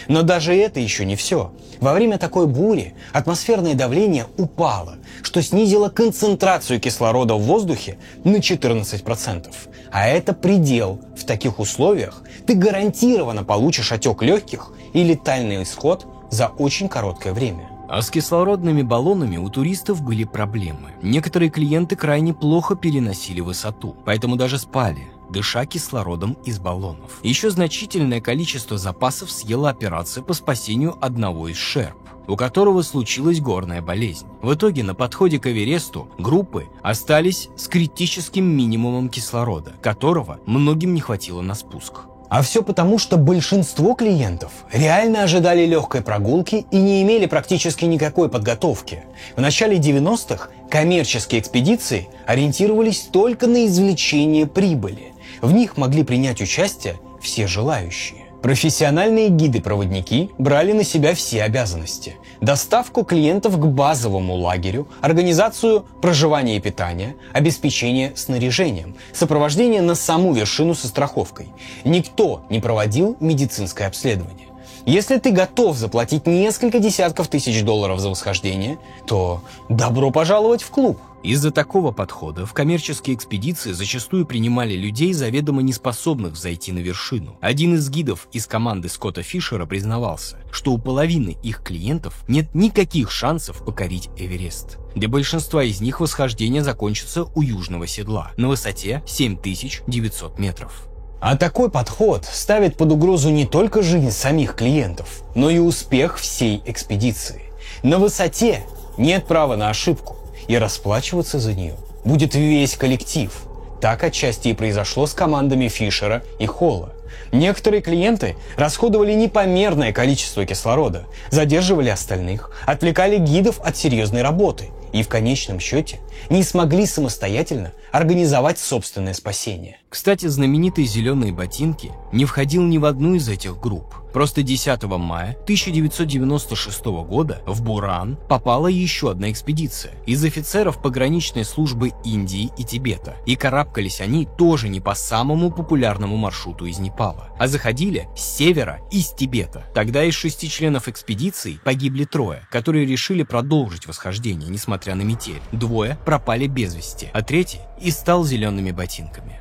Но даже это еще не все. Во время такой бури атмосферное давление упало, что снизило концентрацию кислорода в воздухе на 14%. А это предел. В таких условиях ты гарантированно получишь отек легких и летальный исход за очень короткое время. А с кислородными баллонами у туристов были проблемы. Некоторые клиенты крайне плохо переносили высоту, поэтому даже спали, дыша кислородом из баллонов. Еще значительное количество запасов съела операция по спасению одного из шерп. у которого случилась горная болезнь. В итоге на подходе к Эвересту группы остались с критическим минимумом кислорода, которого многим не хватило на спуск. А все потому, что большинство клиентов реально ожидали легкой прогулки и не имели практически никакой подготовки. В начале 90-х коммерческие экспедиции ориентировались только на извлечение прибыли. В них могли принять участие все желающие. Профессиональные гиды-проводники брали на себя все обязанности. Доставку клиентов к базовому лагерю, организацию проживания и питания, обеспечение снаряжением, сопровождение на саму вершину со страховкой. Никто не проводил медицинское обследование. Если ты готов заплатить несколько десятков тысяч долларов за восхождение, то добро пожаловать в клуб. Из-за такого подхода в коммерческие экспедиции зачастую принимали людей, заведомо неспособных взойти на вершину. Один из гидов из команды Скотта Фишера признавался, что у половины их клиентов нет никаких шансов покорить Эверест. Для большинства из них восхождение закончится у южного седла на высоте 7900 метров. А такой подход ставит под угрозу не только жизнь самих клиентов, но и успех всей экспедиции. На высоте нет права на ошибку, и расплачиваться за нее будет весь коллектив. Так отчасти и произошло с командами Фишера и Холла. Некоторые клиенты расходовали непомерное количество кислорода, задерживали остальных, отвлекали гидов от серьезной работы и в конечном счете не смогли самостоятельно организовать собственное спасение. Кстати, знаменитые зеленые ботинки не входил ни в одну из этих групп. Просто 10 мая 1996 года в Буран попала еще одна экспедиция из офицеров пограничной службы Индии и Тибета. И карабкались они тоже не по самому популярному маршруту из Непала, а заходили с севера из Тибета. Тогда из 6 членов экспедиции погибли 3, которые решили продолжить восхождение, несмотря на метель. 2 пропали без вести, а 3 и стал зелеными ботинками.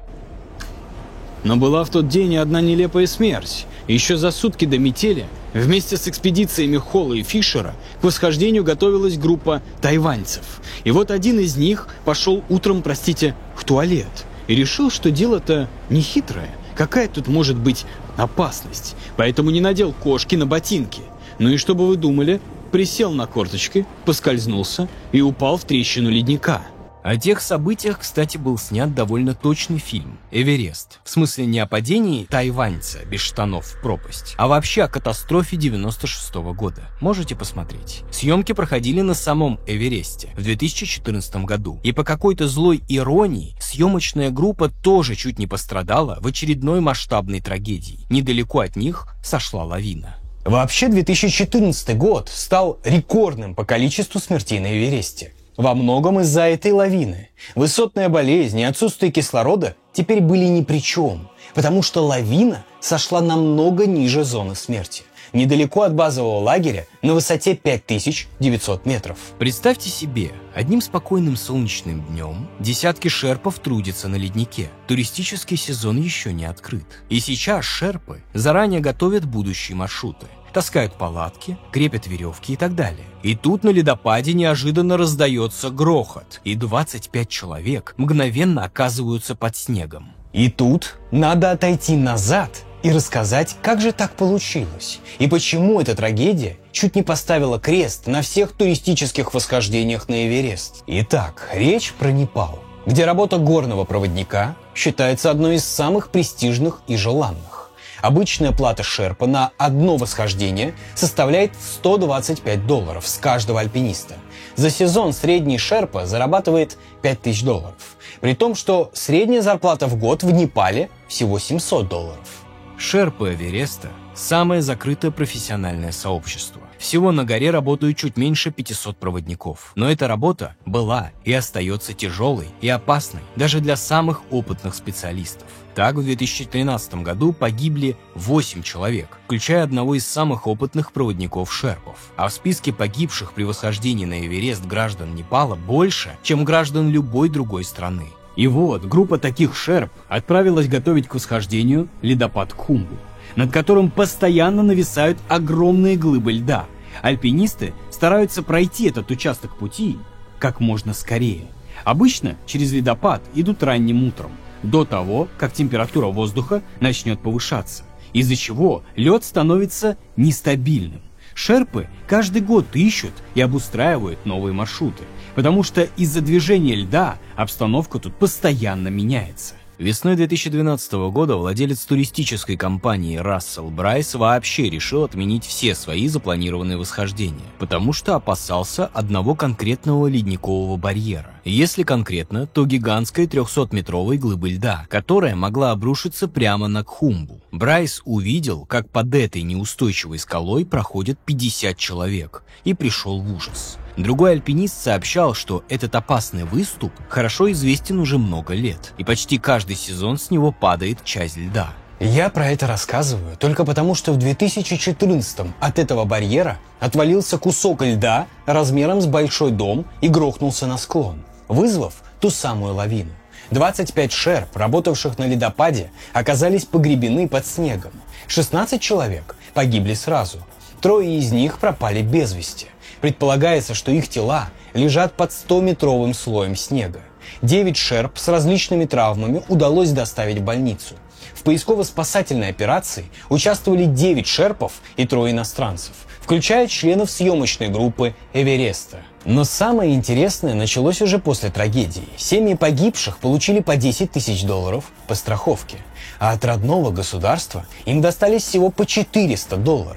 Но была в тот день и одна нелепая смерть. Еще за сутки до метели вместе с экспедициями Холла и Фишера к восхождению готовилась группа тайваньцев. И вот один из них пошел утром, в туалет и решил, что дело-то нехитрое. Какая тут может быть опасность? Поэтому не надел кошки на ботинки. Ну и что бы вы думали? Присел на корточки, поскользнулся и упал в трещину ледника. О тех событиях, кстати, был снят довольно точный фильм «Эверест». В смысле не о падении тайваньца без штанов в пропасть, а вообще о катастрофе 96-го года. Можете посмотреть. Съемки проходили на самом Эвересте в 2014 году. И по какой-то злой иронии съемочная группа тоже чуть не пострадала в очередной масштабной трагедии. Недалеко от них сошла лавина. Вообще 2014 год стал рекордным по количеству смертей на Эвересте. Во многом из-за этой лавины. Высотная болезнь и отсутствие кислорода теперь были ни при чем, потому что лавина сошла намного ниже зоны смерти, недалеко от базового лагеря на высоте 5900 метров. Представьте себе, одним спокойным солнечным днем десятки шерпов трудятся на леднике. Туристический сезон еще не открыт. И сейчас шерпы заранее готовят будущие маршруты. Таскают палатки, крепят веревки и так далее. И тут на ледопаде неожиданно раздается грохот, и 25 человек мгновенно оказываются под снегом. И тут надо отойти назад и рассказать, как же так получилось, и почему эта трагедия чуть не поставила крест на всех туристических восхождениях на Эверест. Итак, речь про Непал, где работа горного проводника считается одной из самых престижных и желанных. Обычная плата шерпа на одно восхождение составляет $125 с каждого альпиниста. За сезон средний шерпа зарабатывает $5000, при том, что средняя зарплата в год в Непале всего $700. Шерпы Эвереста – самое закрытое профессиональное сообщество. Всего на горе работают чуть меньше 500 проводников. Но эта работа была и остается тяжелой и опасной даже для самых опытных специалистов. Так, в 2013 году погибли 8 человек, включая одного из самых опытных проводников-шерпов. А в списке погибших при восхождении на Эверест граждан Непала больше, чем граждан любой другой страны. И вот группа таких шерп отправилась готовить к восхождению ледопад Хумбу, над которым постоянно нависают огромные глыбы льда. Альпинисты стараются пройти этот участок пути как можно скорее. Обычно через ледопад идут ранним утром, до того, как температура воздуха начнет повышаться, из-за чего лед становится нестабильным. Шерпы каждый год ищут и обустраивают новые маршруты, потому что из-за движения льда обстановка тут постоянно меняется. Весной 2012 года владелец туристической компании Рассел Брайс вообще решил отменить все свои запланированные восхождения, потому что опасался одного конкретного ледникового барьера. Если конкретно, то гигантской 300-метровой глыбы льда, которая могла обрушиться прямо на Кхумбу. Брайс увидел, как под этой неустойчивой скалой проходят 50 человек, и пришел в ужас. Другой альпинист сообщал, что этот опасный выступ хорошо известен уже много лет, и почти каждый сезон с него падает часть льда. Я про это рассказываю только потому, что в 2014-м от этого барьера отвалился кусок льда размером с большой дом и грохнулся на склон, вызвав ту самую лавину. 25 шерп, работавших на ледопаде, оказались погребены под снегом. 16 человек погибли сразу. 3 из них пропали без вести. Предполагается, что их тела лежат под 100-метровым слоем снега. 9 шерп с различными травмами удалось доставить в больницу. В поисково-спасательной операции участвовали 9 шерпов и 3 иностранцев, включая членов съемочной группы Эвереста. Но самое интересное началось уже после трагедии. Семьи погибших получили по $10 тысяч по страховке, а от родного государства им достались всего по $400.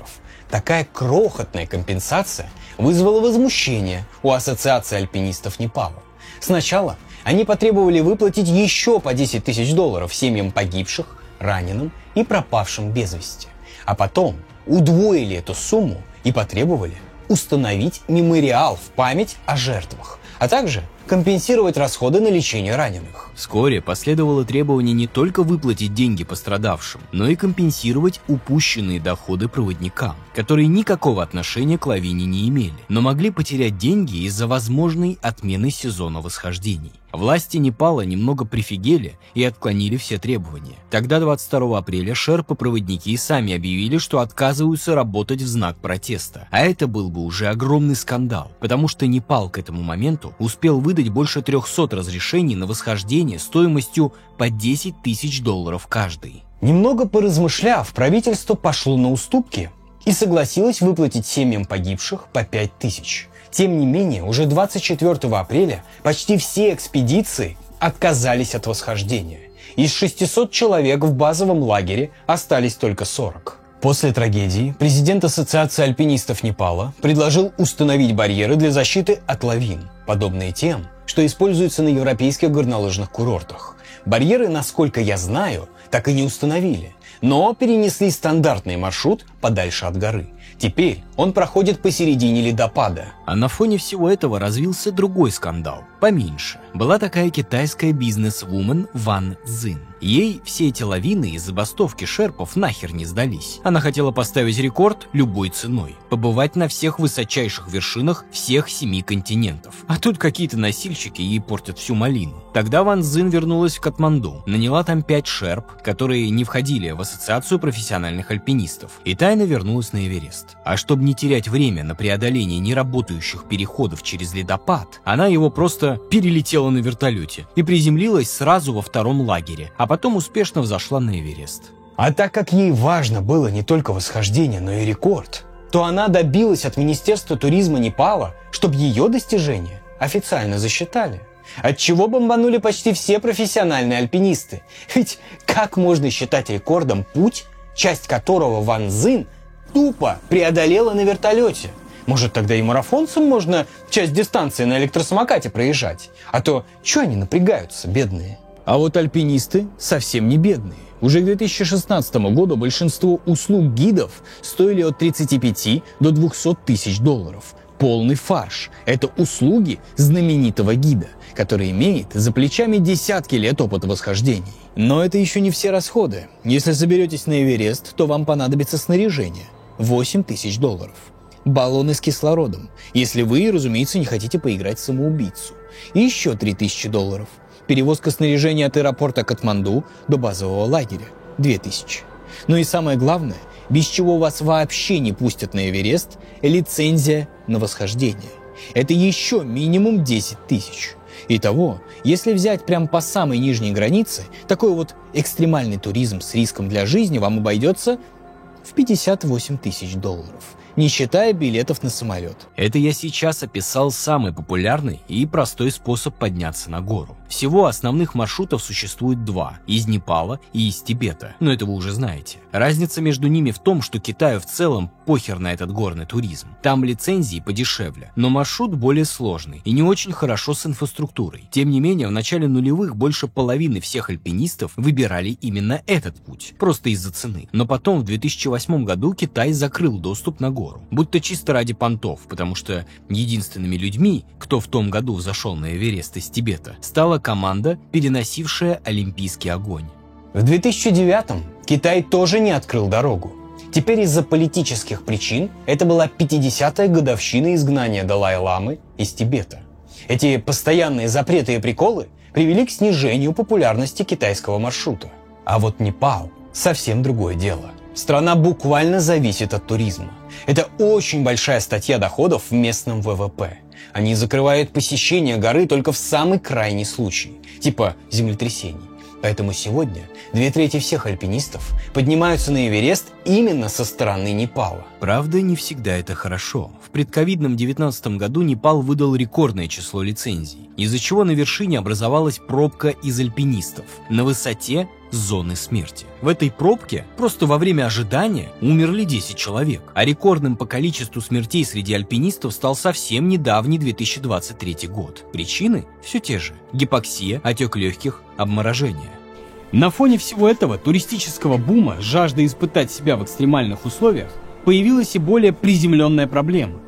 Такая крохотная компенсация вызвала возмущение у Ассоциации альпинистов Непала. Сначала они потребовали выплатить еще по $10 тысяч семьям погибших, раненым и пропавшим без вести. А потом удвоили эту сумму и потребовали установить мемориал в память о жертвах, а также компенсировать расходы на лечение раненых. Вскоре последовало требование не только выплатить деньги пострадавшим, но и компенсировать упущенные доходы проводникам, которые никакого отношения к лавине не имели, но могли потерять деньги из-за возможной отмены сезона восхождений. Власти Непала немного прифигели и отклонили все требования. Тогда 22 апреля шерпы-проводники сами объявили, что отказываются работать в знак протеста. А это был бы уже огромный скандал, потому что Непал к этому моменту успел выдать больше 300 разрешений на восхождение стоимостью по $10 тысяч каждый. Немного поразмышляв, правительство пошло на уступки и согласилось выплатить семьям погибших по 5 тысяч. Тем не менее, уже 24 апреля почти все экспедиции отказались от восхождения. Из 600 человек в базовом лагере остались только 40. После трагедии президент Ассоциации альпинистов Непала предложил установить барьеры для защиты от лавин, подобные тем, что используются на европейских горнолыжных курортах. Барьеры, насколько я знаю, так и не установили, но перенесли стандартный маршрут подальше от горы. Теперь он проходит посередине ледопада. А на фоне всего этого развился другой скандал, поменьше. Была такая китайская бизнес-вумен Ван Цзин. Ей все эти лавины и забастовки шерпов нахер не сдались. Она хотела поставить рекорд любой ценой, побывать на всех высочайших вершинах всех 7 континентов. А тут какие-то носильщики ей портят всю малину. Тогда Ван Цзин вернулась в Катманду, наняла там 5 шерп, которые не входили в Ассоциацию профессиональных альпинистов, и тайно вернулась на Эверест. А чтобы не терять время на преодоление неработающих переходов через ледопад, она его просто перелетела на вертолете и приземлилась сразу во втором лагере, а потом успешно взошла на Эверест. А так как ей важно было не только восхождение, но и рекорд, то она добилась от Министерства туризма Непала, чтобы ее достижения официально засчитали. Отчего бомбанули почти все профессиональные альпинисты. Ведь как можно считать рекордом путь, часть которого Ван Цзин тупо преодолела на вертолете? Может, тогда и марафонцам можно часть дистанции на электросамокате проезжать? А то чё они напрягаются, бедные? А вот альпинисты совсем не бедные. Уже к 2016 году большинство услуг гидов стоили от 35 до 200 тысяч долларов. Полный фарш. Это услуги знаменитого гида, который имеет за плечами десятки лет опыта восхождений. Но это еще не все расходы. Если соберетесь на Эверест, то вам понадобится снаряжение. $8 тысяч. Баллоны с кислородом, если вы, разумеется, не хотите поиграть в самоубийцу. И еще $3 тысячи. Перевозка снаряжения от аэропорта Катманду до базового лагеря – 2000. Ну и самое главное, без чего вас вообще не пустят на Эверест – лицензия на восхождение. Это еще минимум 10 тысяч. Итого, если взять прям по самой нижней границе, такой вот экстремальный туризм с риском для жизни вам обойдется в $58 тысяч. не считая билетов на самолет. Это я сейчас описал самый популярный и простой способ подняться на гору. Всего основных маршрутов существует два – из Непала и из Тибета, но это вы уже знаете. Разница между ними в том, что Китаю в целом похер на этот горный туризм. Там лицензии подешевле, но маршрут более сложный и не очень хорошо с инфраструктурой. Тем не менее, в начале нулевых больше половины всех альпинистов выбирали именно этот путь, просто из-за цены. Но потом в 2008 году Китай закрыл доступ на гору, будто чисто ради понтов, потому что единственными людьми, кто в том году взошел на Эверест из Тибета, стала команда, переносившая олимпийский огонь. В 2009-м Китай тоже не открыл дорогу. Теперь из-за политических причин это была 50-я годовщина изгнания Далай-ламы из Тибета. Эти постоянные запреты и приколы привели к снижению популярности китайского маршрута. А вот Непал – совсем другое дело. Страна буквально зависит от туризма. Это очень большая статья доходов в местном ВВП. Они закрывают посещение горы только в самый крайний случай, типа землетрясений. Поэтому сегодня 2/3 всех альпинистов поднимаются на Эверест именно со стороны Непала. Правда, не всегда это хорошо. В предковидном 2019 году Непал выдал рекордное число лицензий, из-за чего на вершине образовалась пробка из альпинистов на высоте зоны смерти. В этой пробке просто во время ожидания умерли 10 человек, а рекордным по количеству смертей среди альпинистов стал совсем недавний 2023 год. Причины все те же – гипоксия, отек легких, обморожение. На фоне всего этого туристического бума, жажда испытать себя в экстремальных условиях, появилась и более приземленная проблема.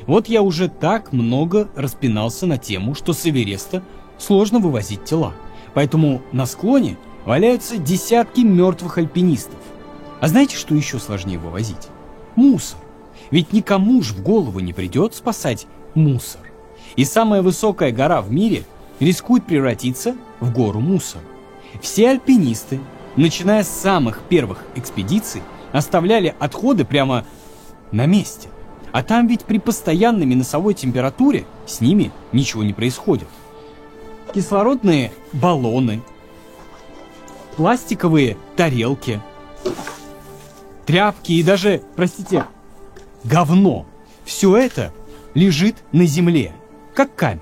Вот я уже так много распинался на тему, что с Эвереста сложно вывозить тела, поэтому на склоне валяются десятки мертвых альпинистов. А знаете, что еще сложнее вывозить? Мусор. Ведь никому же в голову не придет спасать мусор. И самая высокая гора в мире рискует превратиться в гору мусора. Все альпинисты, начиная с самых первых экспедиций, оставляли отходы прямо на месте. А там ведь при постоянной минусовой температуре с ними ничего не происходит. Кислородные баллоны, пластиковые тарелки, тряпки и даже, простите, говно. Все это лежит на земле, как камень.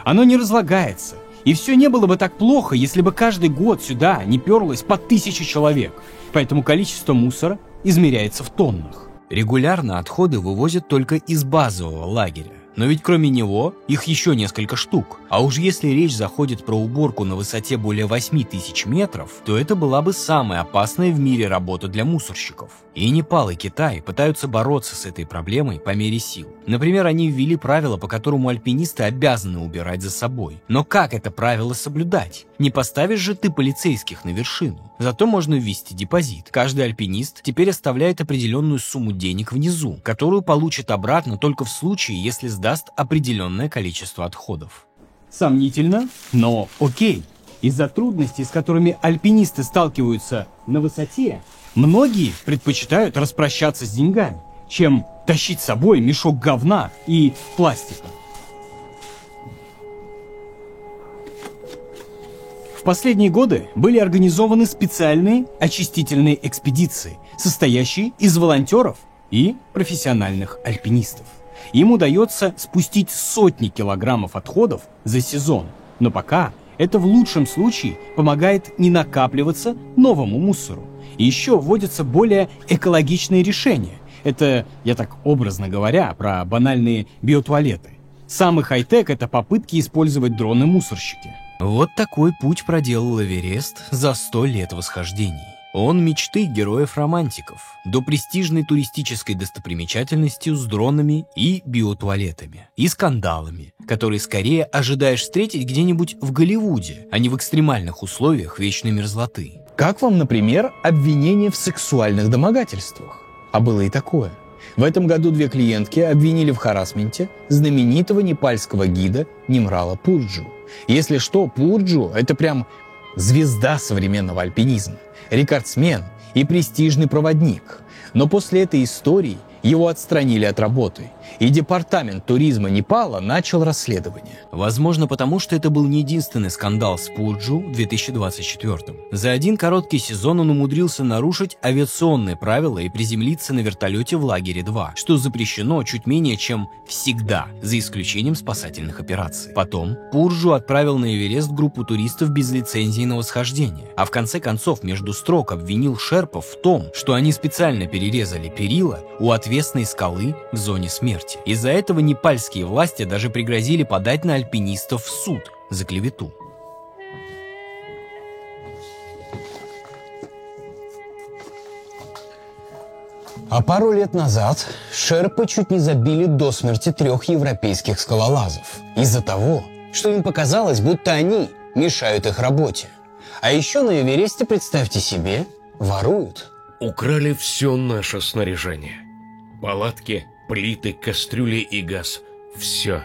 Оно не разлагается. И все не было бы так плохо, если бы каждый год сюда не перлось по 1000 человек. Поэтому количество мусора измеряется в тоннах. Регулярно отходы вывозят только из базового лагеря. Но ведь кроме него их еще несколько штук. А уж если речь заходит про уборку на высоте более 8000 метров, то это была бы самая опасная в мире работа для мусорщиков. И Непал, и Китай пытаются бороться с этой проблемой по мере сил. Например, они ввели правило, по которому альпинисты обязаны убирать за собой. Но как это правило соблюдать? Не поставишь же ты полицейских на вершину. Зато можно ввести депозит. Каждый альпинист теперь оставляет определенную сумму денег внизу, которую получит обратно только в случае, если сдаст определенное количество отходов. Сомнительно, но окей. Из-за трудностей, с которыми альпинисты сталкиваются на высоте, многие предпочитают распрощаться с деньгами, чем тащить с собой мешок говна и пластика. В последние годы были организованы специальные очистительные экспедиции, состоящие из волонтеров и профессиональных альпинистов. Им удается спустить сотни килограммов отходов за сезон, но пока это в лучшем случае помогает не накапливаться новому мусору. И еще вводятся более экологичные решения. Это, я так образно говоря, про банальные биотуалеты. Самый хай-тек — это попытки использовать дроны-мусорщики. Вот такой путь проделал Эверест за 100 лет восхождений. Он мечты героев-романтиков, до престижной туристической достопримечательностью с дронами и биотуалетами, и скандалами, которые скорее ожидаешь встретить где-нибудь в Голливуде, а не в экстремальных условиях вечной мерзлоты. Как вам, например, обвинение в сексуальных домогательствах? А было и такое. В этом году 2 клиентки обвинили в харассменте знаменитого непальского гида Нимрала Пурджу. Если что, Пурджу — это прям звезда современного альпинизма, рекордсмен и престижный проводник. Но после этой истории его отстранили от работы, И департамент туризма Непала начал расследование. Возможно, потому что это был не единственный скандал с Пурджу в 2024. За один короткий сезон он умудрился нарушить авиационные правила и приземлиться на вертолете в лагере 2, что запрещено чуть менее чем всегда, за исключением спасательных операций. Потом Пурджу отправил на Эверест группу туристов без лицензии на восхождение, а в конце концов между строк обвинил шерпов в том, что они специально перерезали перила у отвесной скалы в зоне смерти. Из-за этого непальские власти даже пригрозили подать на альпинистов в суд за клевету. А пару лет назад шерпы чуть не забили до смерти 3 европейских скалолазов из-за того, что им показалось, будто они мешают их работе. А еще на Эвересте, представьте себе, воруют. Украли все наше снаряжение. Палатки, плиты, кастрюли и газ. Все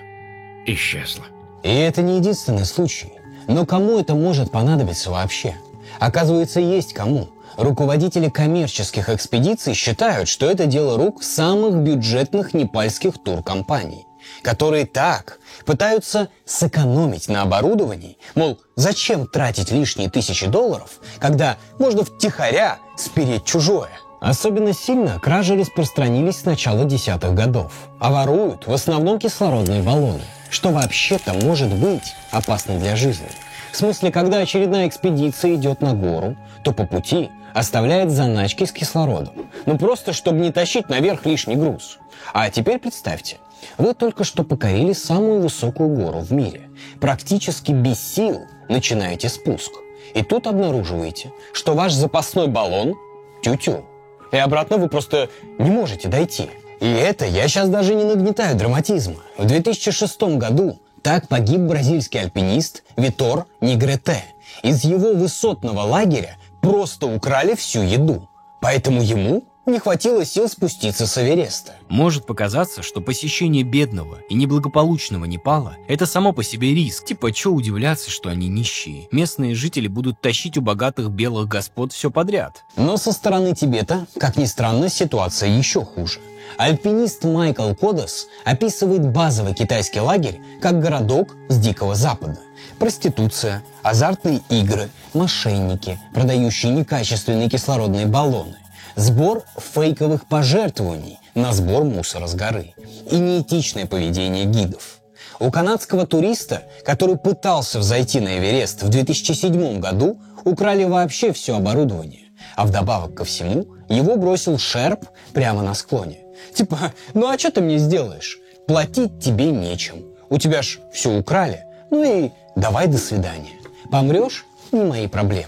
исчезло. И это не единственный случай. Но кому это может понадобиться вообще? Оказывается, есть кому. Руководители коммерческих экспедиций считают, что это дело рук самых бюджетных непальских туркомпаний, которые так пытаются сэкономить на оборудовании, мол, зачем тратить лишние $1000, когда можно втихаря спереть чужое. Особенно сильно кражи распространились с начала 10-х годов, а воруют в основном кислородные баллоны, что вообще-то может быть опасно для жизни. В смысле, когда очередная экспедиция идет на гору, то по пути оставляет заначки с кислородом. Ну просто, чтобы не тащить наверх лишний груз. А теперь представьте, вы только что покорили самую высокую гору в мире. Практически без сил начинаете спуск. И тут обнаруживаете, что ваш запасной баллон тю-тю. И обратно вы просто не можете дойти. И это я сейчас даже не нагнетаю драматизма. В 2006 году так погиб бразильский альпинист Витор Негрете. Из его высотного лагеря просто украли всю еду. Поэтому ему не хватило сил спуститься с Эвереста. Может показаться, что посещение бедного и неблагополучного Непала – это само по себе риск. Типа, чё удивляться, что они нищие? Местные жители будут тащить у богатых белых господ все подряд. Но со стороны Тибета, как ни странно, ситуация еще хуже. Альпинист Майкл Кодас описывает базовый китайский лагерь как городок с Дикого Запада. Проституция, азартные игры, мошенники, продающие некачественные кислородные баллоны, сбор фейковых пожертвований на сбор мусора с горы и неэтичное поведение гидов. У канадского туриста, который пытался взойти на Эверест в 2007 году, украли вообще все оборудование, а вдобавок ко всему его бросил шерп прямо на склоне. Типа, ну а что ты мне сделаешь? Платить тебе нечем. У тебя ж все украли. Ну и давай до свидания. Помрешь – не мои проблемы.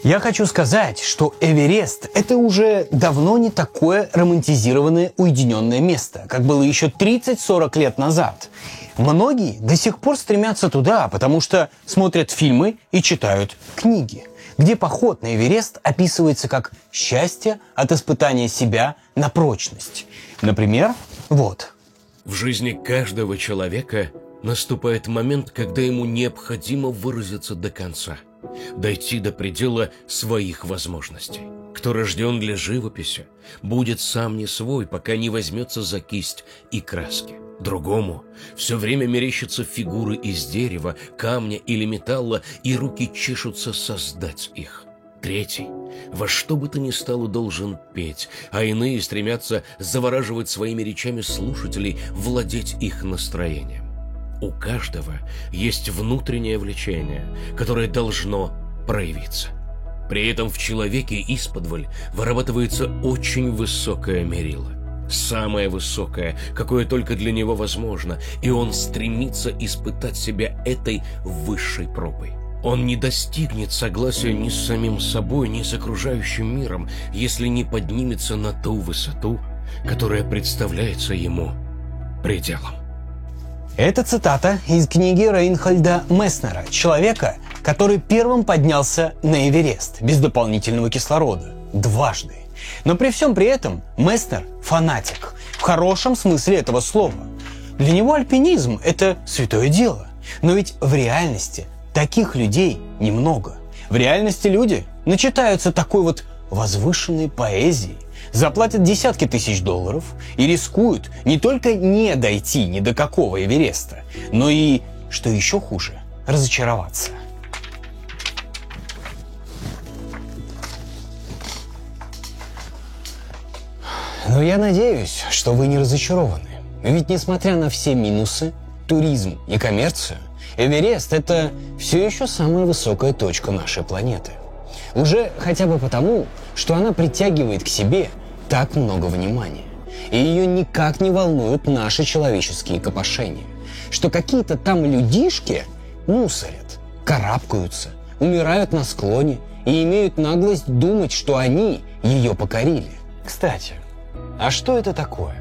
Я хочу сказать, что Эверест – это уже давно не такое романтизированное уединенное место, как было еще 30-40 лет назад. Многие до сих пор стремятся туда, потому что смотрят фильмы и читают книги, где поход на Эверест описывается как счастье от испытания себя на прочность. Например, вот. В жизни каждого человека наступает момент, когда ему необходимо выразиться до конца, дойти до предела своих возможностей. Кто рожден для живописи, будет сам не свой, пока не возьмется за кисть и краски. Другому все время мерещатся фигуры из дерева, камня или металла, и руки чешутся создать их. Третий во что бы то ни стало должен петь, а иные стремятся завораживать своими речами слушателей, владеть их настроением. У каждого есть внутреннее влечение, которое должно проявиться. При этом в человеке исподволь вырабатывается очень высокое мерило. Самое высокое, какое только для него возможно, и он стремится испытать себя этой высшей пробой. Он не достигнет согласия ни с самим собой, ни с окружающим миром, если не поднимется на ту высоту, которая представляется ему пределом. Это цитата из книги Рейнхольда Месснера, человека, который первым поднялся на Эверест без дополнительного кислорода. Дважды. Но при всем при этом Месснер – фанатик, в хорошем смысле этого слова. Для него альпинизм – это святое дело. Но ведь в реальности таких людей немного. В реальности люди начитаются такой вот возвышенной поэзии, заплатят десятки тысяч долларов и рискуют не только не дойти ни до какого Эвереста, но и, что еще хуже, разочароваться. Но я надеюсь, что вы не разочарованы. Ведь несмотря на все минусы, туризм и коммерцию, Эверест – это все еще самая высокая точка нашей планеты. Уже хотя бы потому, что она притягивает к себе так много внимания. И ее никак не волнуют наши человеческие копошения. Что какие-то там людишки мусорят, карабкаются, умирают на склоне и имеют наглость думать, что они ее покорили. Кстати, а что это такое?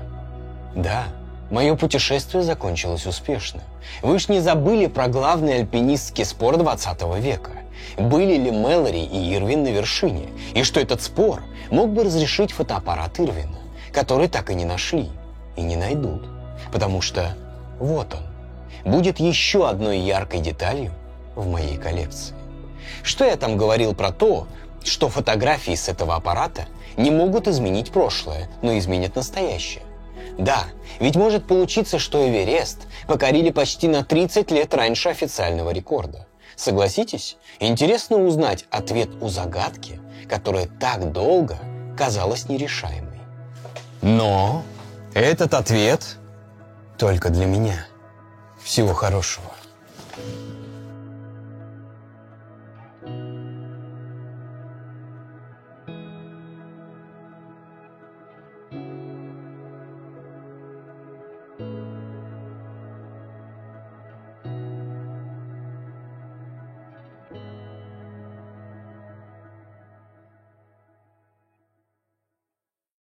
Да, мое путешествие закончилось успешно. Вы ж не забыли про главный альпинистский спор 20 века. Были ли Мэлори и Ирвин на вершине? И что этот спор мог бы разрешить фотоаппарат Ирвина, который так и не нашли и не найдут. Потому что вот он, будет еще одной яркой деталью в моей коллекции. Что я там говорил про то, что фотографии с этого аппарата не могут изменить прошлое, но изменят настоящее? Да, ведь может получиться, что Эверест покорили почти на 30 лет раньше официального рекорда. Согласитесь, интересно узнать ответ у загадки, которая так долго казалась нерешаемой. Но этот ответ только для меня. Всего хорошего.